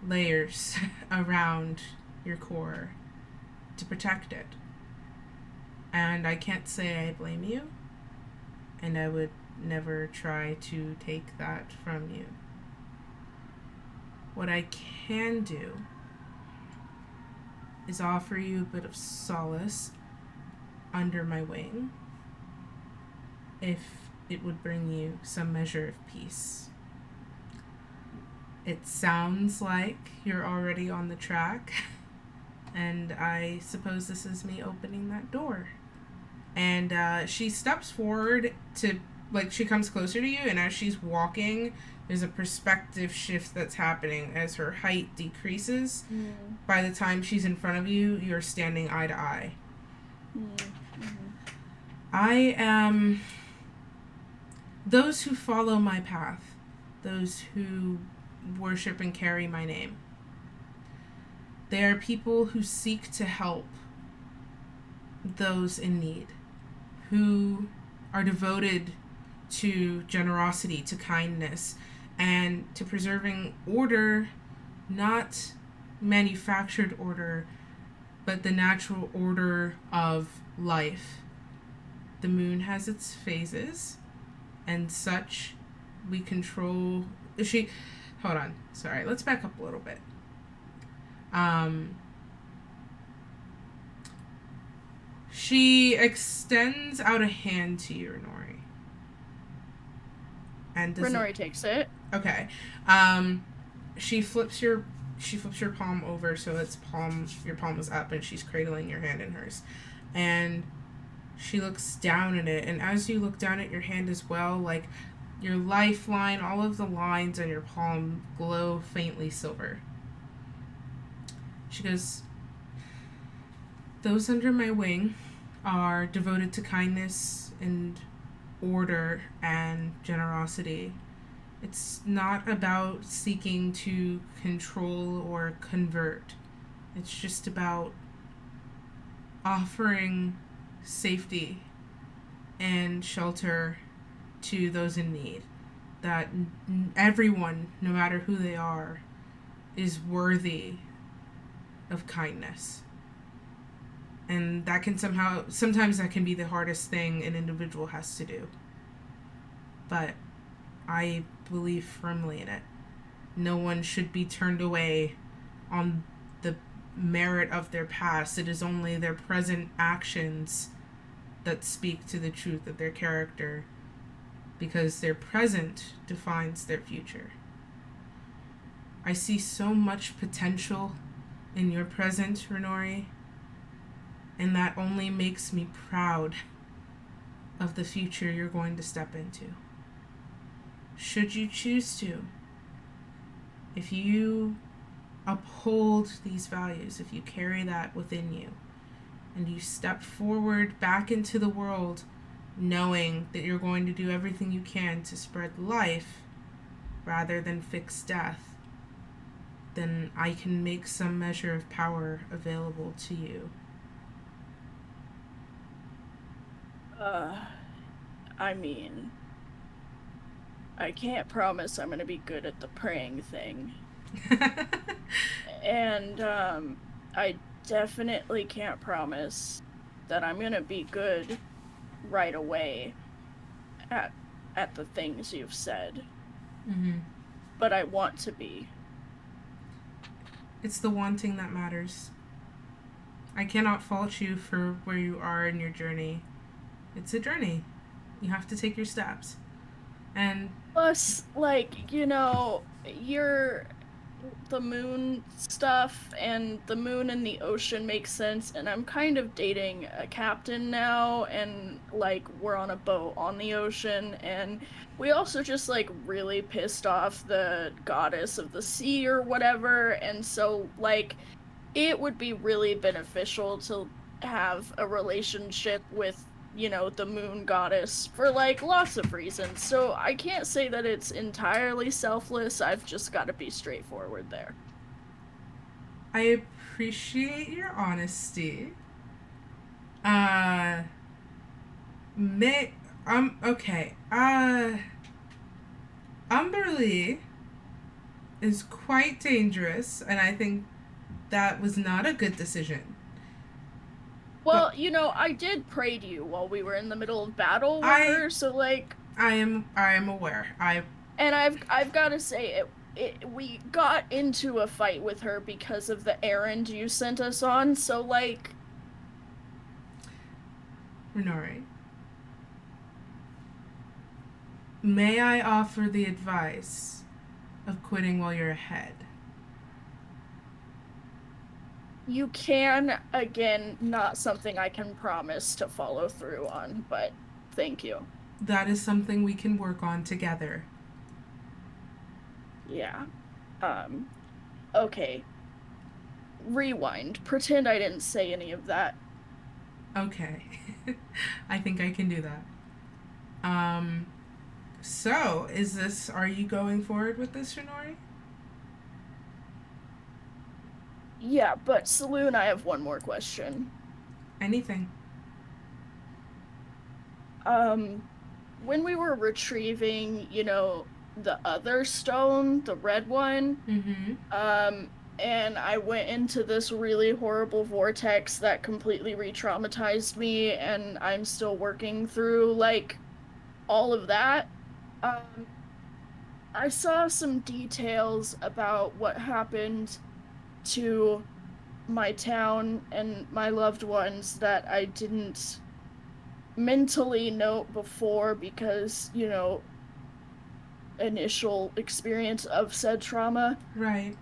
B: layers around your core to protect it. And I can't say I blame you, and I would never try to take that from you. What I can do is offer you a bit of solace under my wing, if it would bring you some measure of peace. It sounds like you're already on the track, and I suppose this is me opening that door. And she steps forward to, like, she comes closer to you, and as she's walking, there's a perspective shift that's happening as her height decreases. By the time she's in front of you, you're standing eye to eye. I am... Those who follow my path, those who worship and carry my name, they are people who seek to help those in need, who are devoted to generosity, to kindness, and to preserving order, not manufactured order, but the natural order of life. The moon has its phases, and such we control. Hold on, sorry, let's back up a little bit. She extends out a hand to you, Renori. And
C: Renori takes it.
B: Okay. She flips your palm over so your palm is up, and she's cradling your hand in hers. And she looks down at it, and as you look down at your hand as well, like, your lifeline, all of the lines on your palm glow faintly silver. She goes, those under my wing are devoted to kindness and order and generosity. It's not about seeking to control or convert. It's just about offering safety and shelter to those in need. That everyone, no matter who they are, is worthy of kindness. And that can sometimes that can be the hardest thing an individual has to do. But I believe firmly in it. No one should be turned away on the merit of their past. It is only their present actions that speak to the truth of their character, because their present defines their future. I see so much potential in your present, Renori, and that only makes me proud of the future you're going to step into. Should you choose to, if you uphold these values, if you carry that within you, and you step forward back into the world knowing that you're going to do everything you can to spread life rather than fix death, then I can make some measure of power available to you.
C: I mean, I can't promise I'm gonna be good at the praying thing. And, I definitely can't promise that I'm gonna be good right away at the things you've said.
B: Mm-hmm.
C: But I want to be.
B: It's the wanting that matters. I cannot fault you for where you are in your journey. It's a journey. You have to take your steps. And
C: Plus, like, you're the moon stuff and the moon and the ocean makes sense, and I'm kind of dating a captain now, and like we're on a boat on the ocean, and we also just like really pissed off the goddess of the sea or whatever, and so like it would be really beneficial to have a relationship with the moon goddess for like lots of reasons. So I can't say that it's entirely selfless. I've just got to be straightforward there.
B: I appreciate your honesty. Uh, okay. Umberlee is quite dangerous, and I think that was not a good decision.
C: Well, I did pray to you while we were in the middle of battle with her, so like
B: I am aware.
C: and I've got to say we got into a fight with her because of the errand you sent us on, so like
B: Renori, may I offer the advice of quitting while you're ahead?
C: you can, again, not something I can promise to follow through on, but thank you.
B: That is something we can work on together.
C: Yeah. Okay. Rewind. Pretend I didn't say any of that.
B: Okay. I think I can do that. So, are you going forward with this, Shinori?
C: Yeah, but Saloon, I have one more question.
B: Anything.
C: When we were retrieving, the other stone, the red one, and I went into this really horrible vortex that completely re-traumatized me, and I'm still working through, like, all of that. I saw some details about what happened to my town and my loved ones that I didn't mentally note before because, initial experience of said trauma.
B: Right.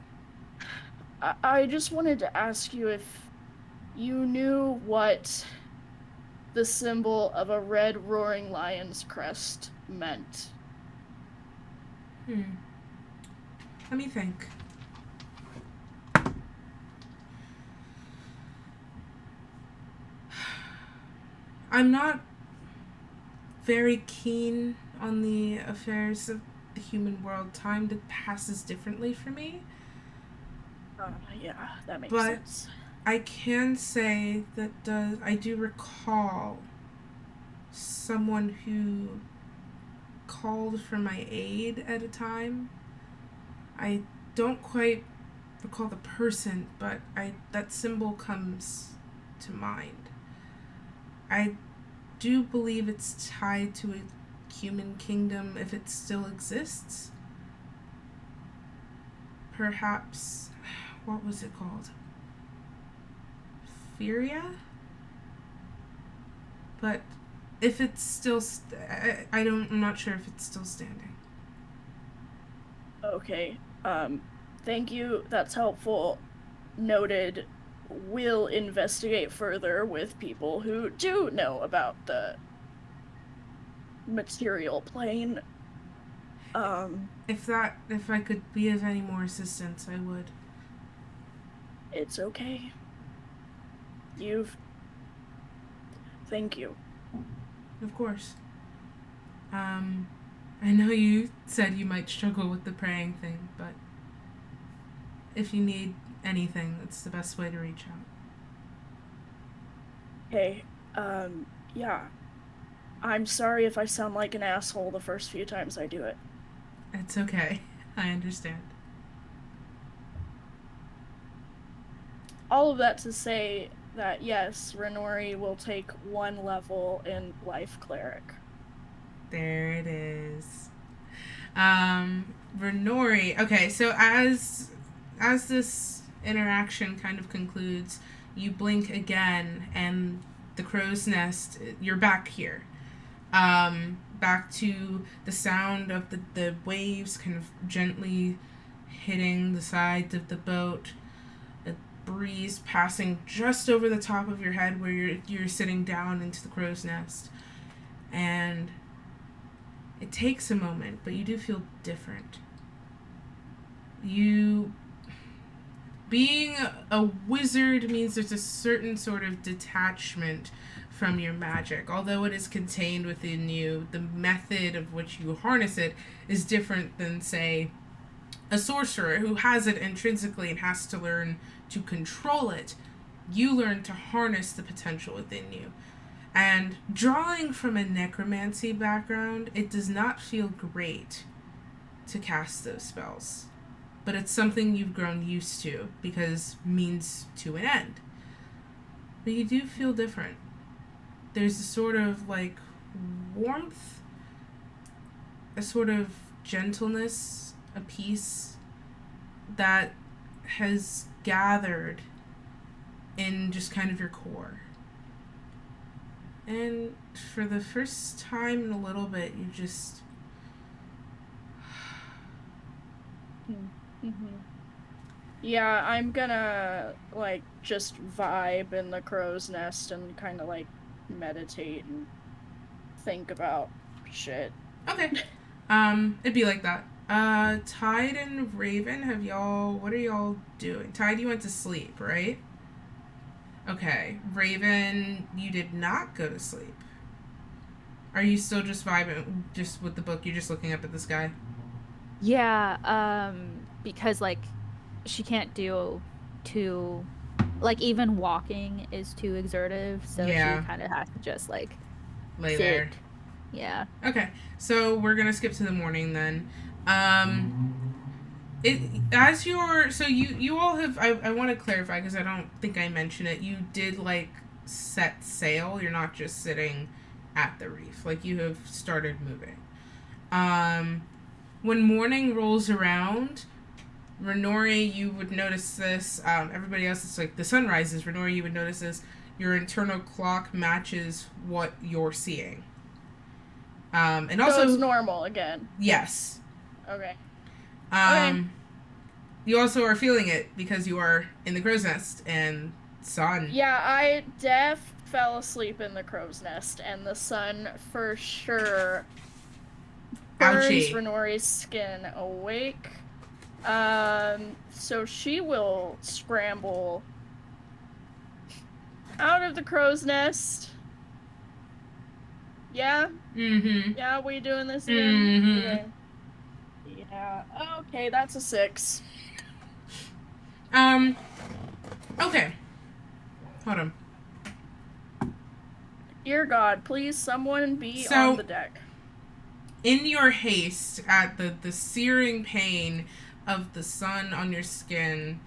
C: I just wanted to ask you if you knew what the symbol of a red roaring lion's crest meant.
B: Let me think. I'm not very keen on the affairs of the human world. Time passes differently for me.
C: Yeah, that makes
B: But
C: sense.
B: I can say that I do recall someone who called for my aid at a time. I don't quite recall the person, but that symbol comes to mind. I do believe it's tied to a human kingdom if it still exists. Perhaps, what was it called? Furia? But if it's still, I'm not sure if it's still standing.
C: Okay. Thank you. That's helpful. Noted. We'll investigate further with people who do know about the material plane.
B: If I could be of any more assistance, I would.
C: It's okay. Thank you.
B: Of course. I know you said you might struggle with the praying thing, but if you need anything, that's the best way to reach out.
C: Hey, yeah. I'm sorry if I sound like an asshole the first few times I do it.
B: It's okay. I understand.
C: All of that to say that, yes, Renori will take 1 level in Life Cleric.
B: There it is. Renori. Okay, so as this interaction kind of concludes, you blink again, and the crow's nest, you're back here. Back to the sound of the waves kind of gently hitting the sides of the boat. A breeze passing just over the top of your head where you're sitting down into the crow's nest. And it takes a moment, but you do feel different. Being a wizard means there's a certain sort of detachment from your magic. Although it is contained within you, the method of which you harness it is different than, say, a sorcerer who has it intrinsically and has to learn to control it. You learn to harness the potential within you. And drawing from a necromancy background, it does not feel great to cast those spells. But it's something you've grown used to because means to an end. But you do feel different. There's a sort of warmth, a sort of gentleness, a peace that has gathered in just kind of your core. And for the first time in a little bit, you just...
C: Yeah, I'm gonna, just vibe in the crow's nest and kind of, meditate and think about shit.
B: Okay. It'd be like that. Tide and Raven, what are y'all doing? Tide, you went to sleep, right? Okay. Raven, you did not go to sleep. Are you still just vibing, just with the book? You're just looking up at the sky?
D: Yeah, because, she can't do too... even walking is too exertive, so
B: Yeah.
D: she kind of has to just,
B: lay
D: sit.
B: there.
D: Yeah.
B: Okay, so we're gonna skip to the morning then. You all have, I want to clarify because I don't think I mentioned it. You did set sail. You're not just sitting at the reef. You have started moving. When morning rolls around, Renori, you would notice this. Everybody else, it's the sun rises. Renori, you would notice this. Your internal clock matches what you're seeing. And also,
C: so it's normal again.
B: Yes.
C: Okay.
B: You also are feeling it because you are in the crow's nest and sun.
C: Yeah, I fell asleep in the crow's nest, and the sun for sure burns
B: Ouchie.
C: Renori's skin awake. So she will scramble out of the crow's nest. Yeah?
B: Mm-hmm.
C: Yeah, we doing this again?
B: Mm-hmm.
C: Okay. Yeah. Okay, that's a 6.
B: Okay. Hold on.
C: Dear God, please someone be on the deck.
B: In your haste at the searing pain of the sun on your skin,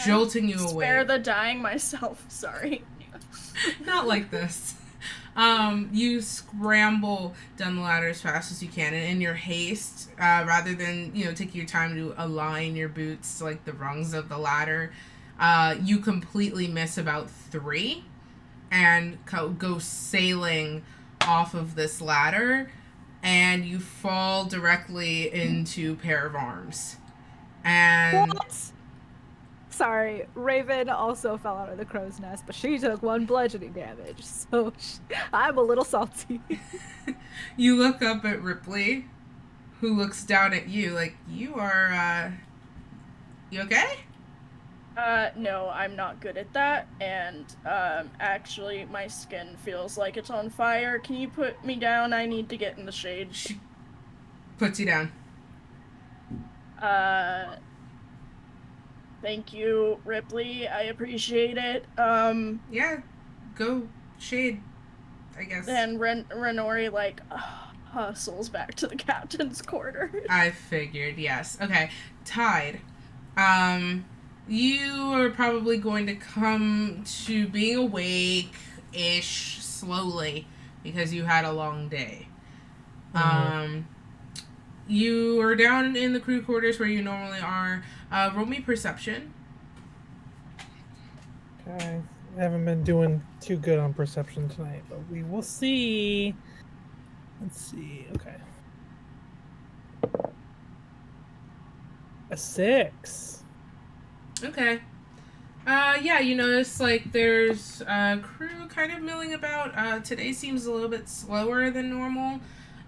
B: jolting you awake.
C: Spare the dying myself, sorry.
B: Not like this. You scramble down the ladder as fast as you can, and in your haste, rather than, taking your time to align your boots to, the rungs of the ladder, you completely miss about 3 and go sailing off of this ladder, and you fall directly into a pair of arms. And...
D: What? Sorry, Raven also fell out of the crow's nest, but she took 1 bludgeoning damage, so I'm a little salty.
B: You look up at Ripley, who looks down at you you are, you okay?
C: No, I'm not good at that, and, actually, my skin feels like it's on fire. Can you put me down? I need to get in the shade.
B: She puts you down.
C: Thank you, Ripley. I appreciate it.
B: Yeah, go shade, I guess.
C: Then Renori, hustles back to the captain's quarters.
B: I figured, yes. Okay, Tide. You are probably going to come to being awake-ish slowly because you had a long day. You are down in the crew quarters where you normally are. Roll me perception.
E: Okay. I haven't been doing too good on perception tonight, but we will see. Let's see. Okay. A 6.
B: Okay. Yeah, you notice like there's a crew kind of milling about. Today seems a little bit slower than normal.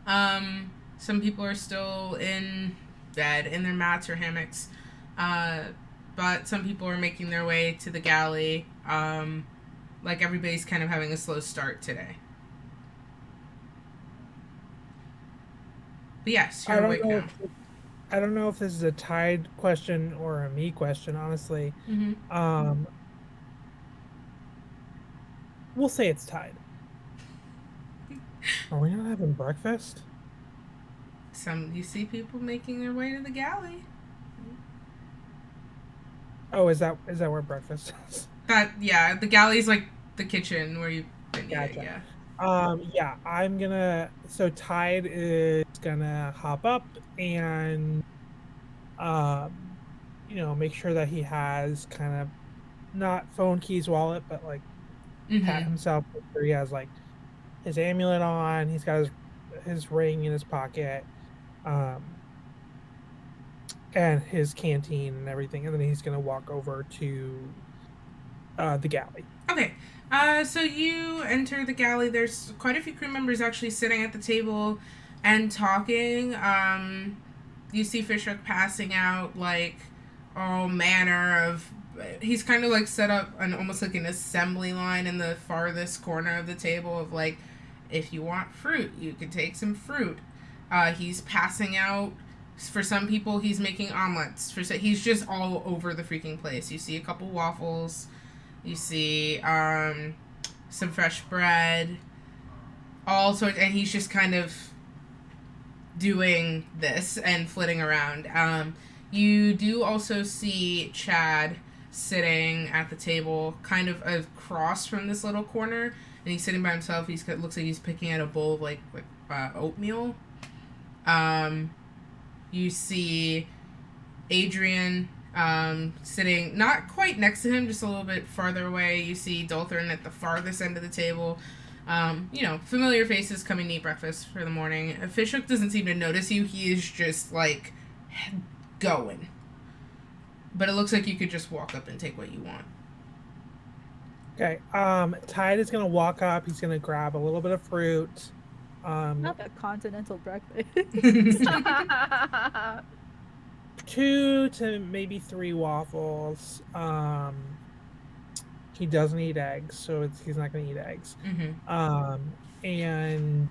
B: Some people are still in bed in their mats or hammocks, but some people are making their way to the galley. Like everybody's kind of having a slow start today. But yes, you're awake now.
E: I don't know if this is a Tide question or a me question, honestly.
B: Mm-hmm.
E: We'll say it's Tide. Are we not having breakfast?
B: You see people making their way to the galley.
E: Oh, is that where breakfast is?
B: The galley's like the kitchen where you
E: Gotcha.
B: yeah.
E: Yeah, I'm gonna. So Tide is gonna hop up and, make sure that he has kind of not phone, keys, wallet, but like pat
B: Mm-hmm.
E: himself. Make sure he has like his amulet on. He's got his ring in his pocket, um, and his canteen and everything. And then he's gonna walk over to the galley.
B: Okay. So you enter the galley. There's quite a few crew members actually sitting at the table and talking. You see Fishhook passing out like all manner of. He's kind of like set up almost like an assembly line in the farthest corner of the table of like, if you want fruit, you can take some fruit. He's passing out. For some people, he's making omelets. He's just all over the freaking place. You see a couple waffles. You see some fresh bread, all sorts, and he's just kind of doing this and flitting around. You do also see Chad sitting at the table, kind of across from this little corner, and he's sitting by himself. Looks like he's picking out a bowl of like oatmeal. You see Adrian sitting not quite next to him, just a little bit farther away. You see Dolthrin at the farthest end of the table. Familiar faces coming to eat breakfast for the morning. Fishhook doesn't seem to notice you. He is just like going. But it looks like you could just walk up and take what you want.
E: Okay. Tide is gonna walk up. He's gonna grab a little bit of fruit.
D: Not a continental breakfast.
E: 2 to maybe 3 waffles. He doesn't eat eggs, so he's not gonna eat eggs.
B: Mm-hmm.
E: And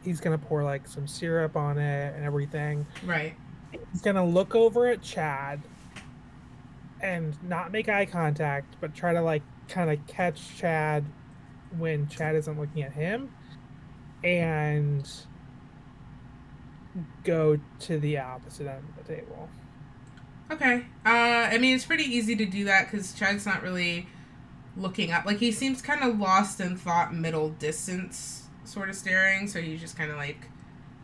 E: he's gonna pour like some syrup on it and everything.
B: Right.
E: He's gonna look over at Chad and not make eye contact, but try to like kind of catch Chad when Chad isn't looking at him, and go to the opposite end of the table.
B: Okay. I mean, it's pretty easy to do that because Chad's not really looking up. Like, he seems kind of lost in thought, middle distance, sort of staring. So he's just kind of like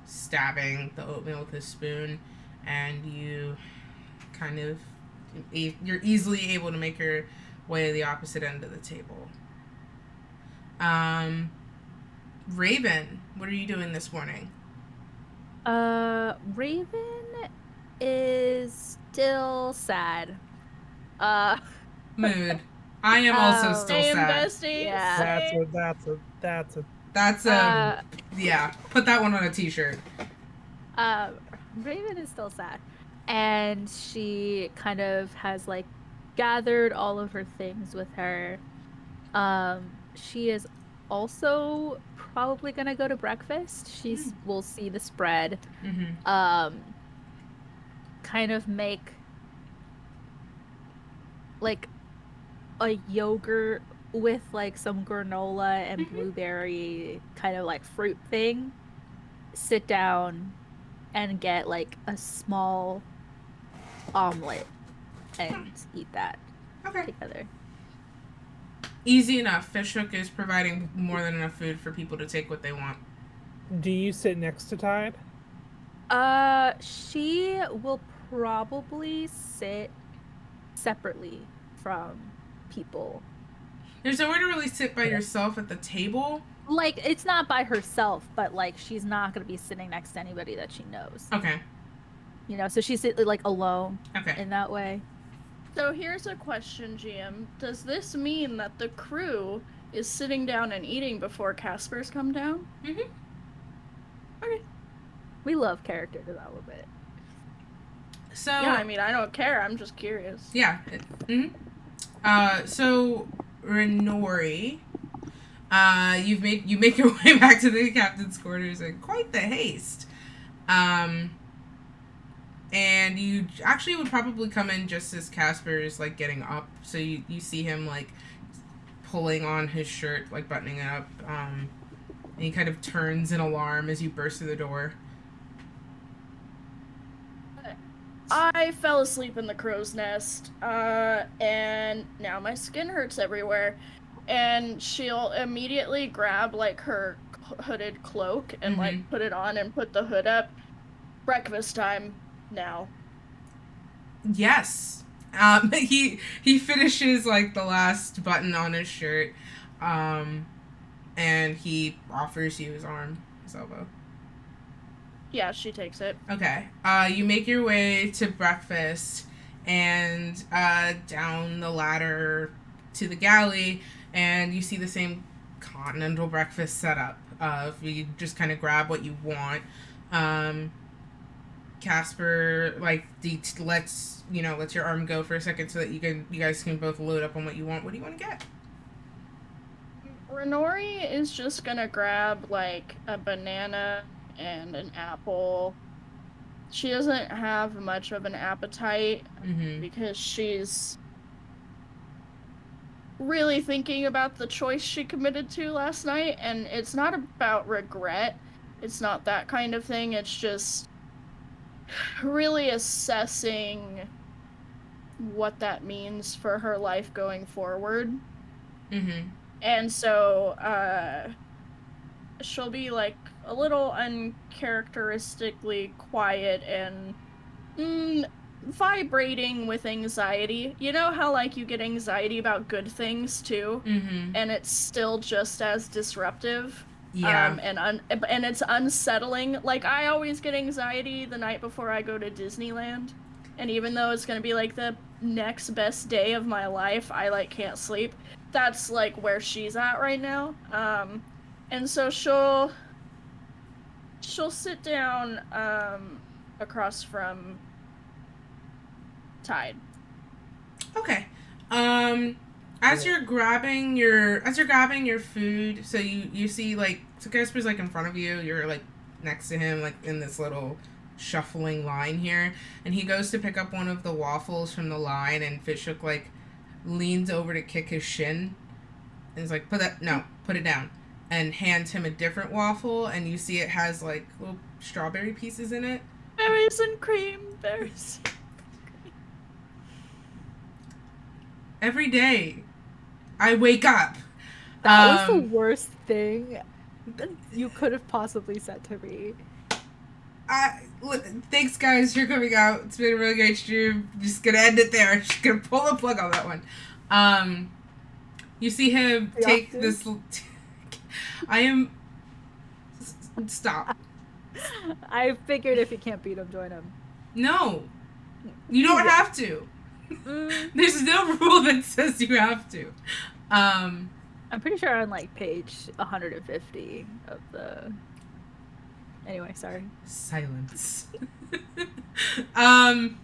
B: stabbing the oatmeal with his spoon, and you're easily able to make your way to the opposite end of the table. Raven, what are you doing this morning?
D: Raven is still sad.
B: Mood. I am also still
C: Same
B: sad.
C: bestie.
D: Yeah.
E: That's a
B: Yeah. Put that one on a t-shirt.
D: Raven is still sad, and she kind of has like gathered all of her things with her. She is also probably gonna go to breakfast. We'll see the spread.
B: Mm-hmm.
D: Kind of make like a yogurt with like some granola and blueberry kind of like fruit thing. Sit down and get like a small omelet and eat that together.
B: Easy enough. Fishhook is providing more than enough food for people to take what they want.
E: Do you sit next to Tide?
D: She will probably sit separately from people.
B: There's nowhere to really sit by yourself at the table.
D: Like, it's not by herself, but like she's not gonna be sitting next to anybody that she knows.
B: Okay.
D: You know, so she's like alone
B: Okay.
D: in that way.
C: So here's a question, GM. Does this mean that the crew is sitting down and eating before Casper's come down?
B: Mm-hmm.
C: Okay.
D: We love character development.
B: So
C: Yeah, I mean, I don't care. I'm just curious.
B: yeah. So Renori, you make your way back to the captain's quarters in quite the haste. And you actually would probably come in just as Casper is like getting up, so you see him like pulling on his shirt, like buttoning it up, and he kind of turns in alarm as you burst through the door.
C: I fell asleep in the crow's nest, and now my skin hurts everywhere. And she'll immediately grab like her hooded cloak and like put it on and put the hood up. Breakfast time now.
B: Yes. He finishes like the last button on his shirt, and he offers you his arm, his elbow.
C: Yeah, she takes it.
B: Okay. You make your way to breakfast and down the ladder to the galley, and you see the same continental breakfast setup. You just kind of grab what you want. Casper like lets your arm go for a second so that you guys can both load up on what you want. What do you want to get?
C: Renori is just gonna grab like a banana and an apple. She doesn't have much of an appetite because she's really thinking about the choice she committed to last night, and it's not about regret. It's not that kind of thing. It's just really assessing what that means for her life going forward. And so she'll be like a little uncharacteristically quiet and vibrating with anxiety. You know how like you get anxiety about good things too, and it's still just as disruptive.
B: Yeah.
C: And it's unsettling. Like I always get anxiety the night before I go to Disneyland, and even though it's gonna be like the next best day of my life, I like can't sleep. That's like where she's at right now. And so she'll sit down across from Tide.
B: Okay. As you're grabbing your food, so you see like so Casper's like in front of you, you're like next to him, like in this little shuffling line here, and he goes to pick up one of the waffles from the line, and Fishhook like leans over to kick his shin, and he's like, put it down, and hands him a different waffle, and you see it has like little strawberry pieces in it.
C: Berries and cream, berries.
B: Every day, I wake up.
D: That was the worst thing you could have possibly said to me.
B: Thanks, guys, for coming out. It's been a really great stream. Just gonna end it there. Just gonna pull the plug on that one. You see him take this. I am. Stop.
D: I figured if you can't beat him, join him.
B: No, you don't have to. There's no rule that says you have to.
D: I'm pretty sure on like page 150 of the. Anyway, sorry. Silence.
B: I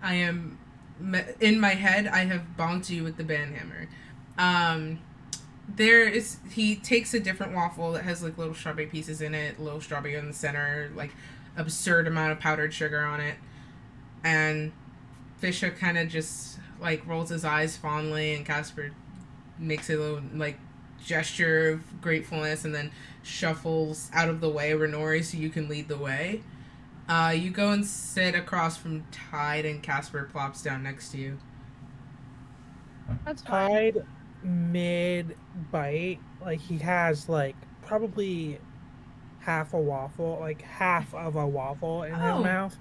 B: am in my head. I have bonked you with the banhammer. He takes a different waffle that has like little strawberry pieces in it, little strawberry in the center, like absurd amount of powdered sugar on it, and Fishhook kind of just like rolls his eyes fondly, and Casper makes a little like gesture of gratefulness, and then shuffles out of the way, Renori, so you can lead the way. You go and sit across from Tide, and Casper plops down next to you.
C: That's fine.
E: Tide mid bite, like he has like probably half of a waffle in his mouth.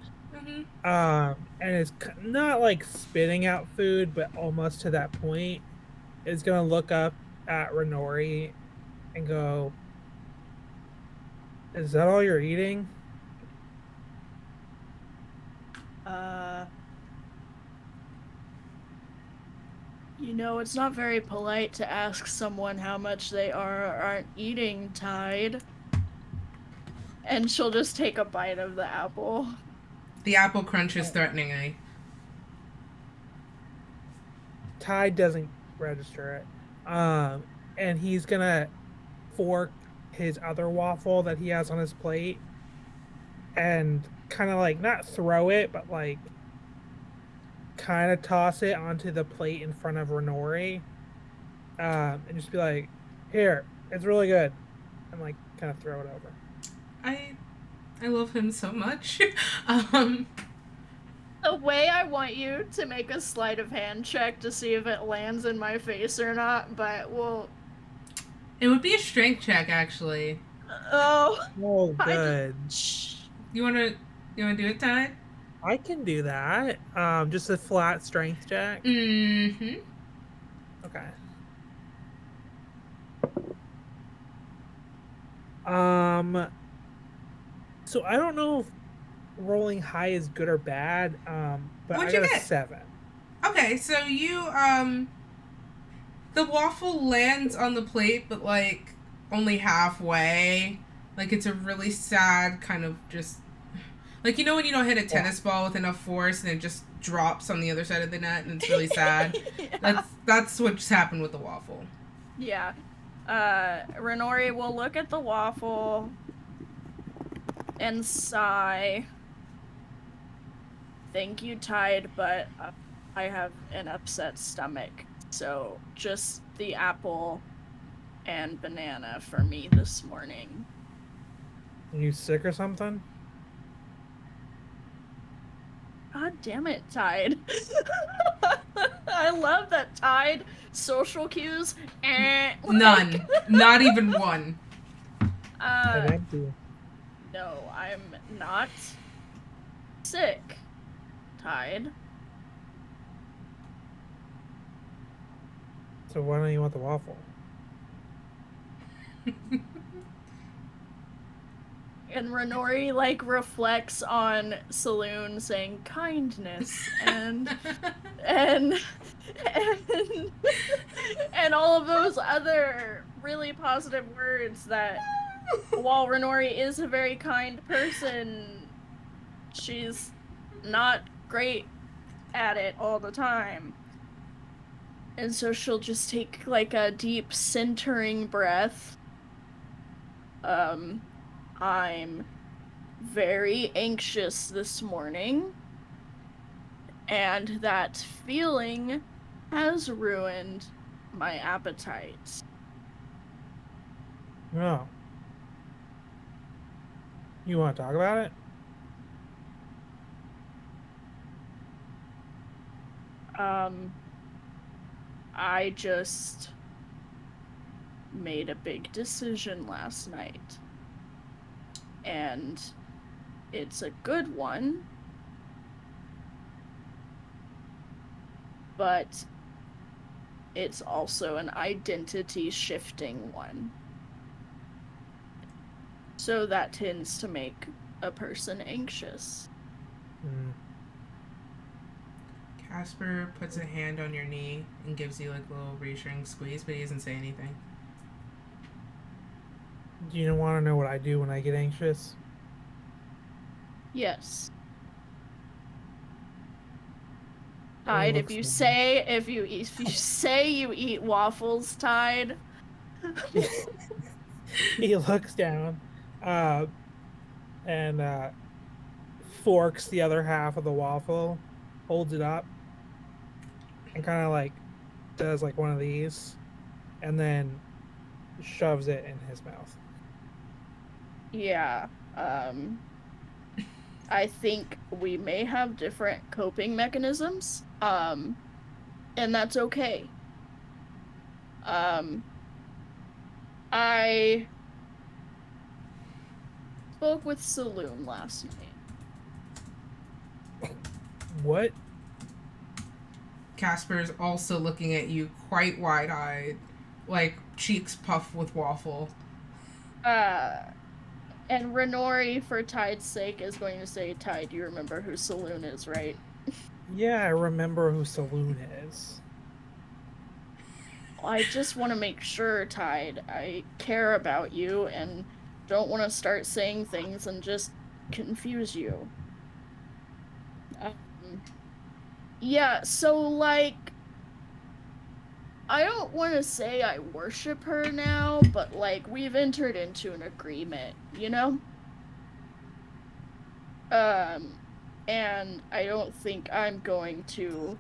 E: And it's not like spitting out food, but almost to that point. is gonna look up at Renori and go, "Is that all you're eating?"
C: You know, it's not very polite to ask someone how much they are or aren't eating, Tide. And she'll just take a bite of the apple.
B: The apple crunches threateningly.
E: Tide doesn't register it. And he's gonna fork his other waffle that he has on his plate and kind of like not throw it, but like kind of toss it onto the plate in front of Renori. And just be like, "Here, it's really good," and like kind of throw it over.
B: I love him so much. um,
C: The way I want you to make a sleight of hand check to see if it lands in my face or not, but we'll.
B: it would be a strength check, actually.
E: Oh,
C: I
E: good.
B: You wanna do it, Ty?
E: I can do that. Just a flat strength check.
B: Mm-hmm.
E: Okay. So I don't know if rolling high is good or bad. But
B: What'd
E: I
B: you
E: got a
B: get?
E: 7.
B: Okay, so you the waffle lands on the plate, but like only halfway. Like it's a really sad kind of just like you know when you don't hit a tennis ball with enough force and it just drops on the other side of the net and it's really sad.
C: Yeah.
B: That's what just happened with the waffle.
C: Yeah. Renori will look at the waffle and sigh. Thank you, Tide, but I have an upset stomach. So just the apple and banana for me this morning.
E: Are you sick or something?
C: God damn it, Tide. I love that Tide social cues.
B: None. Not even one.
C: No, I'm not sick, Tide.
E: So why don't you want the waffle?
C: And Renori like reflects on Saloon saying kindness and and and all of those other really positive words that while Renori is a very kind person, she's not great at it all the time. And so she'll just take like a deep centering breath. I'm very anxious this morning, and that feeling has ruined my appetite.
E: No. You want to talk about it?
C: I just made a big decision last night. And it's a good one. But it's also an identity shifting one. So that tends to make a person anxious.
B: Casper puts a hand on your knee and gives you like a little reassuring squeeze, but he doesn't say anything.
E: Do you want to know what I do when I get anxious?
C: Yes. Tide, if you say you eat waffles, Tide.
E: He looks down, and forks the other half of the waffle, holds it up, and kind of like does like one of these, and then shoves it in his mouth.
C: Yeah. I think we may have different coping mechanisms. And that's okay. I spoke with Saloon last night.
E: What?
B: Casper is also looking at you quite wide-eyed, like cheeks puffed with waffle.
C: And Renori, for Tide's sake, is going to say, Tide, you remember who Saloon is, right?
E: Yeah, I remember who Saloon is.
C: I just want to make sure, Tide, I care about you and don't want to start saying things and just confuse you. Yeah, so, like, I don't want to say I worship her now, but, like, we've entered into an agreement, you know? And I don't think I'm going to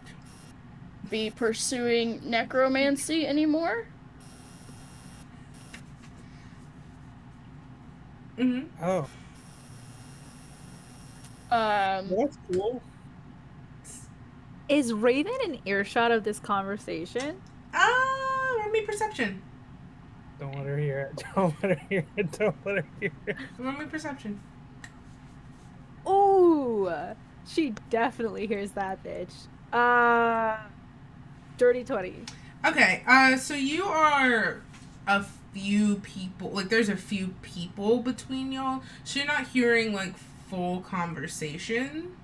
C: be pursuing necromancy anymore.
B: Mm-hmm.
E: Oh, that's cool.
D: Is Raven in earshot of this conversation?
B: Roll me perception.
E: Don't let her hear it. Don't let her hear it. Don't let her hear it.
B: Roll me perception.
D: Ooh, she definitely hears that bitch. Dirty 20.
B: Okay, so you are a few people, like, there's a few people between y'all, so you're not hearing, like, full conversation,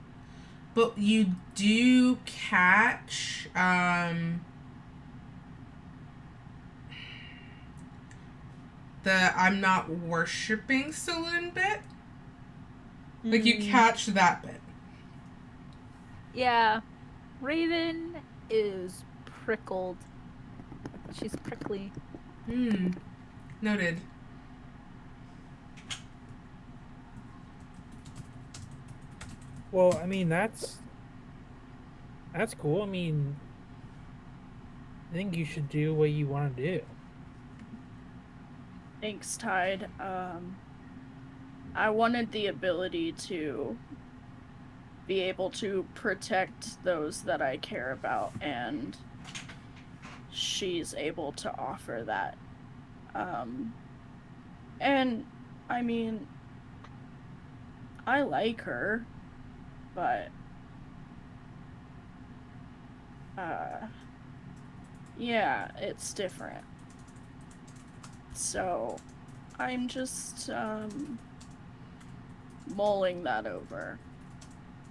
B: but you do catch, the I'm not worshipping Saloon bit. Like, you catch that bit.
D: Yeah. Raven is prickled. She's prickly.
B: Noted.
E: Well, I mean, that's cool. I mean, I think you should do what you want to do.
C: Thanks, Tide. I wanted the ability to be able to protect those that I care about, and she's able to offer that. And, I mean, I like her, but, yeah, it's different. So, I'm just, mulling that over.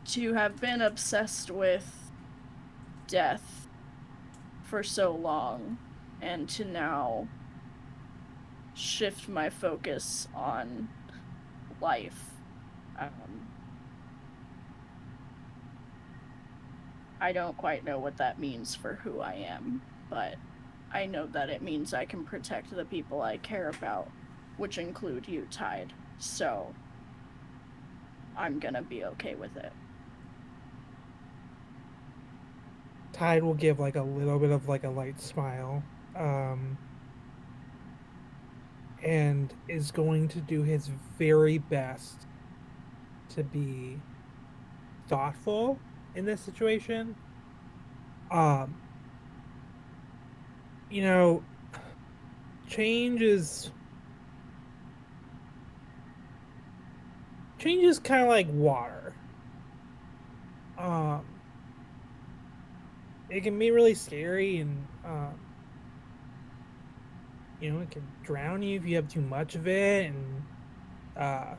C: To have been obsessed with death for so long, and to now shift my focus on life. I don't quite know what that means for who I am, but I know that it means I can protect the people I care about, which include you, Tide. So I'm gonna be okay with it.
E: Tide will give like a little bit of like a light smile, and is going to do his very best to be thoughtful in this situation. You know, change is kind of like water. It can be really scary, and you know, it can drown you if you have too much of it, and it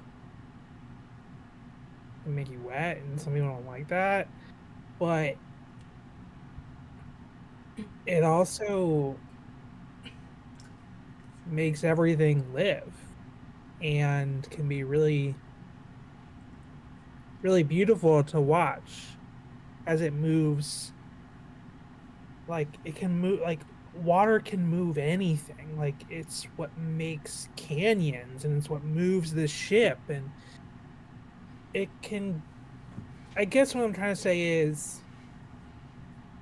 E: can make you wet, and some people don't like that. But it also makes everything live, and can be really, really beautiful to watch as it moves. Like, it can move, like, water can move anything. Like, it's what makes canyons, and it's what moves the ship, and it can, I guess what I'm trying to say is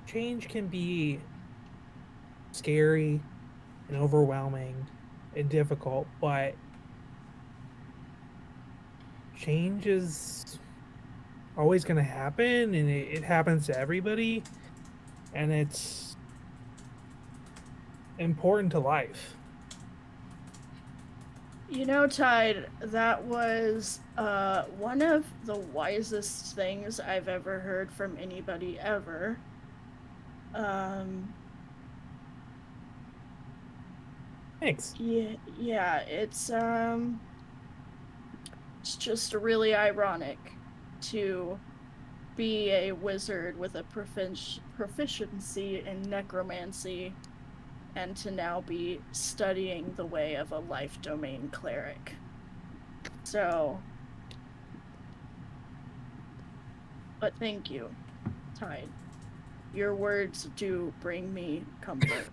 E: change can be scary and overwhelming and difficult, but change is always going to happen, and it happens to everybody, and it's important to life.
C: You know, Tide, that was one of the wisest things I've ever heard from anybody ever.
E: Thanks.
C: Yeah, it's just really ironic to be a wizard with a proficiency in necromancy and to now be studying the way of a life domain cleric. So, but thank you, Tide. Your words do bring me comfort.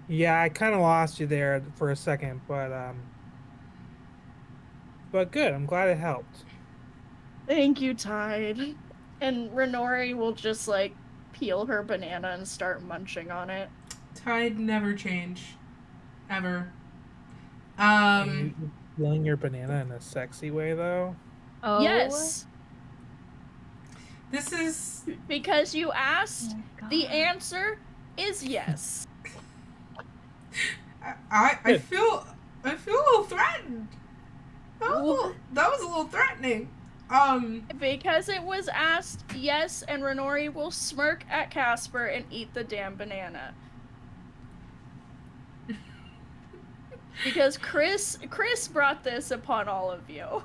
E: Yeah, I kind of lost you there for a second, but good. I'm glad it helped.
C: Thank you, Tide. And Renori will just like peel her banana and start munching on it.
B: Tide never change. Ever.
E: Are you peeling your banana in a sexy way, though?
D: Oh.
C: Yes.
B: This is
C: because you asked.
D: Oh
C: the answer is yes.
B: I feel a little threatened. That was a little threatening.
C: Because it was asked yes, and Renori will smirk at Casper and eat the damn banana. Because Chris brought this upon all of you.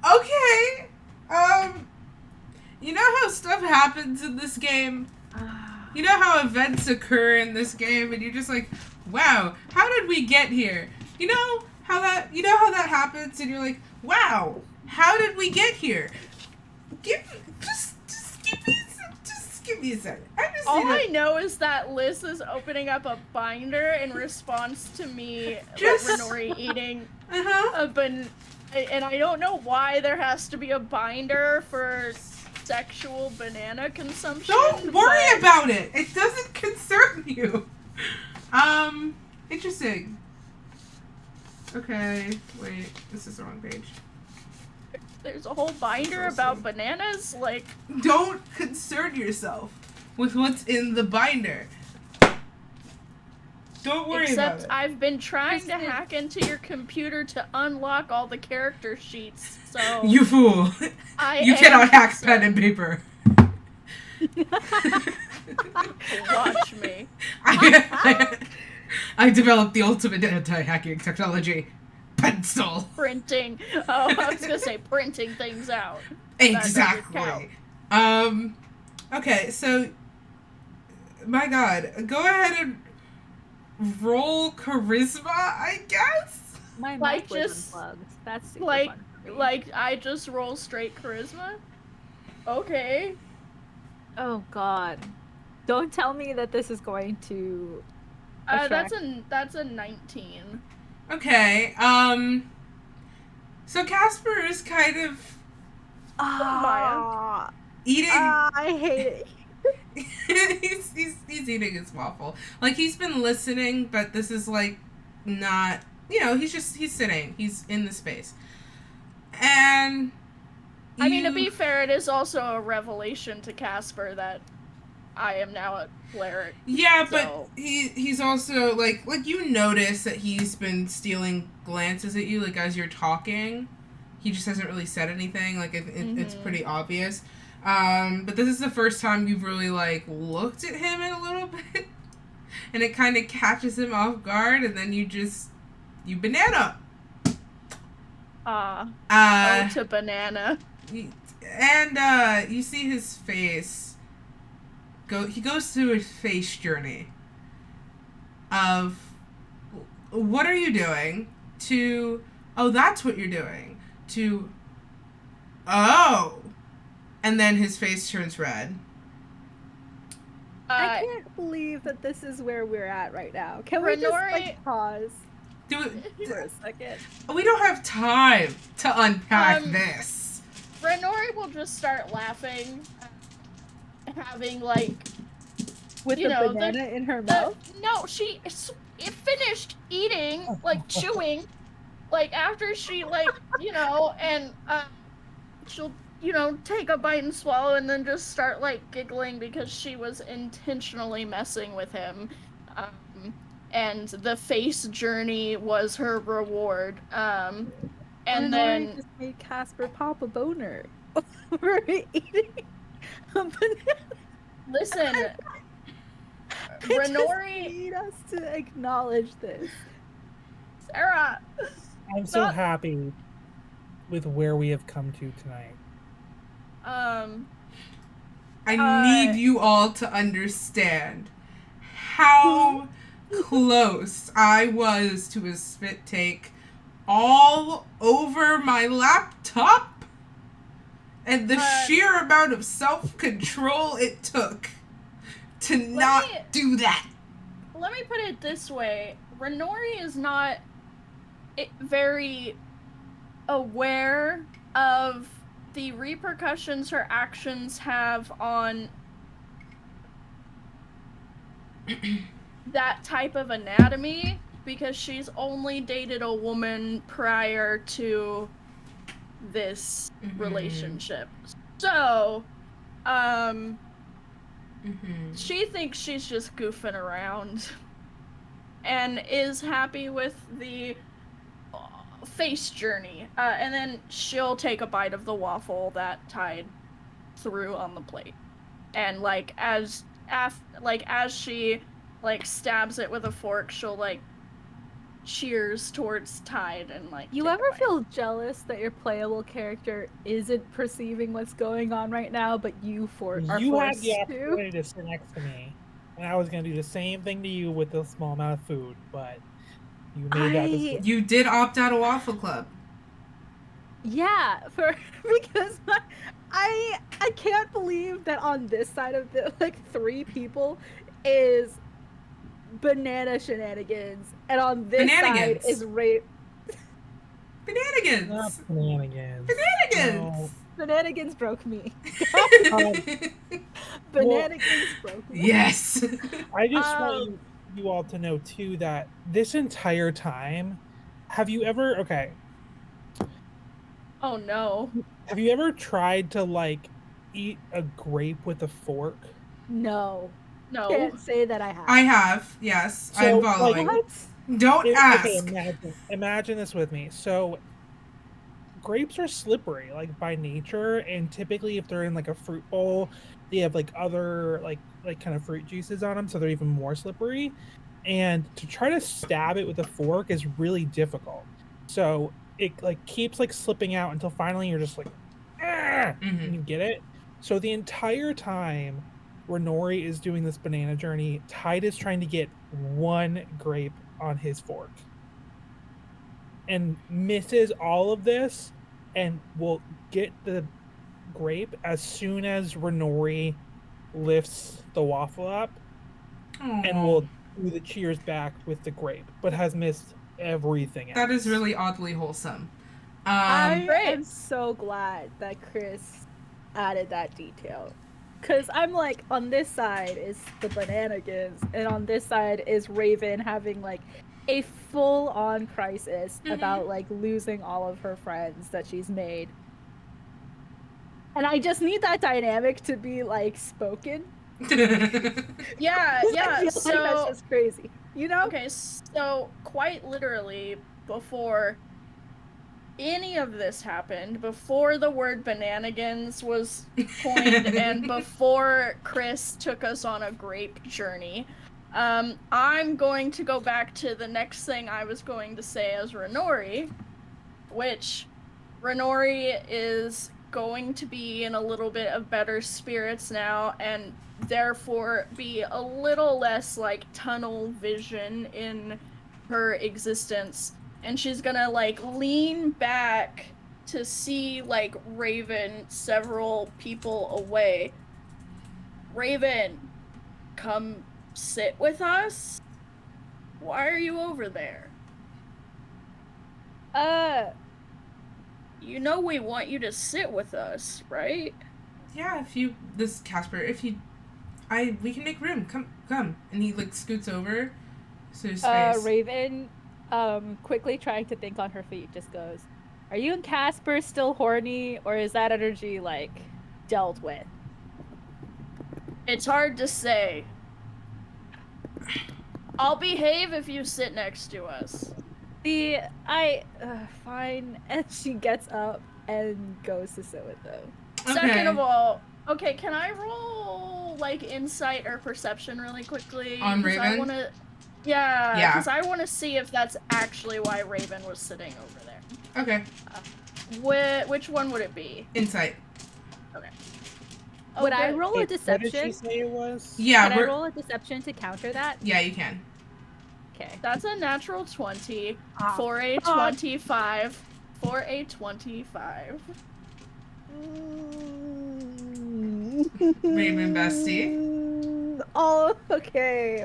B: Okay. You know how stuff happens in this game? You know how events occur in this game and you're just like, wow, how did we get here? You know how that happens and you're like, wow, how did we get here? Just give me a second.
C: I know is that Liz is opening up a binder in response to me Renori eating a banana. And I don't know why there has to be a binder for sexual banana consumption.
B: Don't worry about it. It doesn't concern you. Interesting. Okay, wait. This is the wrong page.
C: There's a whole binder about bananas? Like...
B: Don't concern yourself with what's in the binder. Don't worry about it.
C: Except I've been trying to hack into your computer to unlock all the character sheets, so...
B: You fool. You cannot hack pen and paper.
C: Watch me.
B: I developed the ultimate anti-hacking technology. Pencil.
C: Printing. Oh, I was gonna say printing things out.
B: Exactly. Okay, so... My god. Go ahead and... roll charisma, I guess?
D: My
C: like
D: mic was
C: just
D: unplugged. That's super
C: like
D: fun for me.
C: like I just roll straight charisma? Okay.
D: Oh god. Don't tell me that this is going to attract...
C: that's a 19.
B: Okay, so Casper is kind of eating.
D: I hate it.
B: he's eating his waffle. Like, he's been listening, but this is like not, he's sitting. He's in the space. And
C: I mean, to be fair, it is also a revelation to Casper that I am now a cleric.
B: Yeah, so. But he's also like you notice that he's been stealing glances at you, like, as you're talking. He just hasn't really said anything. Like, it's pretty obvious. But this is the first time you've really, like, looked at him in a little bit. And it kind of catches him off guard, and then you banana.
C: To banana.
B: And, you see his face. He goes through a face journey of, what are you doing? To, oh, that's what you're doing. To, oh. And then his face turns red.
D: I can't believe that this is where we're at right now. Can we just, like, pause for a second?
B: We don't have time to unpack this.
C: Renori will just start laughing, having, like...
D: With the banana in her mouth?
C: No, she finished eating, like, chewing, like, after she, like, and, she'll... take a bite and swallow and then just start, like, giggling because she was intentionally messing with him. And the face journey was her reward. And then...
D: just made Casper pop a boner. over eating a banana.
C: Listen,
D: I
C: Renori,
D: just need us to acknowledge this.
C: Sarah.
E: I'm so
C: Not-
E: happy with where we have come to tonight.
B: I need you all to understand how close I was to a spit take all over my laptop and the sheer amount of self-control it took to not do that.
C: Let me put it this way. Renori is not very aware of the repercussions her actions have on that type of anatomy because she's only dated a woman prior to this relationship. So, she thinks she's just goofing around and is happy with the face journey. And then she'll take a bite of the waffle that Tide threw on the plate. And like as she like stabs it with a fork, she'll like cheers towards Tide and like
D: You
C: take a
D: ever
C: bite.
D: feel jealous that your playable character isn't perceiving what's going on right now, but you are
E: You had
D: forced
E: the
D: to?
E: opportunity to sit next to me, and I was going to do the same thing to you with a small amount of food, but you made that decision.
B: You did opt out of Waffle Club.
D: Yeah, because I can't believe that on this side of the like 3 people is banana shenanigans, and on this side is rape.
B: Shenanigans.
E: Not shenanigans.
B: Shenanigans.
E: No.
D: Shenanigans broke me. Shenanigans broke me.
B: Yes.
E: I just want you all to know too that this entire time, have you ever
C: Oh no.
E: have you ever tried to like eat a grape with a fork?
D: No.
C: No.
D: Can't say that I have.
B: I have, yes.
E: So,
B: I'm following.
D: What?
B: Don't ask.
E: Okay, imagine this with me. So grapes are slippery, like by nature, and typically if they're in like a fruit bowl, they have like other like kind of fruit juices on them, so they're even more slippery. And to try to stab it with a fork is really difficult. So it like keeps like slipping out until finally you're just like, and you get it. So the entire time Renori is doing this banana journey, Tide is trying to get one grape on his fork and misses all of this and will get the grape as soon as Renori lifts the waffle up.
B: Aww.
E: And will do the cheers back with the grape, but has missed everything else.
B: That is really oddly wholesome.
D: I am so glad that Chris added that detail. Because I'm like, on this side is the bananigans, and on this side is Raven having like a full-on crisis about like losing all of her friends that she's made. And I just need that dynamic to be like spoken.
C: Yeah.
D: I feel
C: So
D: like that's just crazy, you know?
C: Okay, so quite literally before any of this happened, before the word bananigans was coined, and before Chris took us on a grape journey, I'm going to go back to the next thing I was going to say as Renori, which Renori is going to be in a little bit of better spirits now, and therefore be a little less like tunnel vision in her existence. And she's gonna like lean back to see like Raven several people away. Raven, come sit with us? Why are you over there? You know we want you to sit with us, right?
B: Yeah, Casper, we can make room. Come. And he like scoots over to his space.
D: Raven, quickly trying to think on her feet, just goes, "Are you and Casper still horny, or is that energy like dealt with?"
C: It's hard to say. I'll behave if you sit next to us.
D: Fine. And she gets up and goes to sit with them.
C: Second of all, okay, can I roll like insight or perception really quickly?
B: On Raven?
C: Yeah, because
B: Yeah.
C: I want to see if that's actually why Raven was sitting over there.
B: Okay.
C: Which one would it be?
B: Insight.
C: Okay.
D: Would I
C: good.
D: roll a
E: What did
D: deception?
E: she say it was?
B: Yeah,
D: Can I roll a deception to counter that?
B: Yeah, you can.
D: Okay.
C: That's a natural 20
D: Ah,
C: for a
D: fuck.
C: 25. For a 25.
B: Raven bestie.
D: Oh, okay.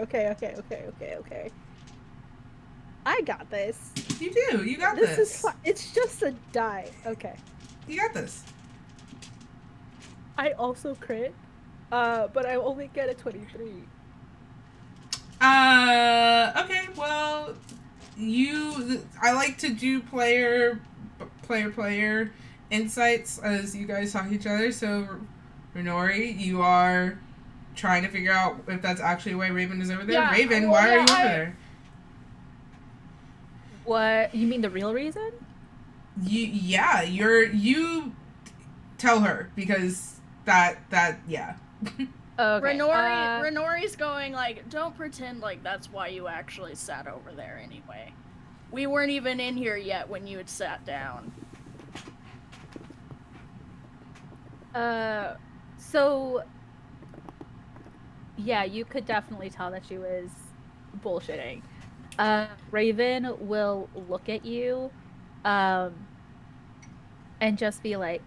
D: I got this.
B: You do. You got this.
D: This is fine. It's just a die. Okay.
B: You got this.
D: I also crit, but I only get a 23.
B: Okay, well, I like to do player insights as you guys talk to each other. So, Renori, you are trying to figure out if that's actually why Raven is over there.
C: Yeah,
B: Raven,
C: well,
B: why
C: yeah,
B: are you over there?
D: What? You mean the real reason?
B: You tell her because yeah.
D: Okay.
C: Renori's going like, don't pretend like that's why you actually sat over there anyway. We weren't even in here yet when you had sat down.
D: So yeah, you could definitely tell that she was bullshitting. Raven will look at you, and just be like,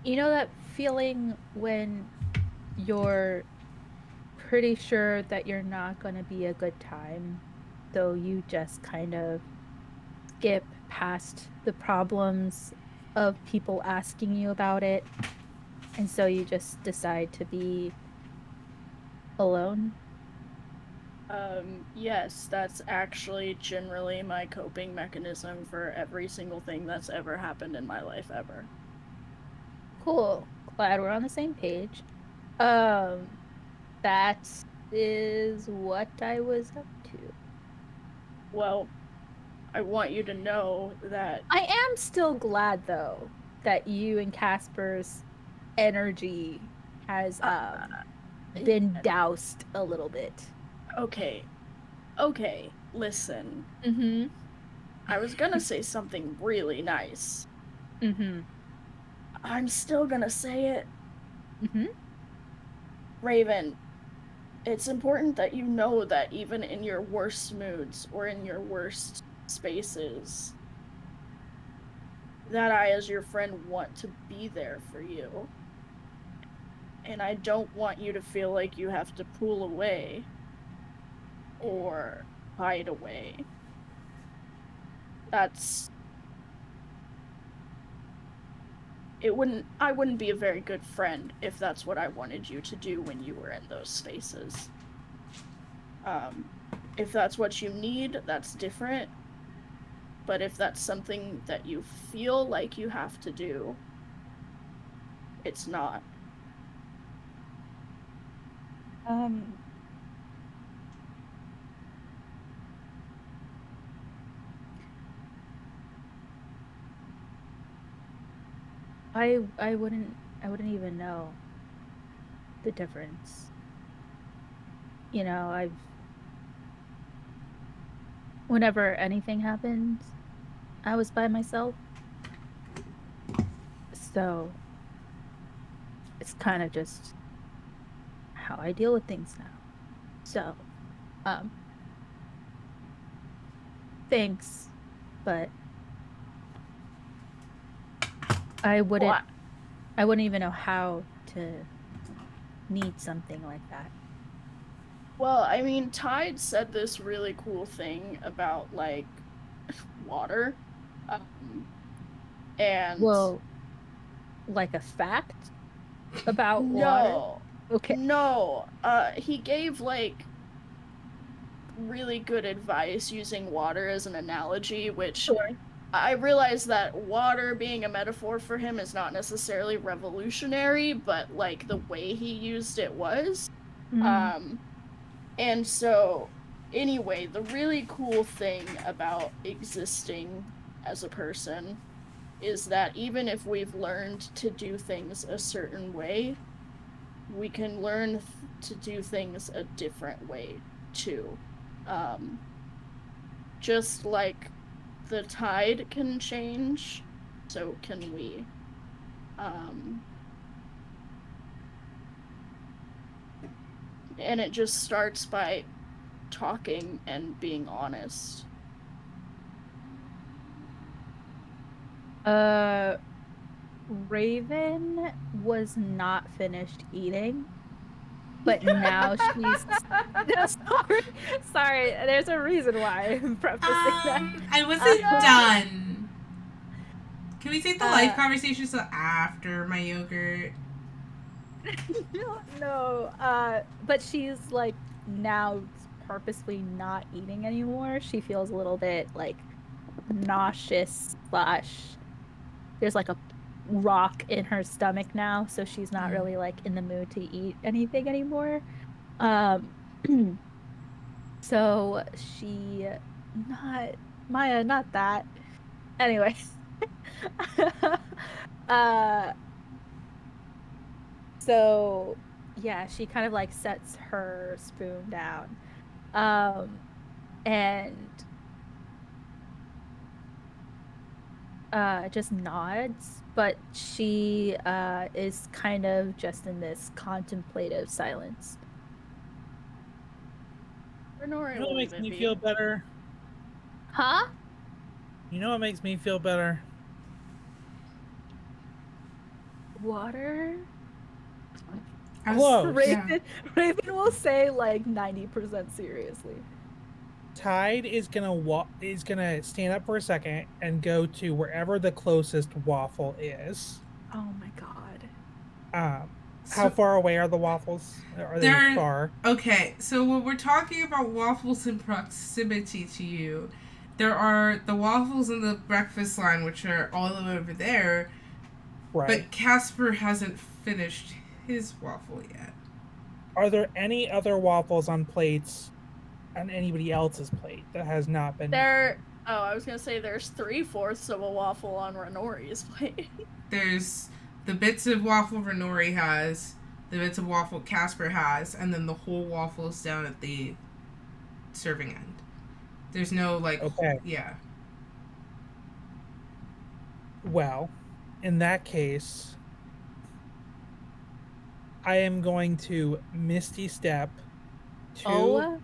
D: you know that feeling when you're pretty sure that you're not gonna be a good time, though you just kind of skip past the problems of people asking you about it, and so you just decide to be alone?
C: Yes, that's actually generally my coping mechanism for every single thing that's ever happened in my life ever.
D: Cool. Glad we're on the same page. That is what I was up to.
C: Well, I want you to know that
D: I am still glad, though, that you and Casper's energy has been doused a little bit.
C: Okay, listen.
D: Mm-hmm.
C: I was gonna say something really nice.
D: Mm-hmm.
C: I'm still gonna say it.
D: Mm-hmm.
C: Raven, it's important that you know that even in your worst moods or in your worst spaces, that I, as your friend, want to be there for you. And I don't want you to feel like you have to pull away or hide away. I wouldn't be a very good friend if that's what I wanted you to do when you were in those spaces. If that's what you need, that's different. But if that's something that you feel like you have to do, it's not.
D: I wouldn't even know the difference. You know, whenever anything happens, I was by myself. So it's kind of just how I deal with things now. So, thanks, but I wouldn't even know how to need something like that.
C: Well, I mean, Tide said this really cool thing about, like, water. And...
D: Well, like a fact about water? Okay.
C: No. He gave, like, really good advice using water as an analogy, which...
D: Sure.
C: I realize that water being a metaphor for him is not necessarily revolutionary, but, like, the way he used it was. And so, anyway, the really cool thing about existing as a person is that even if we've learned to do things a certain way, we can learn to do things a different way too. Just like the tide can change, so can we. And it just starts by talking and being honest.
D: Raven was not finished eating, but now she's sorry, there's a reason why I'm prefacing that.
B: I wasn't done. Can we take the life conversation till after my yogurt?
D: No, but she's like now purposely not eating anymore. She feels a little bit like nauseous / there's like a rock in her stomach now, so she's not really like in the mood to eat anything anymore. So she not that. Anyway. So yeah, she kind of like sets her spoon down. And just nods, but she is kind of just in this contemplative silence.
E: You know what makes me feel better?
D: Huh?
E: You know what makes me feel better?
D: Water?
E: Close.
D: Raven will say like 90% seriously.
E: Tide is gonna stand up for a second and go to wherever the closest waffle is.
D: Oh my god.
E: How far away are the waffles? Are they far?
B: Okay, so when we're talking about waffles in proximity to you, there are the waffles in the breakfast line, which are all the way over there. Right. But Casper hasn't finished his waffle yet.
E: Are there any other waffles on plates on anybody else's plate that has not been?
C: I was gonna say there's 3/4 of a waffle on Renori's plate.
B: There's the bits of waffle Renori has, the bits of waffle Casper has, and then the whole waffle is down at the serving end. There's no
E: okay.
B: Yeah.
E: Well, in that case, I am going to Misty Step to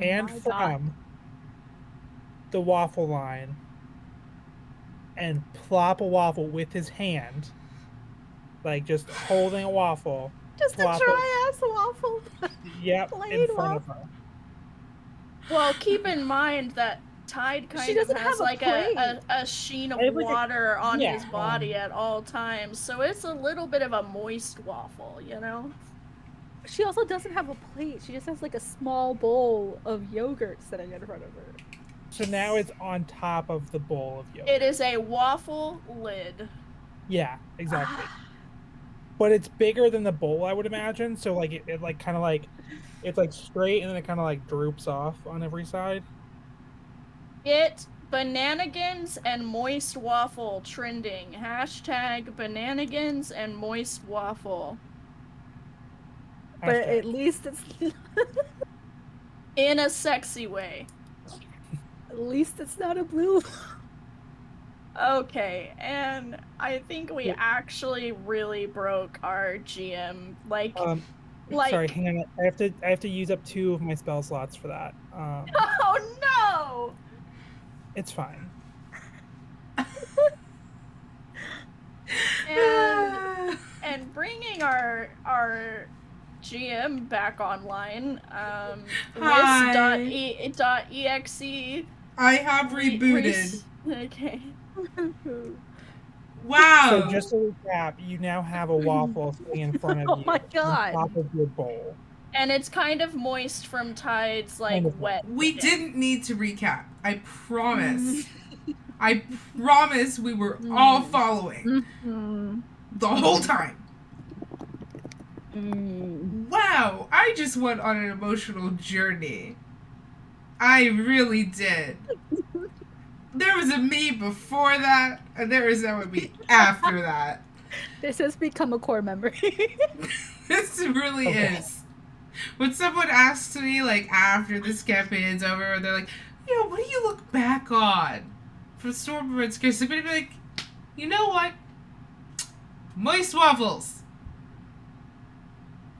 E: and from the waffle line and plop a waffle with his hand, like just holding a waffle.
D: Just a dry ass waffle.
E: Yep, in front of her.
C: Well, keep in mind that Tide kind of has like a sheen of water on his body at all times, so it's a little bit of a moist waffle, you know?
D: She also doesn't have a plate. She just has like a small bowl of yogurt sitting in front of her.
E: So now it's on top of the bowl of yogurt.
C: It is a waffle lid.
E: Yeah, exactly. But it's bigger than the bowl, I would imagine. So like it like kind of like it's like straight and then it kind of like droops off on every side.
C: It bananigans and moist waffle trending. # bananigans and moist waffle.
D: But at least it's
C: in a sexy way.
D: At least it's not a blue.
C: Okay, and I think we actually really broke our GM.
E: Sorry, hang on. I have to use up 2 of my spell slots for that.
C: Oh no!
E: It's fine.
C: and bringing our GM back online, Whis.exe.
B: I have rebooted.
C: Okay.
B: Wow.
E: So just to recap, you now have a waffle sitting in front of you.
D: Oh my god.
E: On top of your bowl.
C: And it's kind of moist from Tide's wet.
B: We didn't need to recap. I promise. I promise we were all following the whole time. Wow, I just went on an emotional journey. I really did. There was a me before that, and there was a me after that.
D: This has become a core memory.
B: This really is. When someone asks me, like, after this campaign's over, they're like, what do you look back on from Stormborn Scarce? I'm gonna be like, you know what? Moist waffles.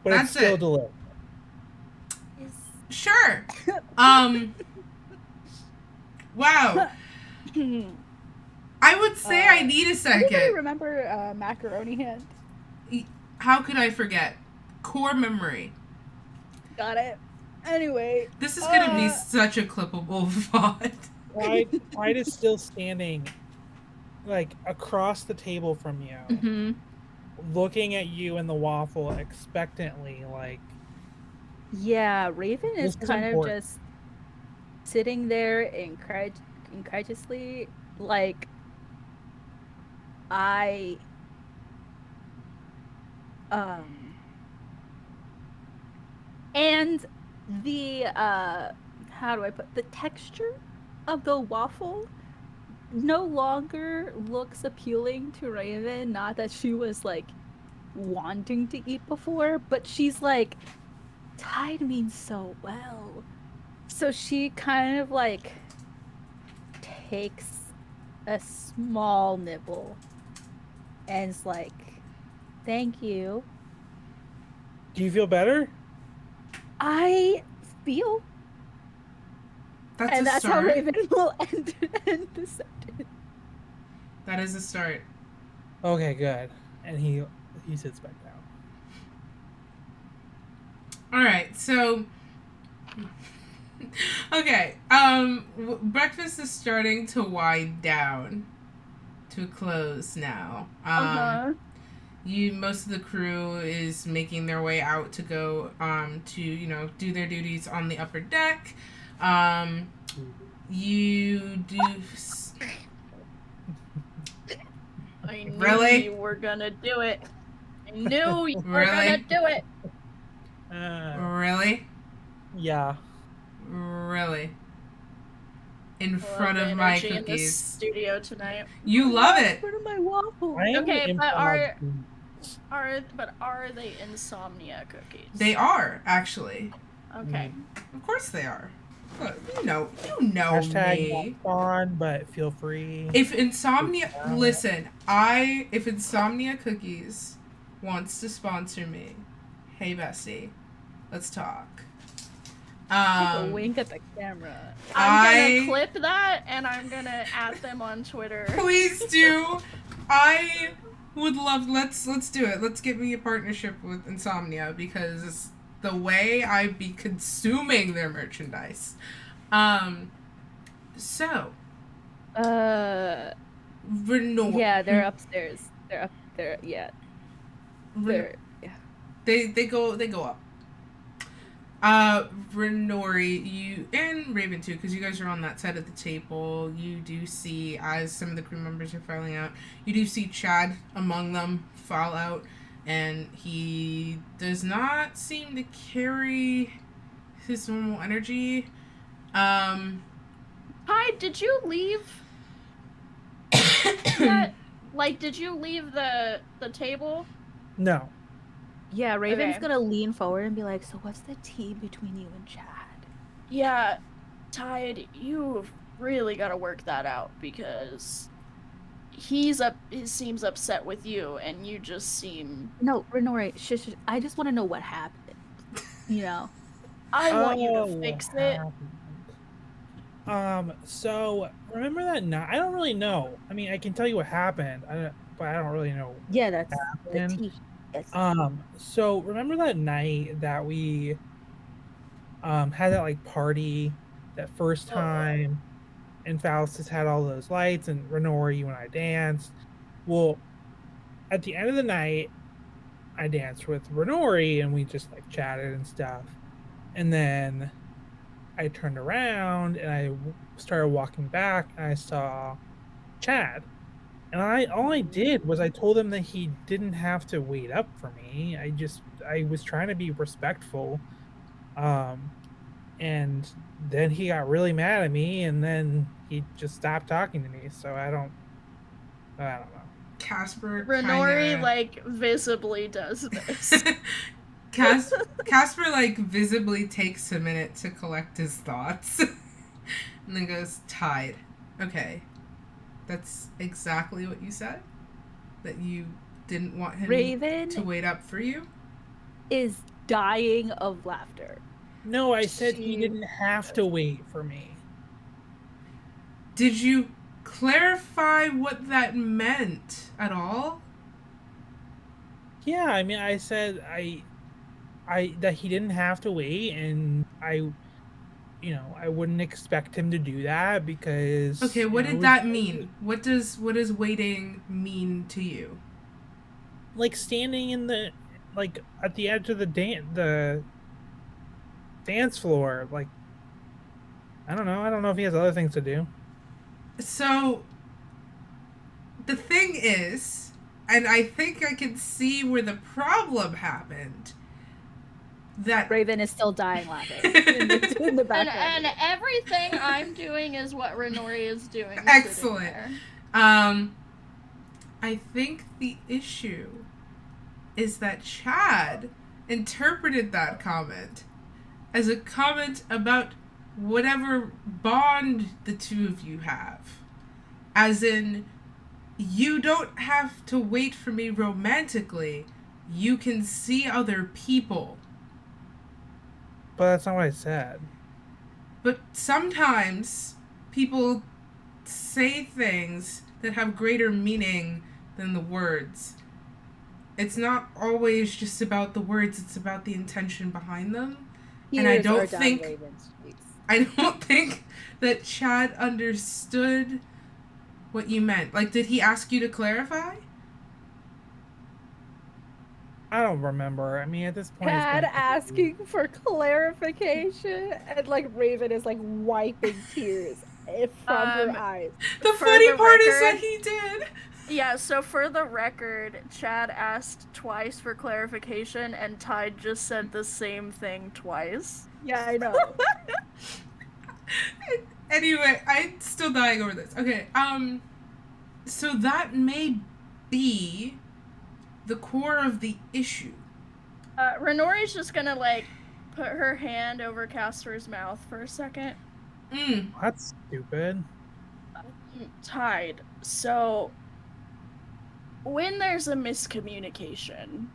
E: But
B: That's
E: it's still
B: it.
E: delicious.
B: Sure. Wow. I would say I need a
D: Anybody
B: second.
D: remember Macaroni Hand?
B: How could I forget? Core memory.
D: Got it. Anyway.
B: This is gonna be such a clippable VOD.
E: Pride is still standing, like, across the table from you,
D: Mm-hmm.
E: looking at you and the waffle expectantly, like.
D: Yeah, Raven is
E: This is
D: kind of
E: important.
D: just sitting there incredulously, like, and the how do I put the texture of the waffle no longer looks appealing to Raven. Not that she was like wanting to eat before, but she's like, Tide means so well. So she kind of like takes a small nibble and is like, thank you.
E: Do you feel better?
D: I feel. And that's how Raven will end the sentence.
B: That is a start.
E: Okay, good. And he sits back down.
B: Alright, so okay. Breakfast is starting to wind down to a close now. Most of the crew is making their way out to go to do their duties on the upper deck. You do.
C: I knew
B: Really?
C: you were gonna do it. I knew you were
B: Really?
C: gonna do it.
B: Really?
E: Yeah.
B: Really? In
C: Love
B: front
C: the
B: of my
C: energy in this
B: cookies.
C: studio tonight.
B: You love it.
D: In front of my waffle.
C: Okay, but
E: are
C: are they insomnia cookies?
B: They are, actually.
C: Okay.
B: Of course they are. Look, you know
E: Hashtag
B: me.
E: not on, but feel free.
B: If Insomnia Cookies wants to sponsor me, hey bestie, let's talk.
D: Take a wink at the camera.
C: I'm gonna clip that and I'm gonna add them on Twitter.
B: Please do. I would love. Let's do it. Let's get me a partnership with Insomnia because the way I'd be consuming their merchandise. So. Renor.
D: Yeah, they're upstairs. They're up there. Yeah.
B: They go up. Renori, you and Raven too, because you guys are on that side of the table. You do see, as some of the crew members are filing out, you do see Chad among them file out, and he does not seem to carry his normal energy.
C: Hi, did you leave? Did you leave the table?
E: No.
D: Yeah, Raven's
C: Okay.
D: gonna lean forward and be like, so what's the tea between you and Chad?
C: Yeah, Tide, you've really got to work that out because he seems upset with you and you just seem...
D: No, Renori, shush, I just want to know what happened. You know?
C: I want you to fix it.
E: So remember that night? I don't really know. I mean, I can tell you what happened, but I don't really know.
D: Yeah, that's
E: happened.
D: the tea. Yes.
E: So remember that night that we had that like party that first time, and Faustus had all those lights, and Renora, you and I danced. Well, at the end of the night, I danced with Renori, and we just like chatted and stuff. And then I turned around and I started walking back, and I saw Chad. And all I did was I told him that he didn't have to wait up for me. I was trying to be respectful. And then he got really mad at me, and then he just stopped talking to me. So I don't know.
B: Casper
C: Renori
B: kinda...
C: like visibly does this.
B: Casper like visibly takes a minute to collect his thoughts and then goes, Tide. Okay. That's exactly what you said? That you didn't want him
D: Raven
B: to wait up for you?
D: is dying of laughter.
E: No, I said he
D: She-
E: didn't have to wait for me.
B: Did you clarify what that meant at all?
E: Yeah, I mean, I said I that he didn't have to wait, and I wouldn't expect him to do that because.
B: Okay, what did that mean? What does waiting mean to you?
E: Like standing in at the edge of the dance floor, like I don't know. I don't know if he has other things to do.
B: So the thing is, and I think I can see where the problem happened. That
D: Raven is still dying laughing in the background.
C: And everything I'm doing is what Renori is doing.
B: Excellent. I think the issue is that Chad interpreted that comment as a comment about whatever bond the two of you have. As in, you don't have to wait for me romantically. You can see other people.
E: But that's not what I said.
B: But sometimes people say things that have greater meaning than the words. It's not always just about the words, it's about the intention behind them. And I don't think that Chad understood what you meant. Like, did he ask you to clarify?
E: I don't remember. I mean, at this point,
D: Chad asking for clarification, and like Raven is like wiping tears from her eyes.
B: The funny part is that he did.
C: Yeah, so for the record, Chad asked twice for clarification, and Tide just said the same thing twice.
D: Yeah, I know.
B: Anyway, I'm still dying over this. Okay, so that may be the core of the issue.
C: Renori's just gonna, like, put her hand over Casper's mouth for a second.
E: That's stupid.
C: Tide, so when there's a miscommunication,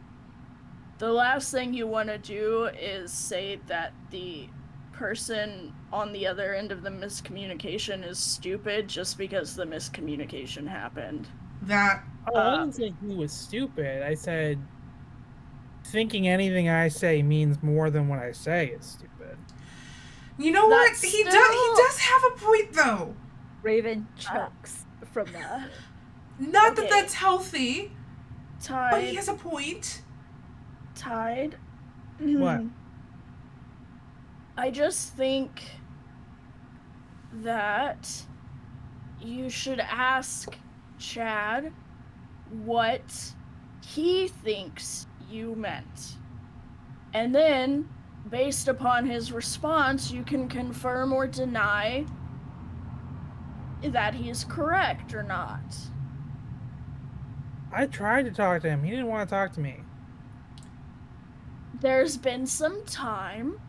C: the last thing you want to do is say that the person on the other end of the miscommunication is stupid just because the miscommunication happened.
B: That
E: I didn't say he was stupid. I said thinking anything I say means more than what I say is stupid.
B: You know what? He does have a point though.
D: Raven chokes from that.
B: Not that that's healthy.
C: Tide.
B: But he has a point.
C: Tide.
E: What?
C: I just think that you should ask Chad what he thinks you meant. And then, based upon his response, you can confirm or deny that he is correct or not.
E: I tried to talk to him. He didn't want to talk to me.
C: There's been some time,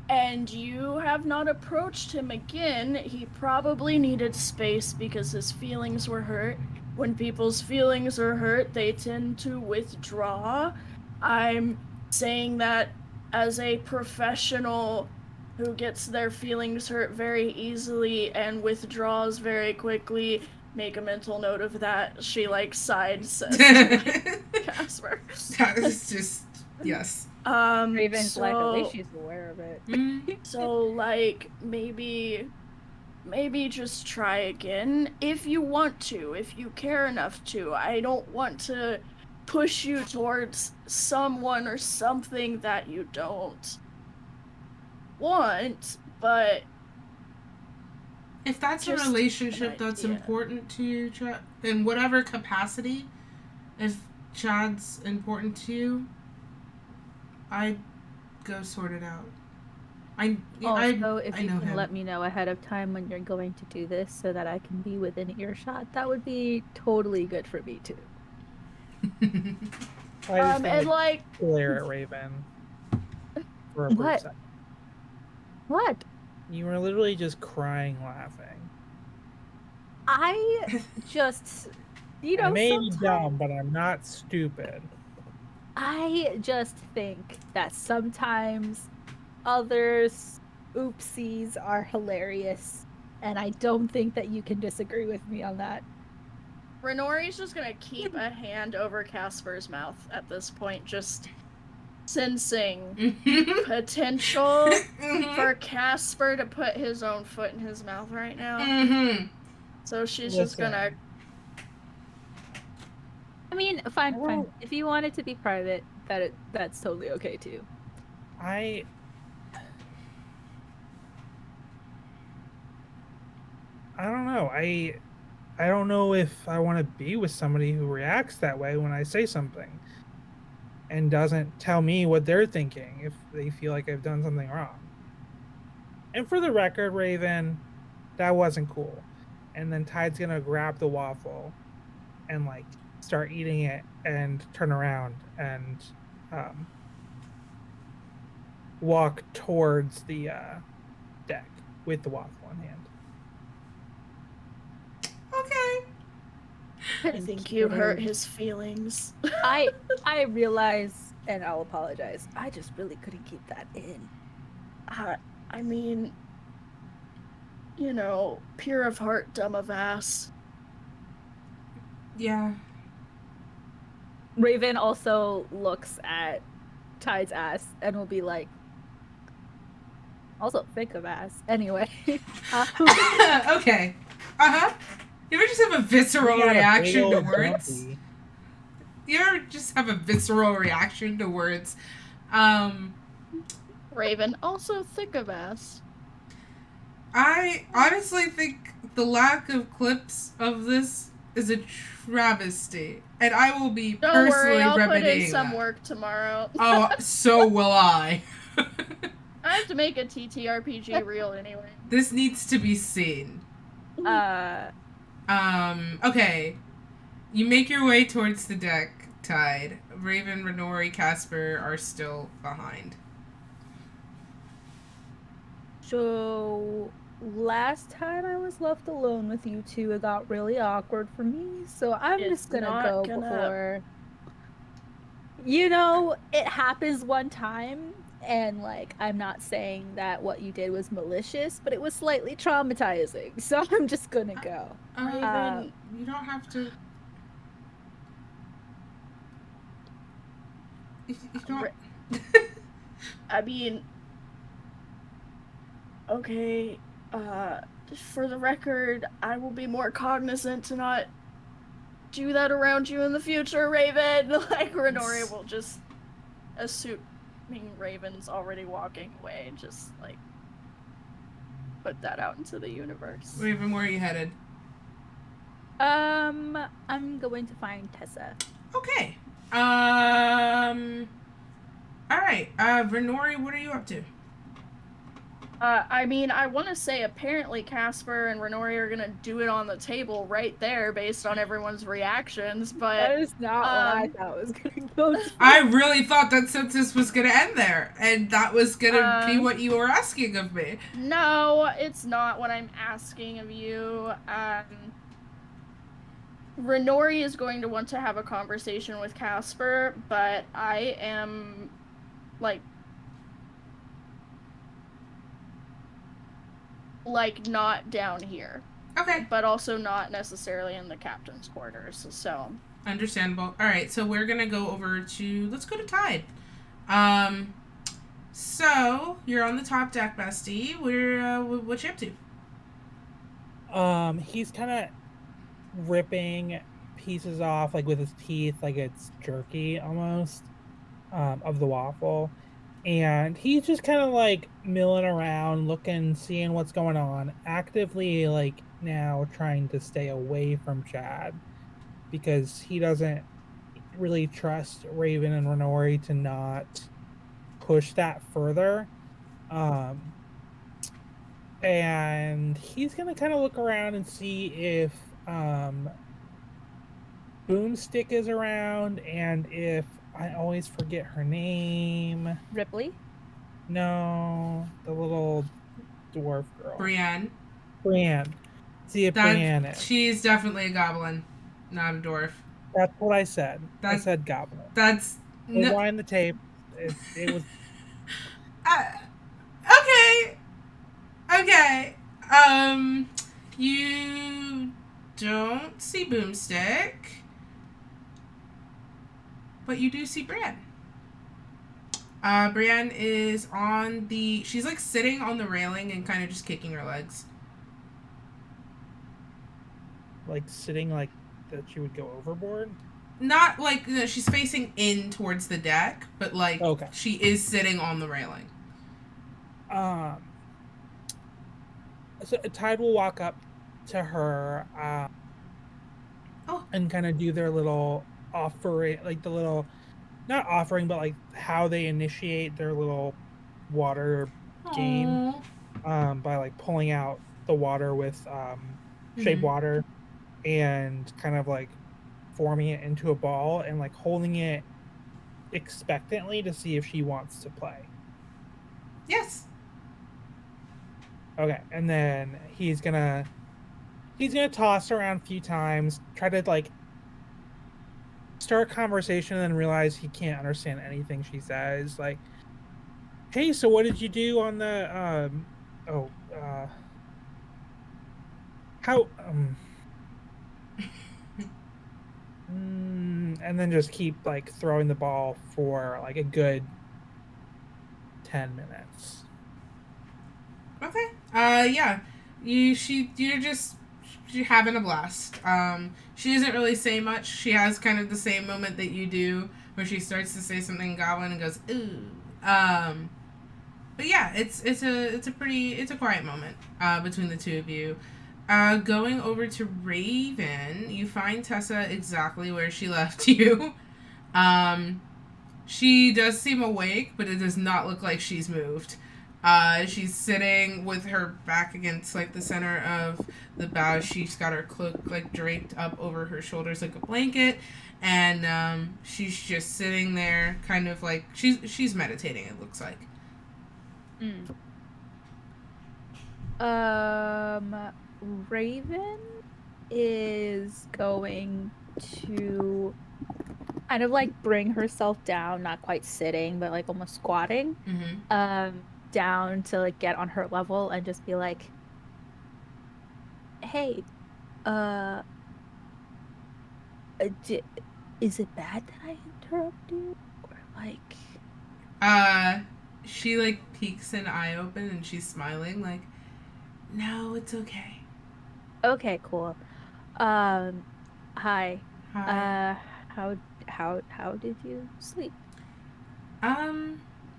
C: and you have not approached him again. He probably needed space because his feelings were hurt. When people's feelings are hurt, they tend to withdraw. I'm saying that as a professional who gets their feelings hurt very easily and withdraws very quickly. Make a mental note of that. She, like, side says to Casper.
B: That is just, yes.
D: Raven's like, at least she's aware of it.
C: So, like, maybe just try again if you want to, if you care enough to. I don't want to push you towards someone or something that you don't want, but
B: If that's a
C: Just an
B: relationship that's
C: idea.
B: important to you, Chad, in whatever capacity, if Chad's important to you, I'd go sort it out.
D: Also, if
B: I
D: you
B: know
D: can
B: him.
D: let me know ahead of time when you're going to do this so that I can be within earshot, that would be totally good for me too.
E: I just
C: And like,
E: glare at Raven for a brief
D: What?
E: second.
D: What?
E: You were literally just crying, laughing.
D: I just,
E: I may be
D: sometimes
E: dumb, but I'm not stupid.
D: I just think that sometimes others' oopsies are hilarious, and I don't think that you can disagree with me on that.
C: Renori's just gonna keep a hand over Casper's mouth at this point, just sensing potential for Casper to put his own foot in his mouth right now. So she's just gonna.
D: I mean, fine. If you want it to be private, that's totally okay too.
E: I don't know. I don't know if I want to be with somebody who reacts that way when I say something and doesn't tell me what they're thinking if they feel like I've done something wrong. And for the record, Raven, that wasn't cool. And then Tide's gonna grab the waffle and like start eating it and turn around and walk towards the deck with the waffle in hand.
B: Okay.
C: I think you hurt his feelings.
D: I realize, and I'll apologize. I just really couldn't keep that in.
C: I mean, you know, pure of heart, dumb of ass.
B: Yeah.
D: Raven also looks at Tide's ass and will be like, also thick of ass. Anyway.
B: Okay. You ever just have a visceral reaction to words?
E: Dumpy.
B: You ever just have a visceral reaction to words?
C: Raven, also thick of ass.
B: I honestly think the lack of clips of this is a travesty, and I will be
C: Don't
B: personally
C: worry, I'll put
B: remedying
C: in some
B: that.
C: work tomorrow.
B: Oh, so will I.
C: I have to make a TTRPG reel anyway.
B: This needs to be seen. Okay. You make your way towards the deck, Tide. Raven, Renori, Casper are still behind.
D: So last time I was left alone with you two, it got really awkward for me. So I'm just gonna go before. You know, it happens one time, and like I'm not saying that what you did was malicious, but it was slightly traumatizing. So I'm just gonna go.
B: Raven, you don't have to. You don't.
C: I mean, okay, for the record, I will be more cognizant to not do that around you in the future, Raven. Like, Renori will just, assuming Raven's already walking away, just, like, put that out into the universe.
B: Raven, where are you headed?
D: I'm going to find Tessa.
B: Okay. All right. Renori, what are you up to?
C: I mean, I want to say apparently Casper and Renori are gonna do it on the table right there based on everyone's reactions, but
D: that is not what I thought was gonna go to.
B: I really thought that census was gonna end there, and that was gonna be what you were asking of me.
C: No, it's not what I'm asking of you. Renori is going to want to have a conversation with Casper, but I am, like not down here.
B: Okay.
C: But also not necessarily in the captain's quarters, so.
B: Understandable. All right, so we're gonna go over to, let's go to Tide. So you're on the top deck, bestie. What you up
E: to? He's kind of ripping pieces off, like with his teeth, like it's jerky almost, of the waffle, And he's just kind of like milling around, looking, seeing what's going on, actively like now trying to stay away from Chad because he doesn't really trust Raven and Renori to not push that further. Um, and he's gonna kind of look around and see if Boomstick is around and if I always forget her name.
D: Ripley.
E: No, the little dwarf girl.
B: Brienne.
E: Brienne. See if
B: That
E: Brienne is.
B: she's definitely a goblin, not a dwarf.
E: That's what I said. I
B: That's
E: said goblin.
B: that's no.
E: Rewind the tape. It was
B: Okay. Okay. You don't see Boomstick, but you do see Brienne. Brienne is on the. She's like sitting on the railing and kind of just kicking her legs.
E: like sitting like that she would go overboard.
B: Not like she's facing in towards the deck, but like
E: Okay.
B: she is sitting on the railing.
E: So Tide will walk up to her
B: Oh.
E: and kind of do their little offering, like the little, not offering, but like how they initiate their little water game by like pulling out the water with shape
B: Mhm.
E: water and kind of like forming it into a ball and like holding it expectantly to see if she wants to play.
B: Yes.
E: Okay, and then he's gonna toss around a few times, try to like start a conversation, and then realize he can't understand anything she says. Like, hey, so what did you do on the how and then just keep like throwing the ball for like a good 10 minutes.
B: Okay. Yeah. You're having a blast. She doesn't really say much. She has kind of the same moment that you do where she starts to say something goblin and goes, ooh. But yeah, it's a quiet moment between the two of you. Going over to Raven, you find Tessa exactly where she left you. She does seem awake, but it does not look like she's moved. She's sitting with her back against like the center of the bow. She's got her cloak like draped up over her shoulders like a blanket, and she's just sitting there, kind of like she's meditating. It looks like.
D: Raven is going to kind of like bring herself down, not quite sitting, but like almost squatting, down to like get on her level and just be like, hey, is it bad that I interrupt you? Or like,
B: she like peeks an eye open and she's smiling like, no, it's okay.
D: Okay, cool. Hi.
B: Hi.
D: How did you sleep?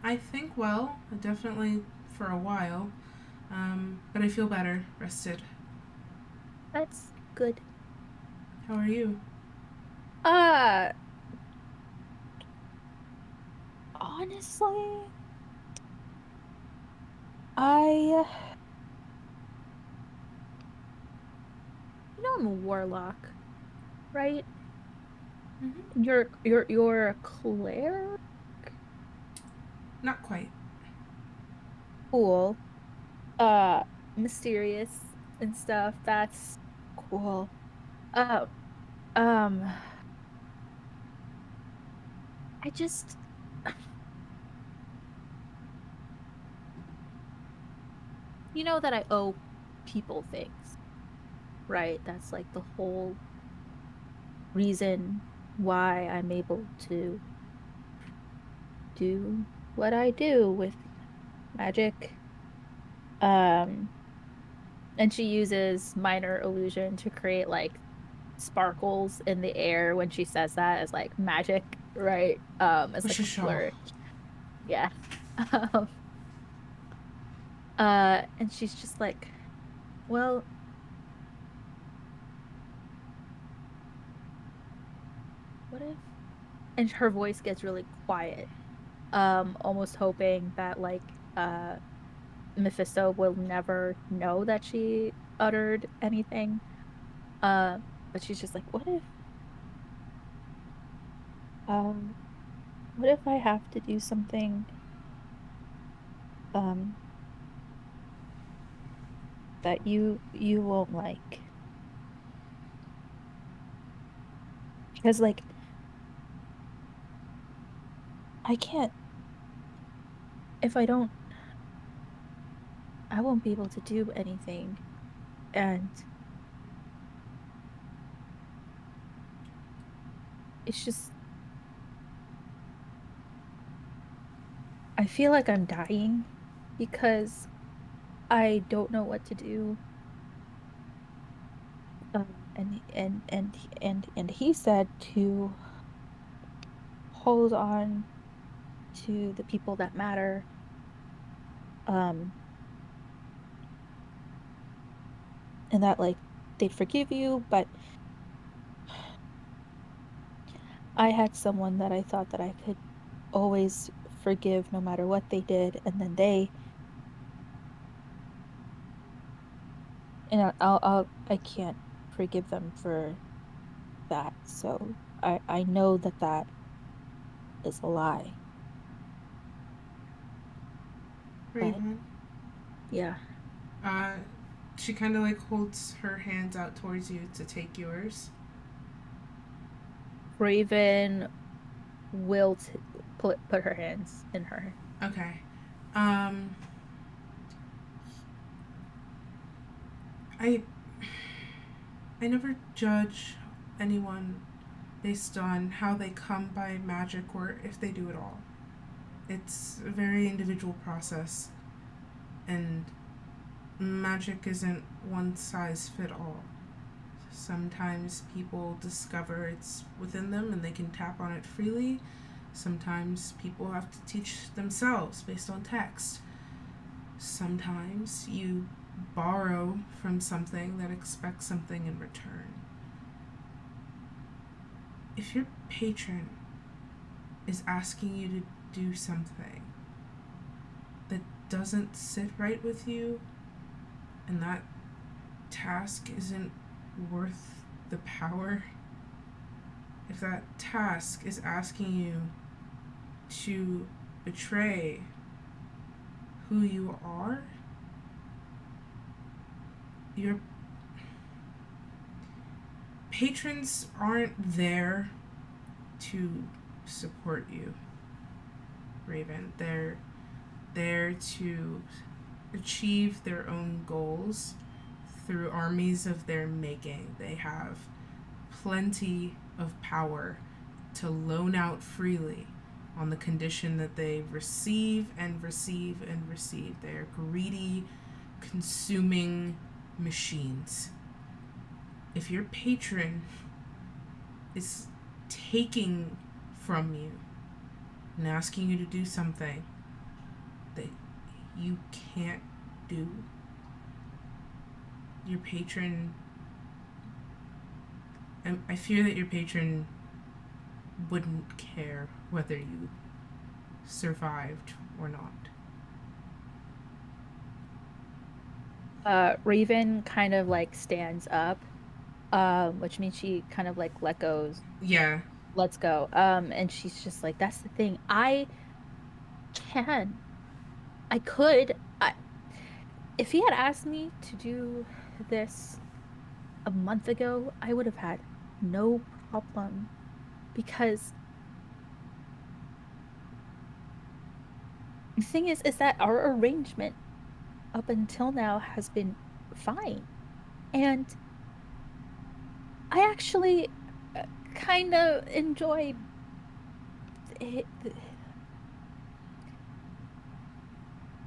B: I think well, definitely for a while. But I feel better, rested.
D: That's good.
B: How are you?
D: Honestly, I I'm a warlock, right?
B: Mm-hmm.
D: You're a cleric?
B: Not quite.
D: Cool. Mysterious and stuff. That's cool. Uh, um, I just you know that I owe people things, right? That's like the whole reason why I'm able to do what I do with magic. And she uses minor illusion to create like sparkles in the air when she says that as like magic, right? As like a
B: Wishashaw.
D: flourish. Yeah. Um, and she's just like, well, what if? And her voice gets really quiet, almost hoping that like Mephisto will never know that she uttered anything. Uh, but she's just like, um, what if I have to do something, um, that you won't like? Because like I can't if I don't, I won't be able to do anything, and it's just I feel like I'm dying because I don't know what to do. And he said to hold on to the people that matter. Um, and that like they'd forgive you, but I had someone that I thought that I could always forgive no matter what they did, and then I can't forgive them for that. So I know that that is a lie. But
B: Raven.
D: yeah,
B: Uh, she kind of like holds her hands out towards you to take yours.
D: Raven will put her hands in her.
B: Okay. Um, I I never judge anyone based on how they come by magic or if they do it all. It's a very individual process, and magic isn't one size fit all. Sometimes people discover it's within them and they can tap on it freely. Sometimes people have to teach themselves based on text. Sometimes you borrow from something that expects something in return. If your patron is asking you to do something that doesn't sit right with you, and that task isn't worth the power, if that task is asking you to betray who you are, your patrons aren't there to support you, Raven. They're there to achieve their own goals through armies of their making. They have plenty of power to loan out freely on the condition that they receive and receive and receive. They are greedy, consuming machines. If your patron is taking from you and asking you to do something that you can't do, your patron, I fear that your patron wouldn't care whether you survived or not.
D: Raven kind of like stands up, which means she kind of like
B: Yeah.
D: lets go. And she's just like, that's the thing. Can, I could, I, if he had asked me to do this a month ago, I would have had no problem because the thing is that our arrangement up until now has been fine. And I actually kind of enjoy it.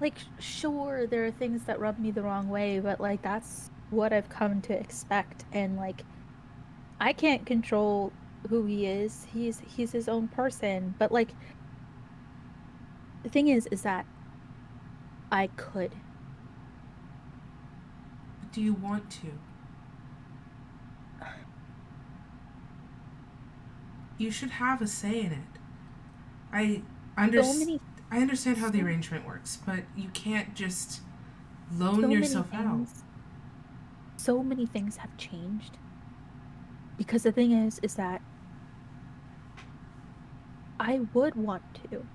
D: Like, sure, there are things that rub me the wrong way, but like, that's what I've come to expect. And like, I can't control who he is. He's his own person. But like, The thing is that I could.
B: But do you want to? You should have a say in it. I
D: So
B: understand.
D: many,
B: I understand how the
D: so,
B: arrangement works, but you can't just
D: so
B: loan
D: many
B: yourself out.
D: things, so many things have changed. Because the thing is that I would want to.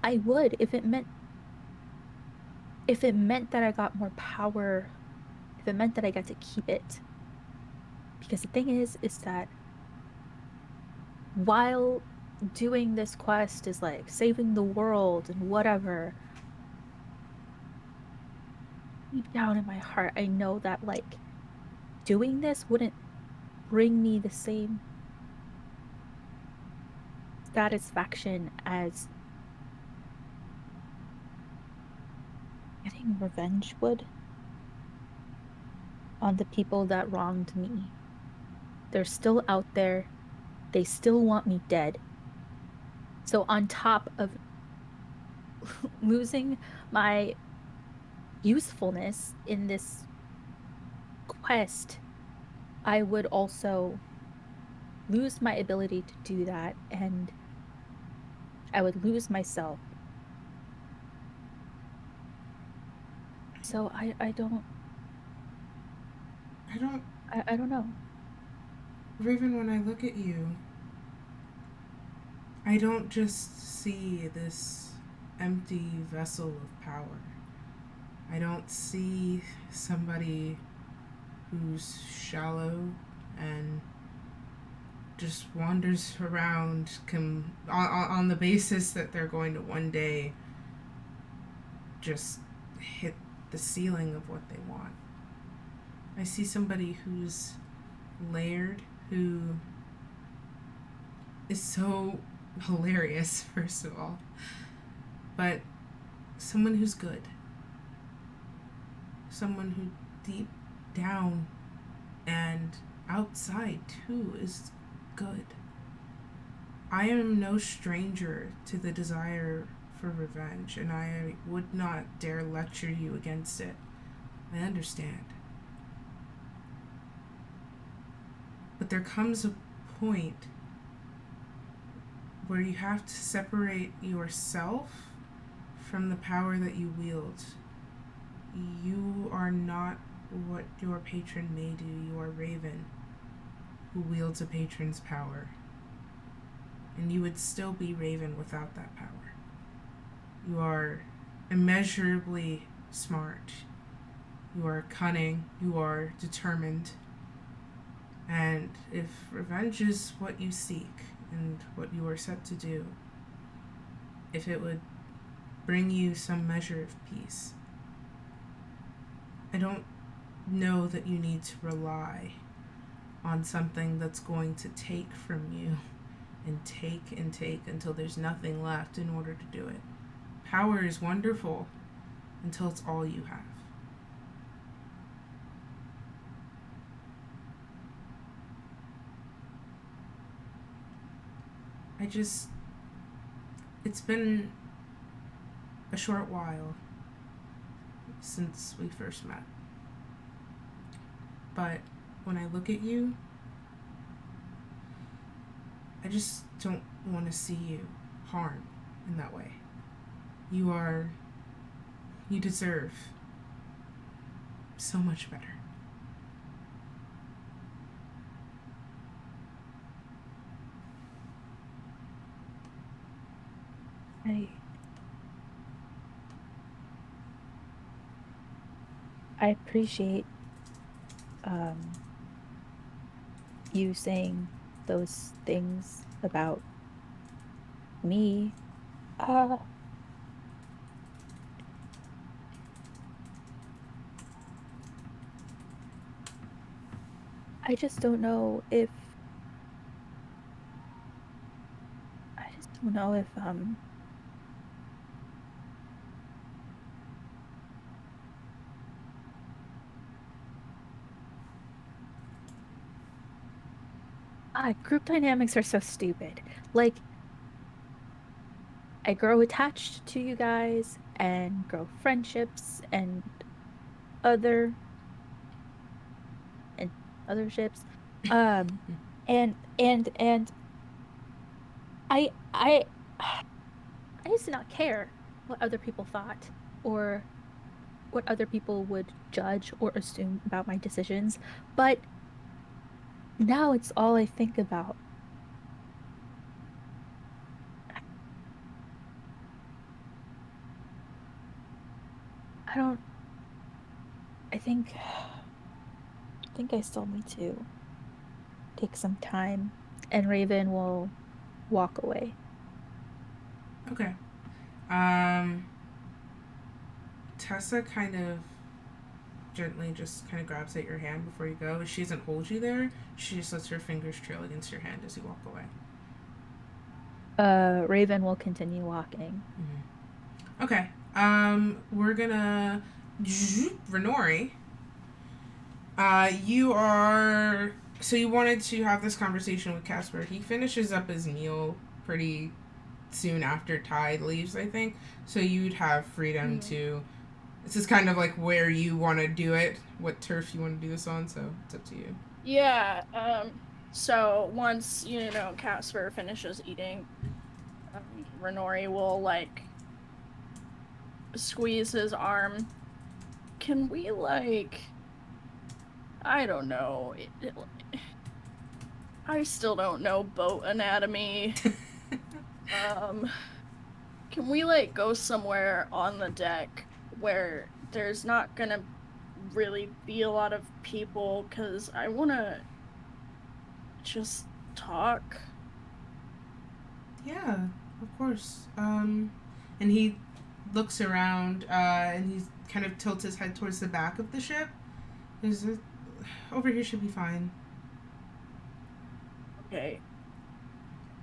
D: I would if it meant that I got more power, if it meant that I got to keep it. Because the thing is that while doing this quest is like saving the world and whatever, deep down in my heart, I know that like doing this wouldn't bring me the same satisfaction as getting revenge would on the people that wronged me. They're still out there. They still want me dead. So on top of losing my usefulness in this quest, I would also lose my ability to do that and I would lose myself. So I don't
B: I don't.
D: I don't know.
B: Raven, when I look at you, I don't just see this empty vessel of power. I don't see somebody who's shallow and just wanders around on the basis that they're going to one day just hit the ceiling of what they want. I see somebody who's layered, who is so hilarious, first of all, but someone who's good. Someone who deep down and outside too is good. I am no stranger to the desire for revenge, and I would not dare lecture you against it. I understand. But there comes a point where you have to separate yourself from the power that you wield. You are not what your patron may do. You are Raven, who wields a patron's power. And you would still be Raven without that power. You are immeasurably smart. You are cunning. You are determined. And if revenge is what you seek and what you are set to do, if it would bring you some measure of peace, I don't know that you need to rely on something that's going to take from you and take until there's nothing left in order to do it. Power is wonderful until it's all you have. It's been a short while since we first met. But when I look at you, I just don't want to see you harmed in that way. You deserve so much better.
D: I I appreciate you saying those things about me. Uh I just don't know if I just don't know if group dynamics are so stupid. Like I grow attached to you guys and grow friendships other and other ships. Um and I I used to not care what other people thought or what other people would judge or assume about my decisions, but now it's all I think about. I don't I think I still need to take some time and Raven will walk away.
B: Okay. Tessa kind of gently just kind of grabs at your hand before you go. She doesn't hold you there. She just lets her fingers trail against your hand as you walk away.
D: Raven will continue walking.
B: Mm-hmm. Okay. We're gonna Renori. You are so you wanted to have this conversation with Casper. He finishes up his meal pretty soon after Tide leaves, I think. So you'd have freedom to. This is kind of like where you want to do it, what turf you want to do this on. So it's up to you.
C: Yeah. So once Casper finishes eating, Renori will like squeeze his arm. Can we I don't know. I still don't know boat anatomy. Can we go somewhere on the deck where there's not gonna really be a lot of people? Cause I wanna just talk.
B: Yeah, of course. And he looks around, and he kind of tilts his head towards the back of the ship. Over here should be fine.
C: Okay.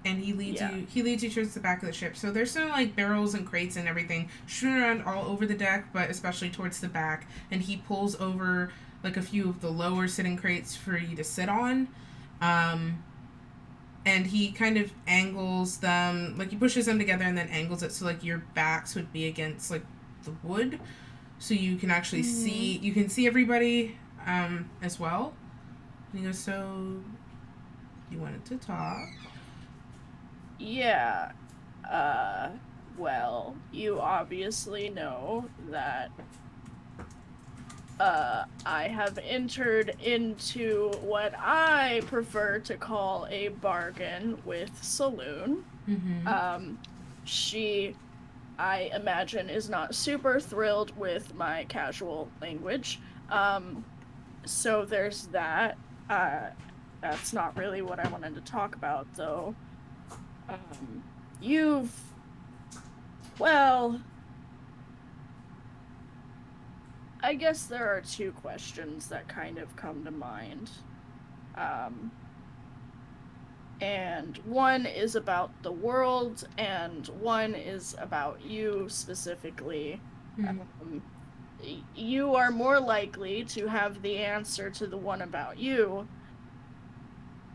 B: And he leads you towards the back of the ship. So there's some like barrels and crates and everything strewn around all over the deck, but especially towards the back. And he pulls over like a few of the lower sitting crates for you to sit on. And he kind of angles them, like he pushes them together and then angles it so like your backs would be against like the wood, so you can actually see everybody as well. And he goes, so you wanted to talk?
C: Yeah. Well, you obviously know that I have entered into what I prefer to call a bargain with Saloon.
B: Mm-hmm.
C: She, I imagine, is not super thrilled with my casual language. So there's that. That's not really what I wanted to talk about, though. Well, I guess there are two questions that kind of come to mind. And one is about the world, and one is about you specifically. You are more likely to have the answer to the one about you,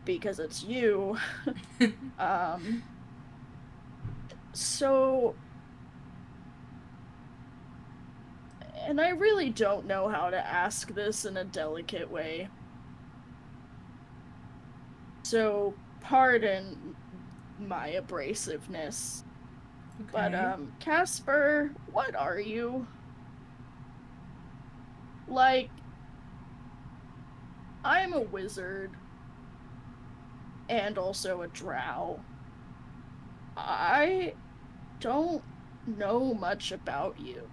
C: because it's you. So, and I really don't know how to ask this in a delicate way. So, pardon my abrasiveness.
B: Okay.
C: But, Casper, what are you? Like, I'm a wizard. And also a drow. I don't know much about you.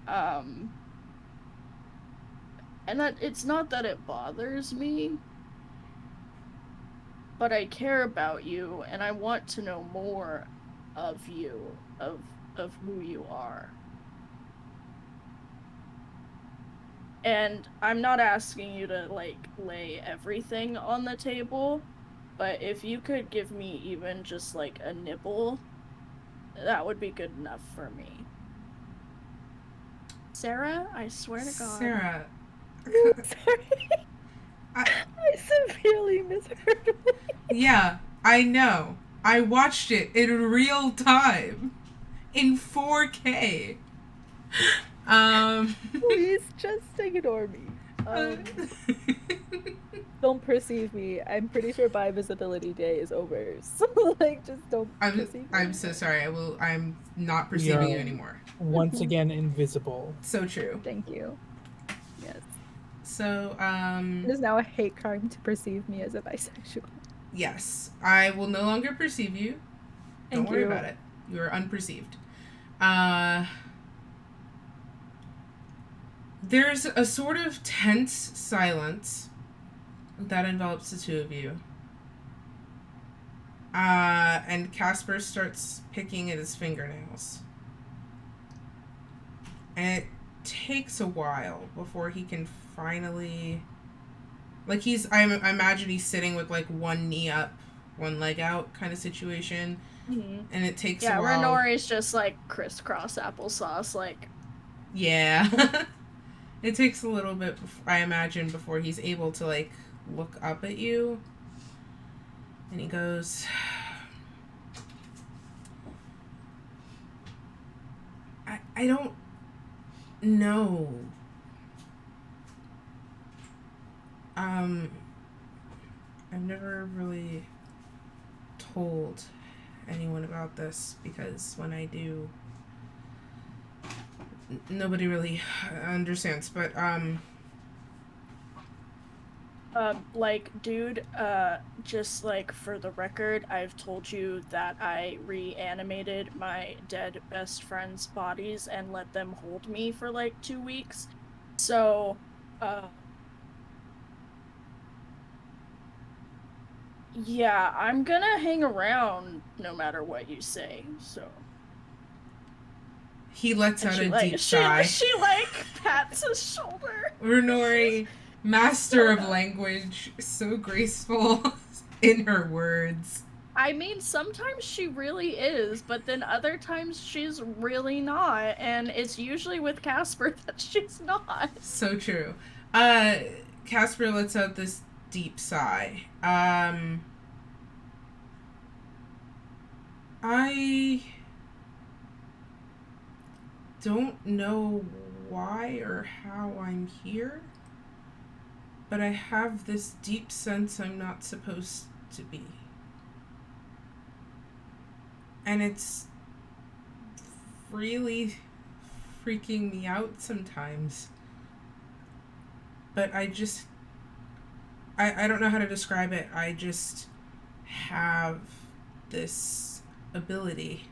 C: And that it's not that it bothers me, but I care about you and I want to know more of you, of who you are. And I'm not asking you to lay everything on the table, but if you could give me even just a nibble, that would be good enough for me. Sarah, I swear to God.
B: Sarah.
D: Sorry. I severely misheard.
B: Yeah, I know. I watched it in real time in 4K.
D: Please just ignore me. Don't perceive me. I'm pretty sure my visibility day is over. So like just don't perceive me.
B: I'm so sorry. I'm not
E: We
B: perceiving you
E: are
B: anymore.
E: once again invisible.
B: So true.
D: Thank you. Yes.
B: So,
D: It is now a hate crime to perceive me as a bisexual.
B: yes. I will no longer perceive you. Don't
D: Thank
B: worry
D: you.
B: about it. You are unperceived. There's a sort of tense silence that envelops the two of you. And Casper starts picking at his fingernails. And it takes a while before he can finally... Like, I imagine he's sitting with, like, one knee up, one leg out kind of situation.
C: Mm-hmm.
B: And it takes a
C: Yeah,
B: while.
C: Renori's just, like, crisscross applesauce, like...
B: Yeah. It takes a little bit, I imagine, before he's able to, like, look up at you. And he goes... I don't know. I've never really told anyone about this because when I do, nobody really understands. But
C: like, dude, just, like, for the record, I've told you that I reanimated my dead best friend's bodies and let them hold me for, like, 2 weeks. So, yeah, I'm gonna hang around no matter what you say, so...
B: He lets out a deep
C: she,
B: sigh.
C: She, like, pats his shoulder.
B: Renori, master of language, so graceful in her words.
C: I mean, sometimes she really is, but then other times she's really not, and it's usually with Casper that she's not.
B: So true. Casper lets out this deep sigh. I don't know why or how I'm here, but I have this deep sense I'm not supposed to be. And it's really freaking me out sometimes. But I don't know how to describe it. I just have this ability,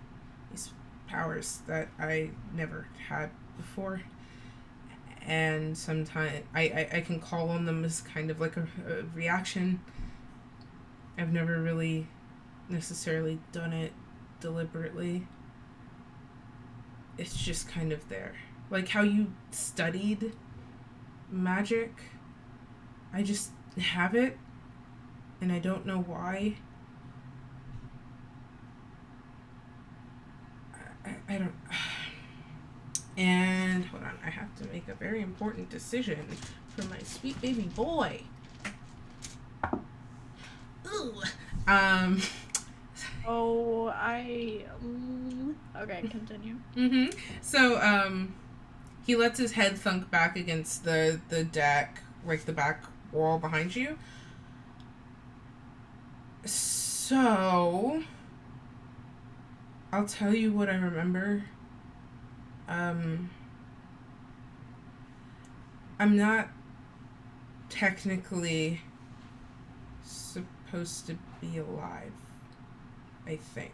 B: these powers that I never had before. And sometimes I can call on them as kind of like a reaction. I've never really necessarily done it deliberately. It's just kind of there. Like how you studied magic. I just have it, and I don't know why. I don't... And, hold on, I have to make a very important decision for my sweet baby boy. Ooh.
C: Oh, okay, continue.
B: So, he lets his head thunk back against the deck, like the back wall behind you. So, I'll tell you what I remember. I'm not technically supposed to be alive, I think.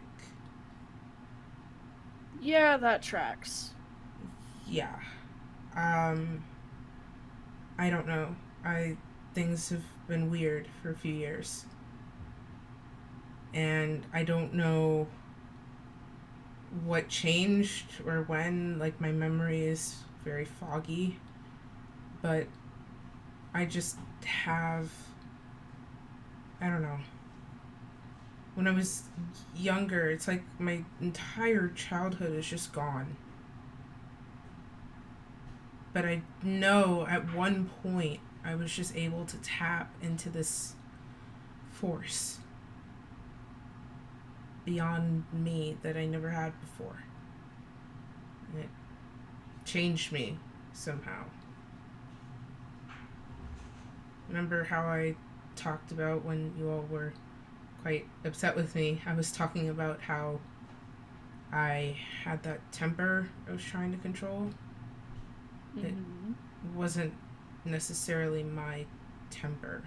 C: Yeah, that tracks.
B: Yeah. I don't know. Things have been weird for a few years. And I don't know what changed or when. Like, my memory is very foggy. But I just have... I don't know. When I was younger, it's like my entire childhood is just gone. But I know at one point I was just able to tap into this force. beyond me that I never had before. And it changed me somehow. Remember how I talked about when you all were quite upset with me? I was talking about how I had that temper I was trying to control. It wasn't necessarily my temper.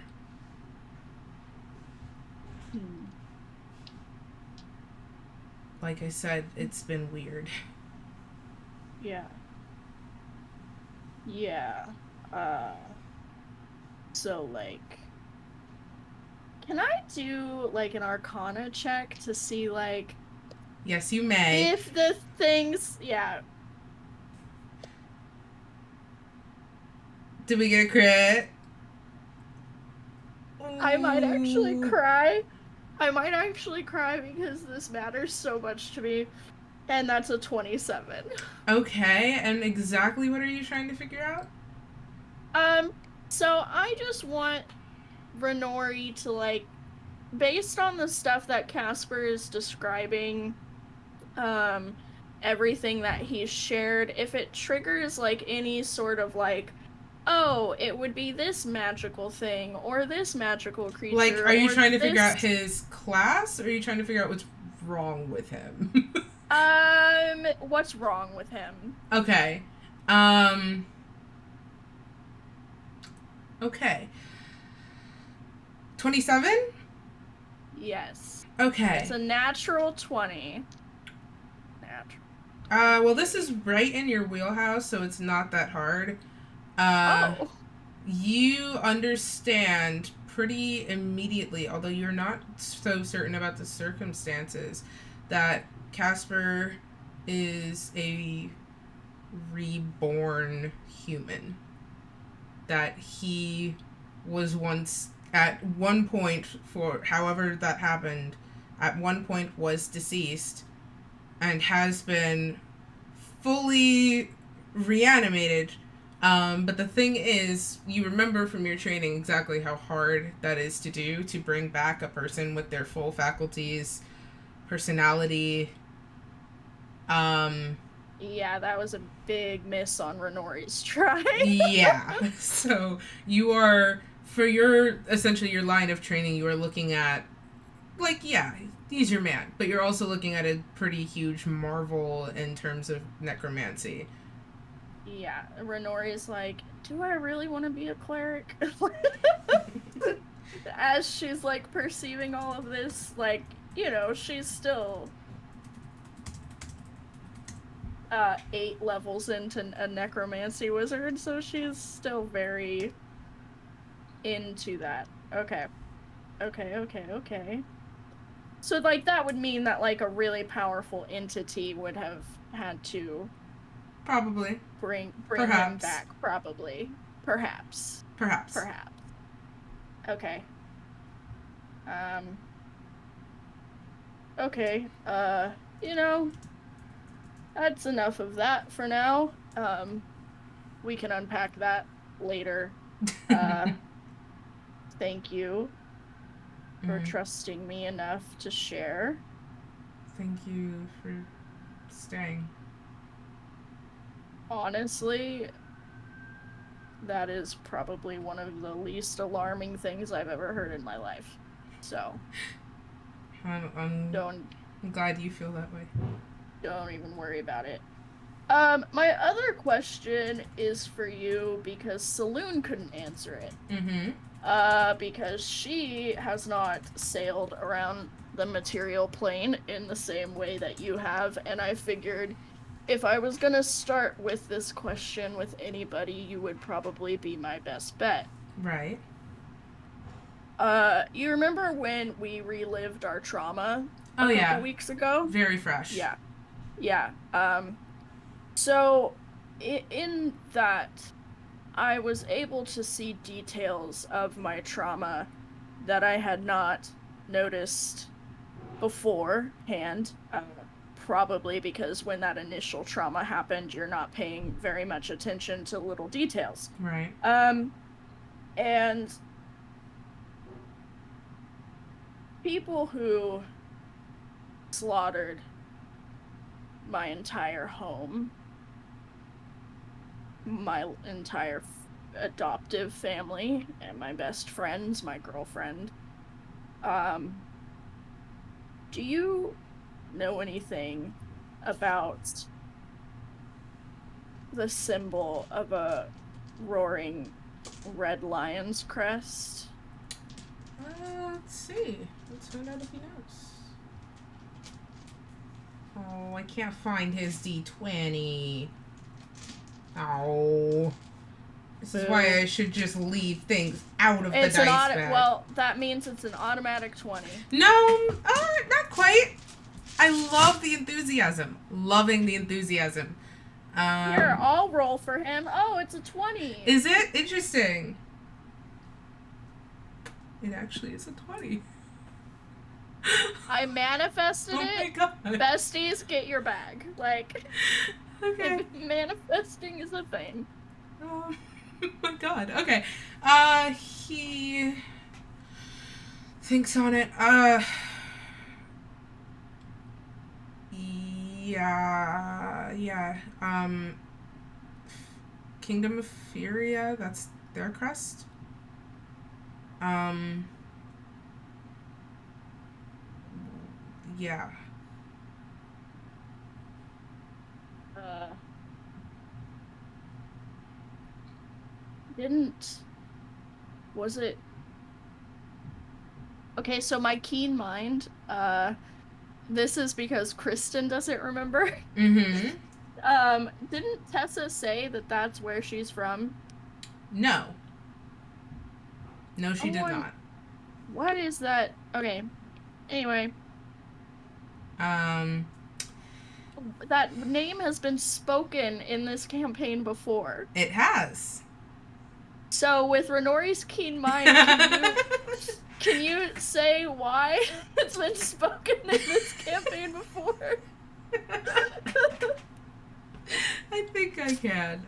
B: Like I said, it's been weird.
C: Yeah. So, like, can I do, like, an Arcana check to see, like...
B: Yes, you may.
C: If the things... Yeah.
B: Did we get a crit?
C: I might actually cry. I might actually cry because this matters so much to me. And that's a 27.
B: Okay, and exactly what are you trying to figure out?
C: So I just want Renori to, like, based on the stuff that Casper is describing, everything that he's shared, if it triggers, like, any sort of, like, oh, it would be this magical thing, or this magical creature,
B: like, are you trying to figure out
C: this...
B: his class, or are you trying to figure out what's wrong with him?
C: What's wrong with him?
B: Okay. Okay. 27?
C: Yes.
B: Okay.
C: It's a natural 20.
B: Well, this is right in your wheelhouse, so it's not that hard. You understand pretty immediately, although you're not so certain about the circumstances, that Casper is a reborn human. That he was once, at one point, for however that happened, at one point was deceased and has been fully reanimated. But the thing is, you remember from your training exactly how hard that is to do, to bring back a person with their full faculties, personality.
C: Yeah, that was a big miss on Renori's try.
B: Yeah. So you are, for your, essentially your line of training, you are looking at, like, yeah, he's your man, but you're also looking at a pretty huge marvel in terms of necromancy.
C: Yeah, Renori's like, do I really want to be a cleric? As she's, like, perceiving all of this, like, you know, she's still 8 levels into a necromancy wizard, so she's still very into that. Okay. So, like, that would mean that, like, a really powerful entity would have had to
B: Probably.
C: bring
B: Perhaps.
C: him back, probably. Perhaps. Okay. Okay, you know, that's enough of that for now. We can unpack that later. Thank you for trusting me enough to share.
B: Thank you for staying.
C: Honestly, that is probably one of the least alarming things I've ever heard in my life. So,
B: I'm glad you feel that way.
C: Don't even worry about it. My other question is for you because Saloon couldn't answer it. Because she has not sailed around the material plane in the same way that you have, and I figured if I was gonna start with this question with anybody, you would probably be my best bet.
B: Right.
C: You remember when we relived our trauma
B: a
C: couple weeks ago?
B: Very fresh.
C: Yeah. So, in that, I was able to see details of my trauma that I had not noticed beforehand, probably because when that initial trauma happened, you're not paying very much attention to little details.
B: Right.
C: And people who slaughtered my entire home, my entire adoptive family, and my best friends, my girlfriend. Do you know anything about the symbol of a roaring red lion's crest?
B: Let's see. Let's find out if he knows. Oh, I can't find his D20. Oh. This is why I should just leave things out of the dice bag.
C: Well, that means it's an automatic 20.
B: No, not quite. I love the enthusiasm. Loving the enthusiasm.
C: Here, I'll roll for him. Oh, it's a 20.
B: Is it? Interesting. It actually is a 20.
C: I manifested it.
B: Oh my god.
C: Besties, get your bag. Like,
B: okay.
C: If manifesting is a thing.
B: Oh my god. Okay. He thinks on it. Yeah. Kingdom of Furia, that's their crest. Yeah.
C: Was it? Okay, so my keen mind, this is because Kristen doesn't remember.
B: Mm-hmm.
C: Didn't Tessa say that that's where she's from?
B: No. No, she did not.
C: What is that? Okay. Anyway. That name has been spoken in this campaign before.
B: It has.
C: So, with Renori's keen mind, can you say why it's been spoken in this campaign before?
B: I think I can.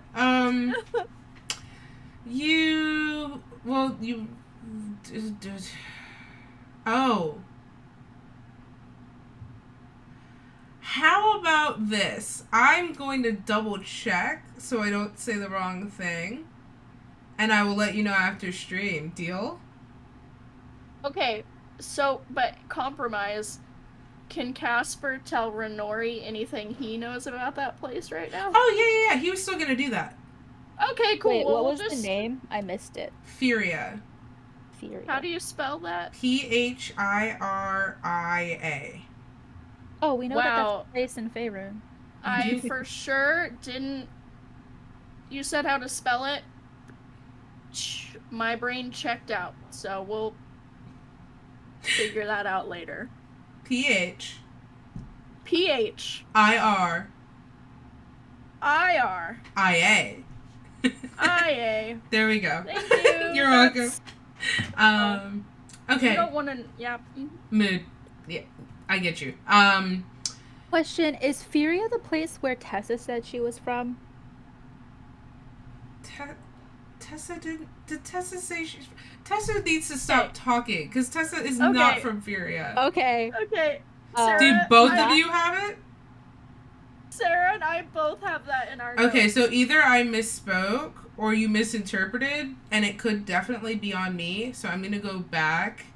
B: Oh. How about this? I'm going to double check so I don't say the wrong thing. And I will let you know after stream. Deal?
C: Okay, so, but compromise. Can Casper tell Renori anything he knows about that place right now?
B: Oh, yeah. He was still gonna do that.
C: Okay, cool.
D: Wait,
C: well,
D: what was the name? I missed it.
B: Furia.
C: How do you spell that?
B: Phiria.
D: Oh, we know that that's a place in Faerun.
C: I for sure didn't... You said how to spell it? My brain checked out, so we'll figure that out later.
B: PH.
C: IR.
B: IA. There we go.
C: Thank you.
B: You're welcome. Okay.
C: You don't want to... Yeah.
B: Mood. Yeah, I get you.
D: Question, is Furia the place where Tessa said she was from?
B: Tessa did Tessa say she's... Tessa needs to stop talking, because Tessa is not from Furia.
D: Okay.
C: Sarah,
B: do both of you have it?
C: Sarah and I both have that in our
B: Okay,
C: notes.
B: so either I misspoke, or you misinterpreted, and it could definitely be on me, so I'm going to go back.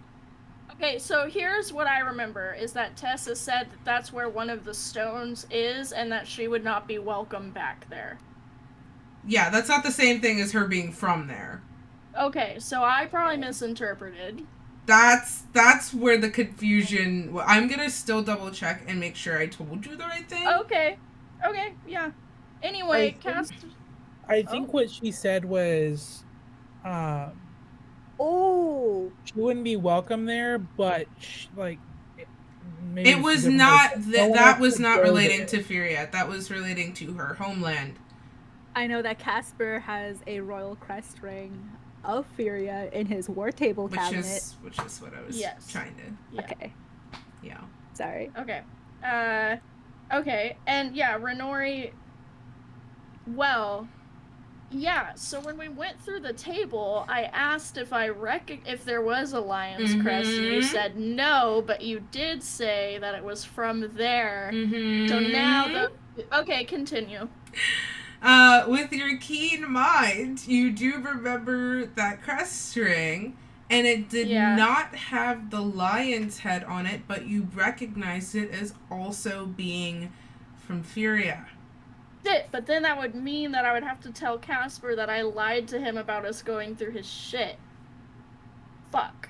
C: Okay, so here's what I remember, is that Tessa said that that's where one of the stones is, and that she would not be welcome back there.
B: Yeah, that's not the same thing as her being from there.
C: Okay, so I probably misinterpreted.
B: That's where the confusion... Well, I'm gonna still double check and make sure I told you the right thing.
C: Okay, yeah. Anyway,
E: I think what she said was... she wouldn't be welcome there, but maybe
B: it was not that was not relating to Furia. That was relating to her homeland.
D: I know that Casper has a royal crest ring of Furia in his war table cabinet.
B: Which is what I was trying to...
C: Yeah.
D: Okay.
B: Yeah.
D: Sorry.
C: Okay. Okay, and yeah, Renori... Well, Yeah, so when we went through the table, I asked if if there was a lion's crest, and you said no, but you did say that it was from there. So now okay, continue.
B: With your keen mind, you do remember that crest ring, and it did not have the lion's head on it, but you recognized it as also being from Furia.
C: But then that would mean that I would have to tell Casper that I lied to him about us going through his shit. Fuck.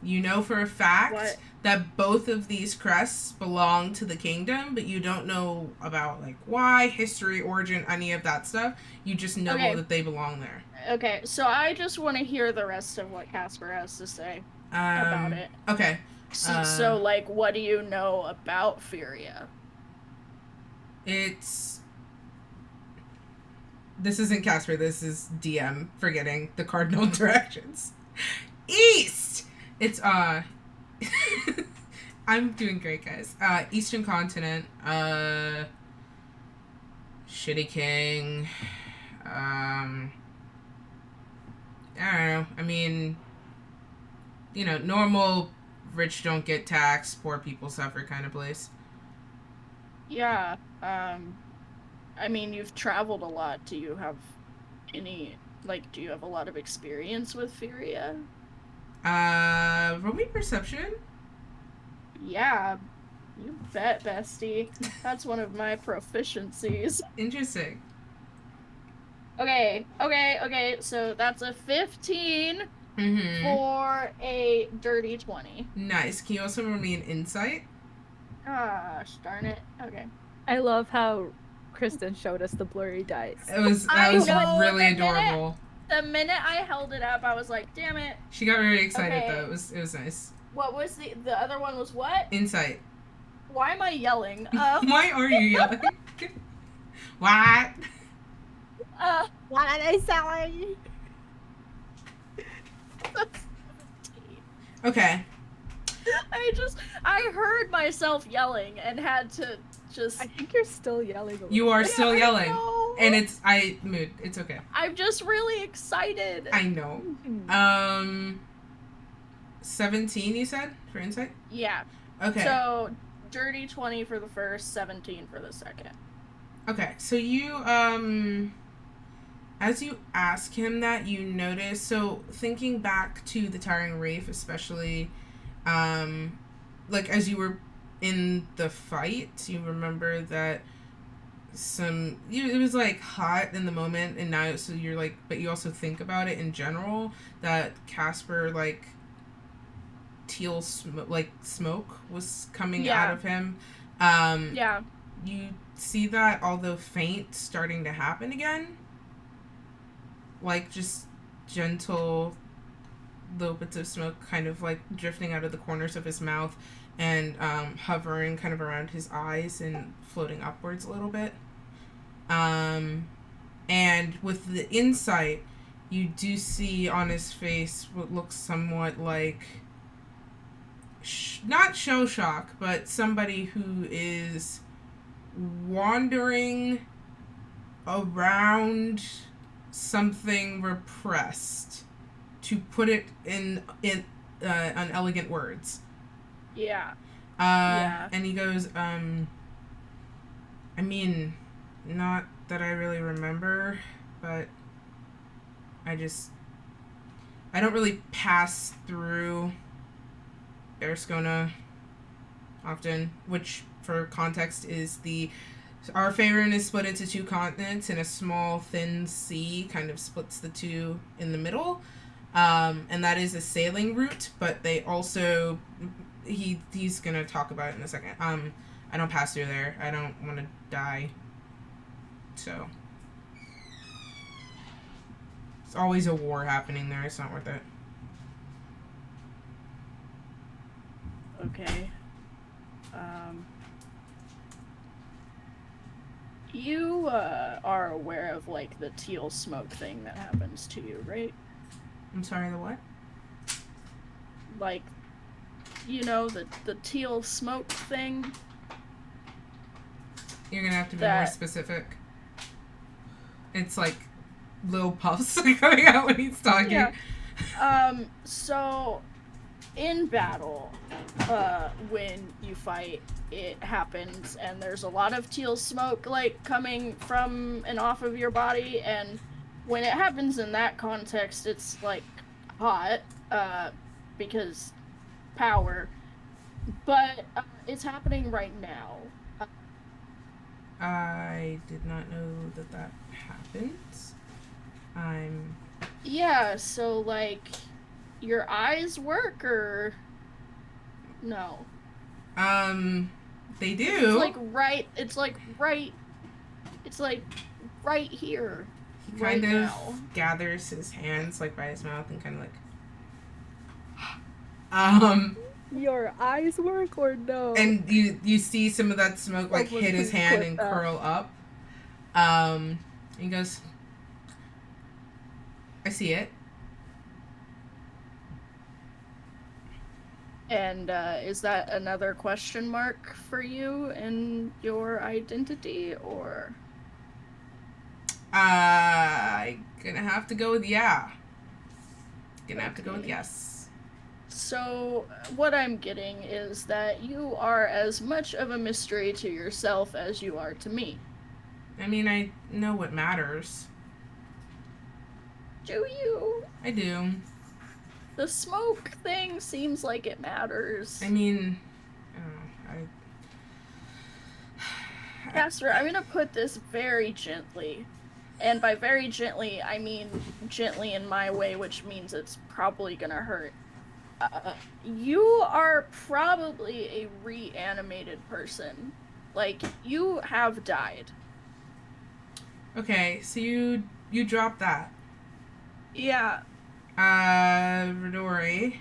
B: You know for a fact that both of these crests belong to the kingdom, but you don't know about, like, why, history, origin, any of that stuff. You just know that they belong there.
C: Okay, so I just want to hear the rest of what Casper has to say about it.
B: Okay.
C: So, like, what do you know about Furia?
B: This isn't Casper, this is DM forgetting the cardinal directions. East! It's, I'm doing great, guys. Eastern continent, Shitty King, I don't know, I mean, you know, normal rich don't get taxed, poor people suffer kind of place.
C: Yeah, I mean, you've traveled a lot. Do you have any, like, do you have a lot of experience with Furia?
B: Roll me perception?
C: Yeah, you bet, bestie. That's one of my proficiencies.
B: Interesting.
C: Okay, so that's a 15 for a dirty 20.
B: Nice. Can you also roll me an insight?
C: Gosh, darn it. Okay.
D: I love how Kristen showed us the blurry dice.
B: That was really adorable.
C: The minute I held it up, I was like, damn it.
B: She got very excited though. It was nice.
C: What was the other one was what?
B: Insight.
C: Why am I yelling?
B: Why are you yelling? What?
D: What are they selling?
B: Okay.
C: I heard myself yelling and had to just...
D: I think you're still yelling.
B: You are still yelling. And it's okay.
C: I'm just really excited.
B: I know. 17 you said for insight?
C: Yeah.
B: Okay.
C: So dirty 20 for the first, 17 for the second.
B: Okay. So you as you ask him that, you notice, so thinking back to the Towering Reef, especially like as you were in the fight, you remember that it was like hot in the moment, and now so you're like, but you also think about it in general that Casper, like, teal smoke was coming out of him. You see that, although faint, starting to happen again, like just gentle little bits of smoke kind of like drifting out of the corners of his mouth and hovering kind of around his eyes and floating upwards a little bit. And with the insight, you do see on his face what looks somewhat like not show shock, but somebody who is wandering around something repressed, to put it in unelegant words.
C: Yeah.
B: And he goes, I mean, not that I really remember, but I don't really pass through Erskona often, which for context is our Faerun is split into two continents, and a small thin sea kind of splits the two in the middle. And that is a sailing route, but they also, he's gonna talk about it in a second. I don't pass through there. I don't want to die. So it's always a war happening there. It's not worth it.
C: Okay. You are aware of, like, the teal smoke thing that happens to you, right?
B: I'm sorry, the what?
C: Like, you know, the teal smoke thing?
B: You're gonna have to be more specific. It's like little puffs coming out when he's talking.
C: Yeah. So in battle, when you fight, it happens, and there's a lot of teal smoke, like, coming from and off of your body, and when it happens in that context, it's, like, hot, because power, but, it's happening right now.
B: I did not know that happened.
C: Yeah, so, like, your eyes work, or... No.
B: They do.
C: It's like right here.
B: He
C: Right
B: kind of
C: now.
B: gathers his hands, like, by his mouth and kind of, like...
D: Your eyes work or no?
B: And you see some of that smoke, like,
D: Someone
B: hit his
D: please
B: hand
D: clip
B: and
D: that.
B: curl up. He goes, I see it.
C: And is that another question mark for you in your identity, or?
B: I'm gonna have to go with yeah. Gonna have to go with
C: Okay.
B: yes.
C: So, what I'm getting is that you are as much of a mystery to yourself as you are to me.
B: I mean, I know what matters.
C: Do you?
B: I do.
C: The smoke thing seems like it matters.
B: I mean,
C: Casper, I'm gonna put this very gently. And by very gently, I mean gently in my way, which means it's probably gonna hurt. You are probably a reanimated person. Like, you have died.
B: Okay, so you drop that.
C: Yeah.
B: Rodori,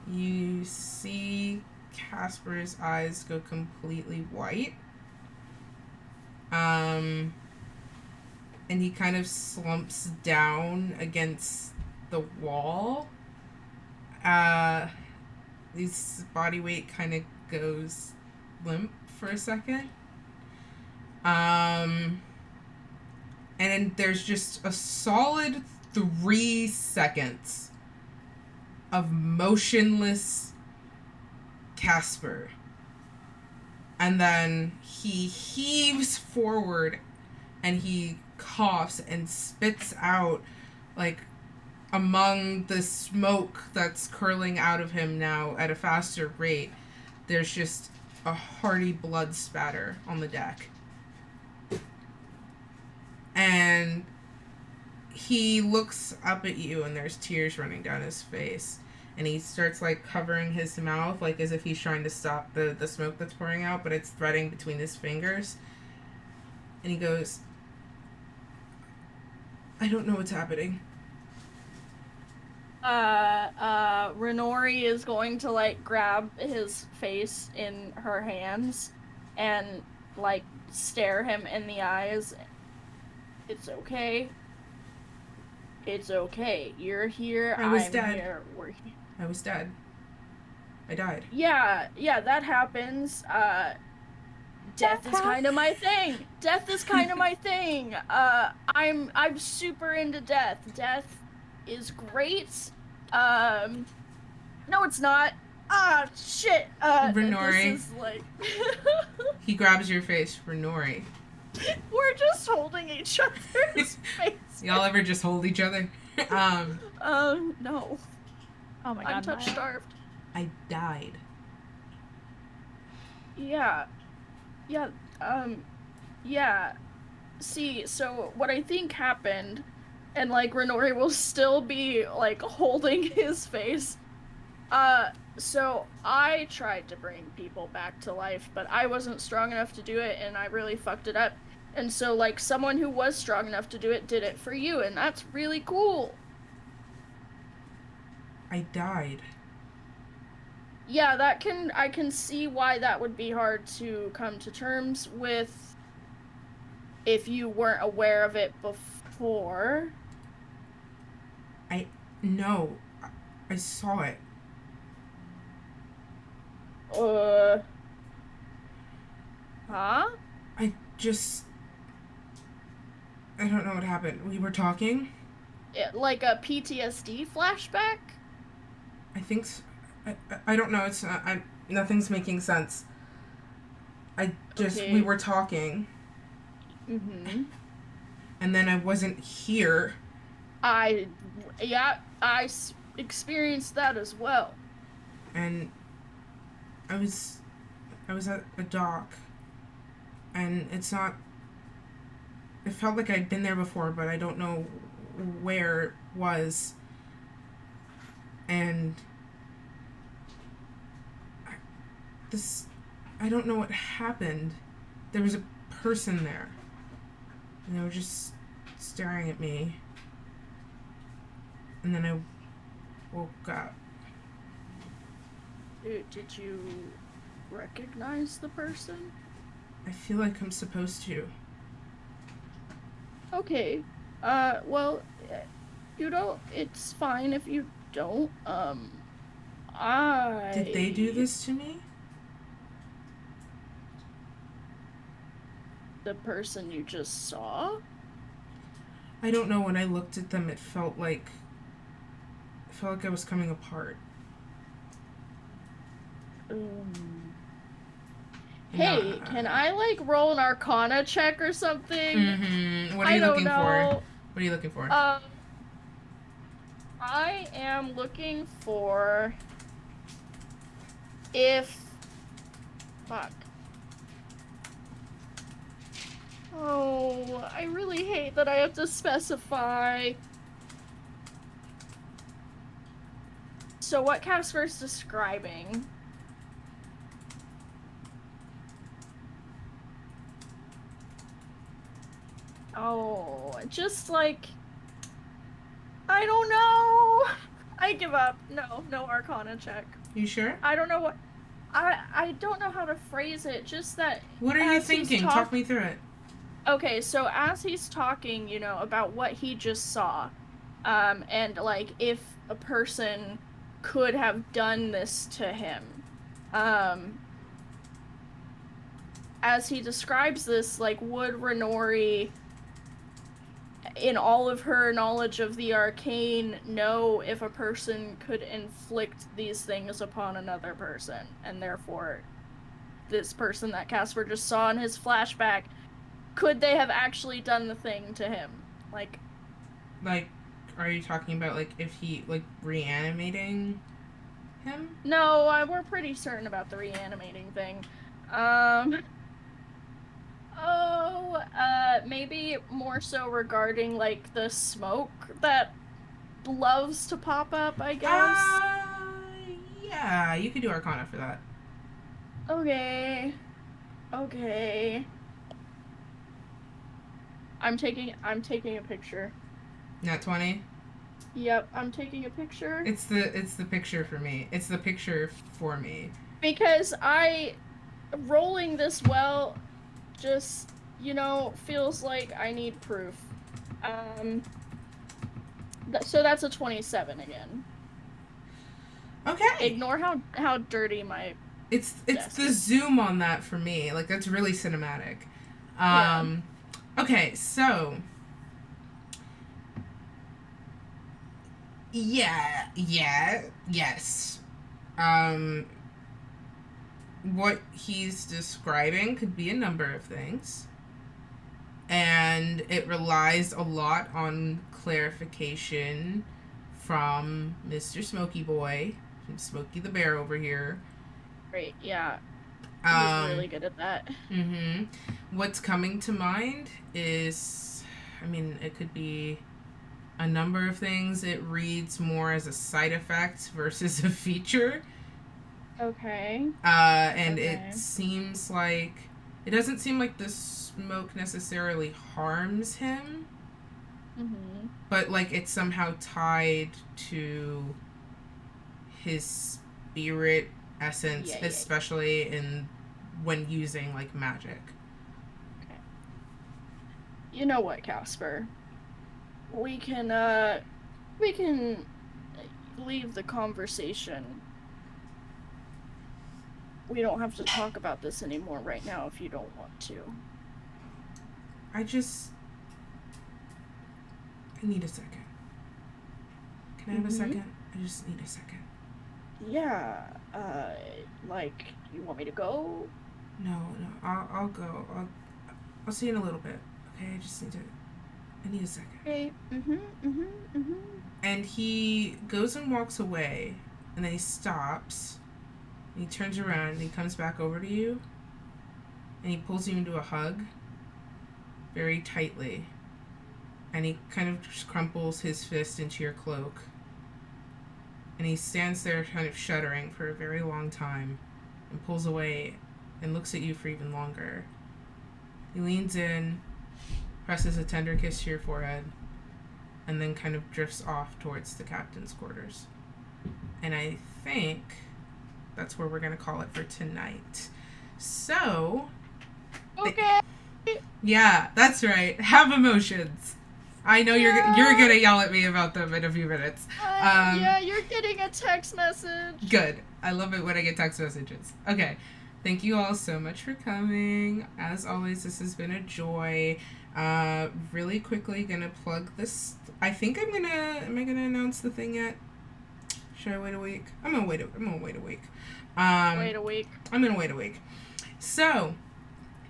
B: you see Casper's eyes go completely white. And he kind of slumps down against the wall. His body weight kind of goes limp for a second. And then there's just a solid 3 seconds of motionless Casper. And then he heaves forward and he coughs and spits out, like, among the smoke that's curling out of him now at a faster rate, there's just a hearty blood spatter on the deck. And he looks up at you and there's tears running down his face. And he starts, like, covering his mouth, like, as if he's trying to stop the smoke that's pouring out, but it's threading between his fingers. And he goes, I don't know what's happening.
C: Renori is going to, like, grab his face in her hands and, like, stare him in the eyes. It's okay. It's okay. You're here.
B: I was
C: I'm
B: dead.
C: here. We're here.
B: I was dead. I died.
C: Yeah, that happens. Death is kind of my thing. Death is kind of my thing. I'm super into death. Death is great. No, it's not. Ah, shit.
B: Renori.
C: This is like...
B: He grabs your face, Renori.
C: We're just holding each other's face.
B: Y'all ever just hold each other?
C: No.
D: Oh my god.
C: I'm touch starved.
B: I died.
C: Yeah. See, so what I think happened, and, like, Renori will still be, like, holding his face. So I tried to bring people back to life, but I wasn't strong enough to do it, and I really fucked it up. And so, like, someone who was strong enough to do it did it for you, and that's really cool.
B: I died.
C: Yeah, I can see why that would be hard to come to terms with if you weren't aware of it before.
B: No. I saw it.
C: Huh?
B: I just... I don't know what happened. We were talking?
C: Like a PTSD flashback?
B: I think I don't know. It's nothing's making sense. We
C: Okay.
B: were talking,
C: Mm-hmm.
B: and then I wasn't here.
C: Yeah, experienced that as well.
B: And I was at a dock, and it's not. It felt like I'd been there before, but I don't know where it was. And this, I don't know what happened. There was a person there, and they were just staring at me. And then I woke up.
C: Did you recognize the person?
B: I feel like I'm supposed to.
C: Okay. Well, you don't. It's fine if you don't.
B: Did they do this to me?
C: The person you just saw?
B: I don't know. When I looked at them, it felt like I was coming apart.
C: Hey, can I like roll an Arcana check or something?
B: Mm-hmm. What are you looking for? What are you looking for?
C: I am looking for if fuck. Oh, I really hate that I have to specify. So what Casper's describing? Oh, just like I don't know. I give up. No Arcana check.
B: You sure?
C: I don't know what I don't know how to phrase it. Just that.
B: What are you thinking? Talk me through it.
C: Okay, so as he's talking, you know, about what he just saw, and like if a person could have done this to him, as he describes this, like, would Renori, in all of her knowledge of the arcane, know if a person could inflict these things upon another person, and therefore this person that Casper just saw in his flashback, could they have actually done the thing to him? Like,
B: are you talking about, like, if he, like, reanimating him?
C: no, we're pretty certain about the reanimating thing. Maybe more so regarding, like, the smoke that loves to pop up, I guess.
B: Yeah, you could do Arcana for that.
C: Okay. I'm taking a picture.
B: Nat 20?
C: Yep, I'm taking a picture.
B: It's the picture for me. It's the picture for me.
C: Because rolling this well just, you know, feels like I need proof. So that's a 27 again.
B: Okay.
C: Ignore how dirty my
B: It's the zoom on that for me. Like, that's really cinematic.
C: Yeah.
B: Okay, so yes. What he's describing could be a number of things. And it relies a lot on clarification from Mr. Smoky Boy, from Smokey the Bear over here.
C: Great, yeah. He's really good at that.
B: Mm-hmm. What's coming to mind is, I mean, it could be a number of things. It reads more as a side effect versus a feature.
C: Okay.
B: And it seems like, it doesn't seem like the smoke necessarily harms him.
C: Mm-hmm.
B: But, like, it's somehow tied to his spirit essence, especially in when using, like, magic.
C: Okay. You know what, Casper? We can leave the conversation. We don't have to talk about this anymore right now if you don't want to.
B: I need a second. Can I have a second? I just need a second.
C: Yeah, like, you want me to go?
B: No, I'll go. I'll see you in a little bit. Okay, I need a second.
C: Okay,
B: And he goes and walks away, and then he stops, and he turns around, and he comes back over to you, and he pulls you into a hug, very tightly, and he kind of just crumples his fist into your cloak, and he stands there kind of shuddering for a very long time, and pulls away, and looks at you for even longer. He leans in, presses a tender kiss to your forehead, and then kind of drifts off towards the captain's quarters. And I think that's where we're going to call it for tonight. So...
C: Okay.
B: Yeah, that's right. Have emotions. I know you're going to yell at me about them in a few minutes.
C: Yeah, you're getting a text message.
B: Good. I love it when I get text messages. Okay. Thank you all so much for coming. As always, this has been a joy. Really quickly gonna plug this. I think am I gonna announce the thing yet? Should I wait a week? I'm gonna wait a week.
C: Wait a week.
B: I'm gonna wait a week. So,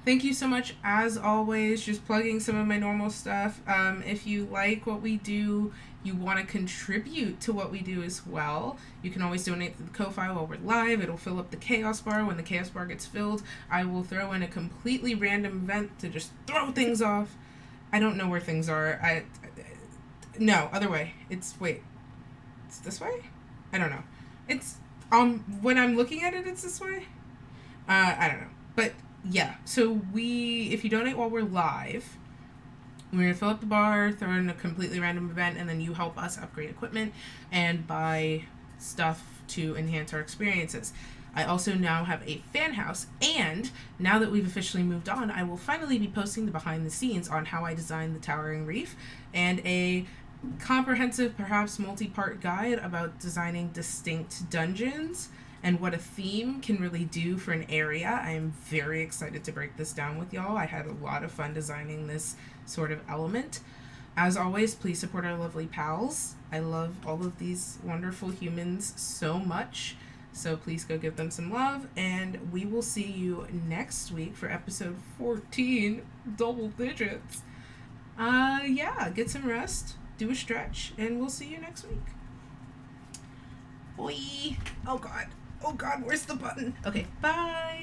B: thank you so much, as always, just plugging some of my normal stuff. If you like what we do, you want to contribute to what we do as well, you can always donate to the Ko-Fi while we're live. It'll fill up the Chaos Bar. When the Chaos Bar gets filled, I will throw in a completely random event to just throw things off. I don't know where things are. No, other way. It's this way? I don't know. It's, when I'm looking at it, it's this way? I don't know. But, yeah. So if you donate while we're live, we're going to fill up the bar, throw in a completely random event, and then you help us upgrade equipment and buy stuff to enhance our experiences. I also now have a fan house, and now that we've officially moved on, I will finally be posting the behind the scenes on how I designed the Towering Reef, and a comprehensive, perhaps multi-part guide about designing distinct dungeons and what a theme can really do for an area. I am very excited to break this down with y'all. I had a lot of fun designing this sort of element. As always, please support our lovely pals. I love all of these wonderful humans so much. So please go give them some love, and we will see you next week for episode 14, double digits. Yeah, get some rest, do a stretch, and we'll see you next week. Boy. Oh God, where's the button? Okay, bye.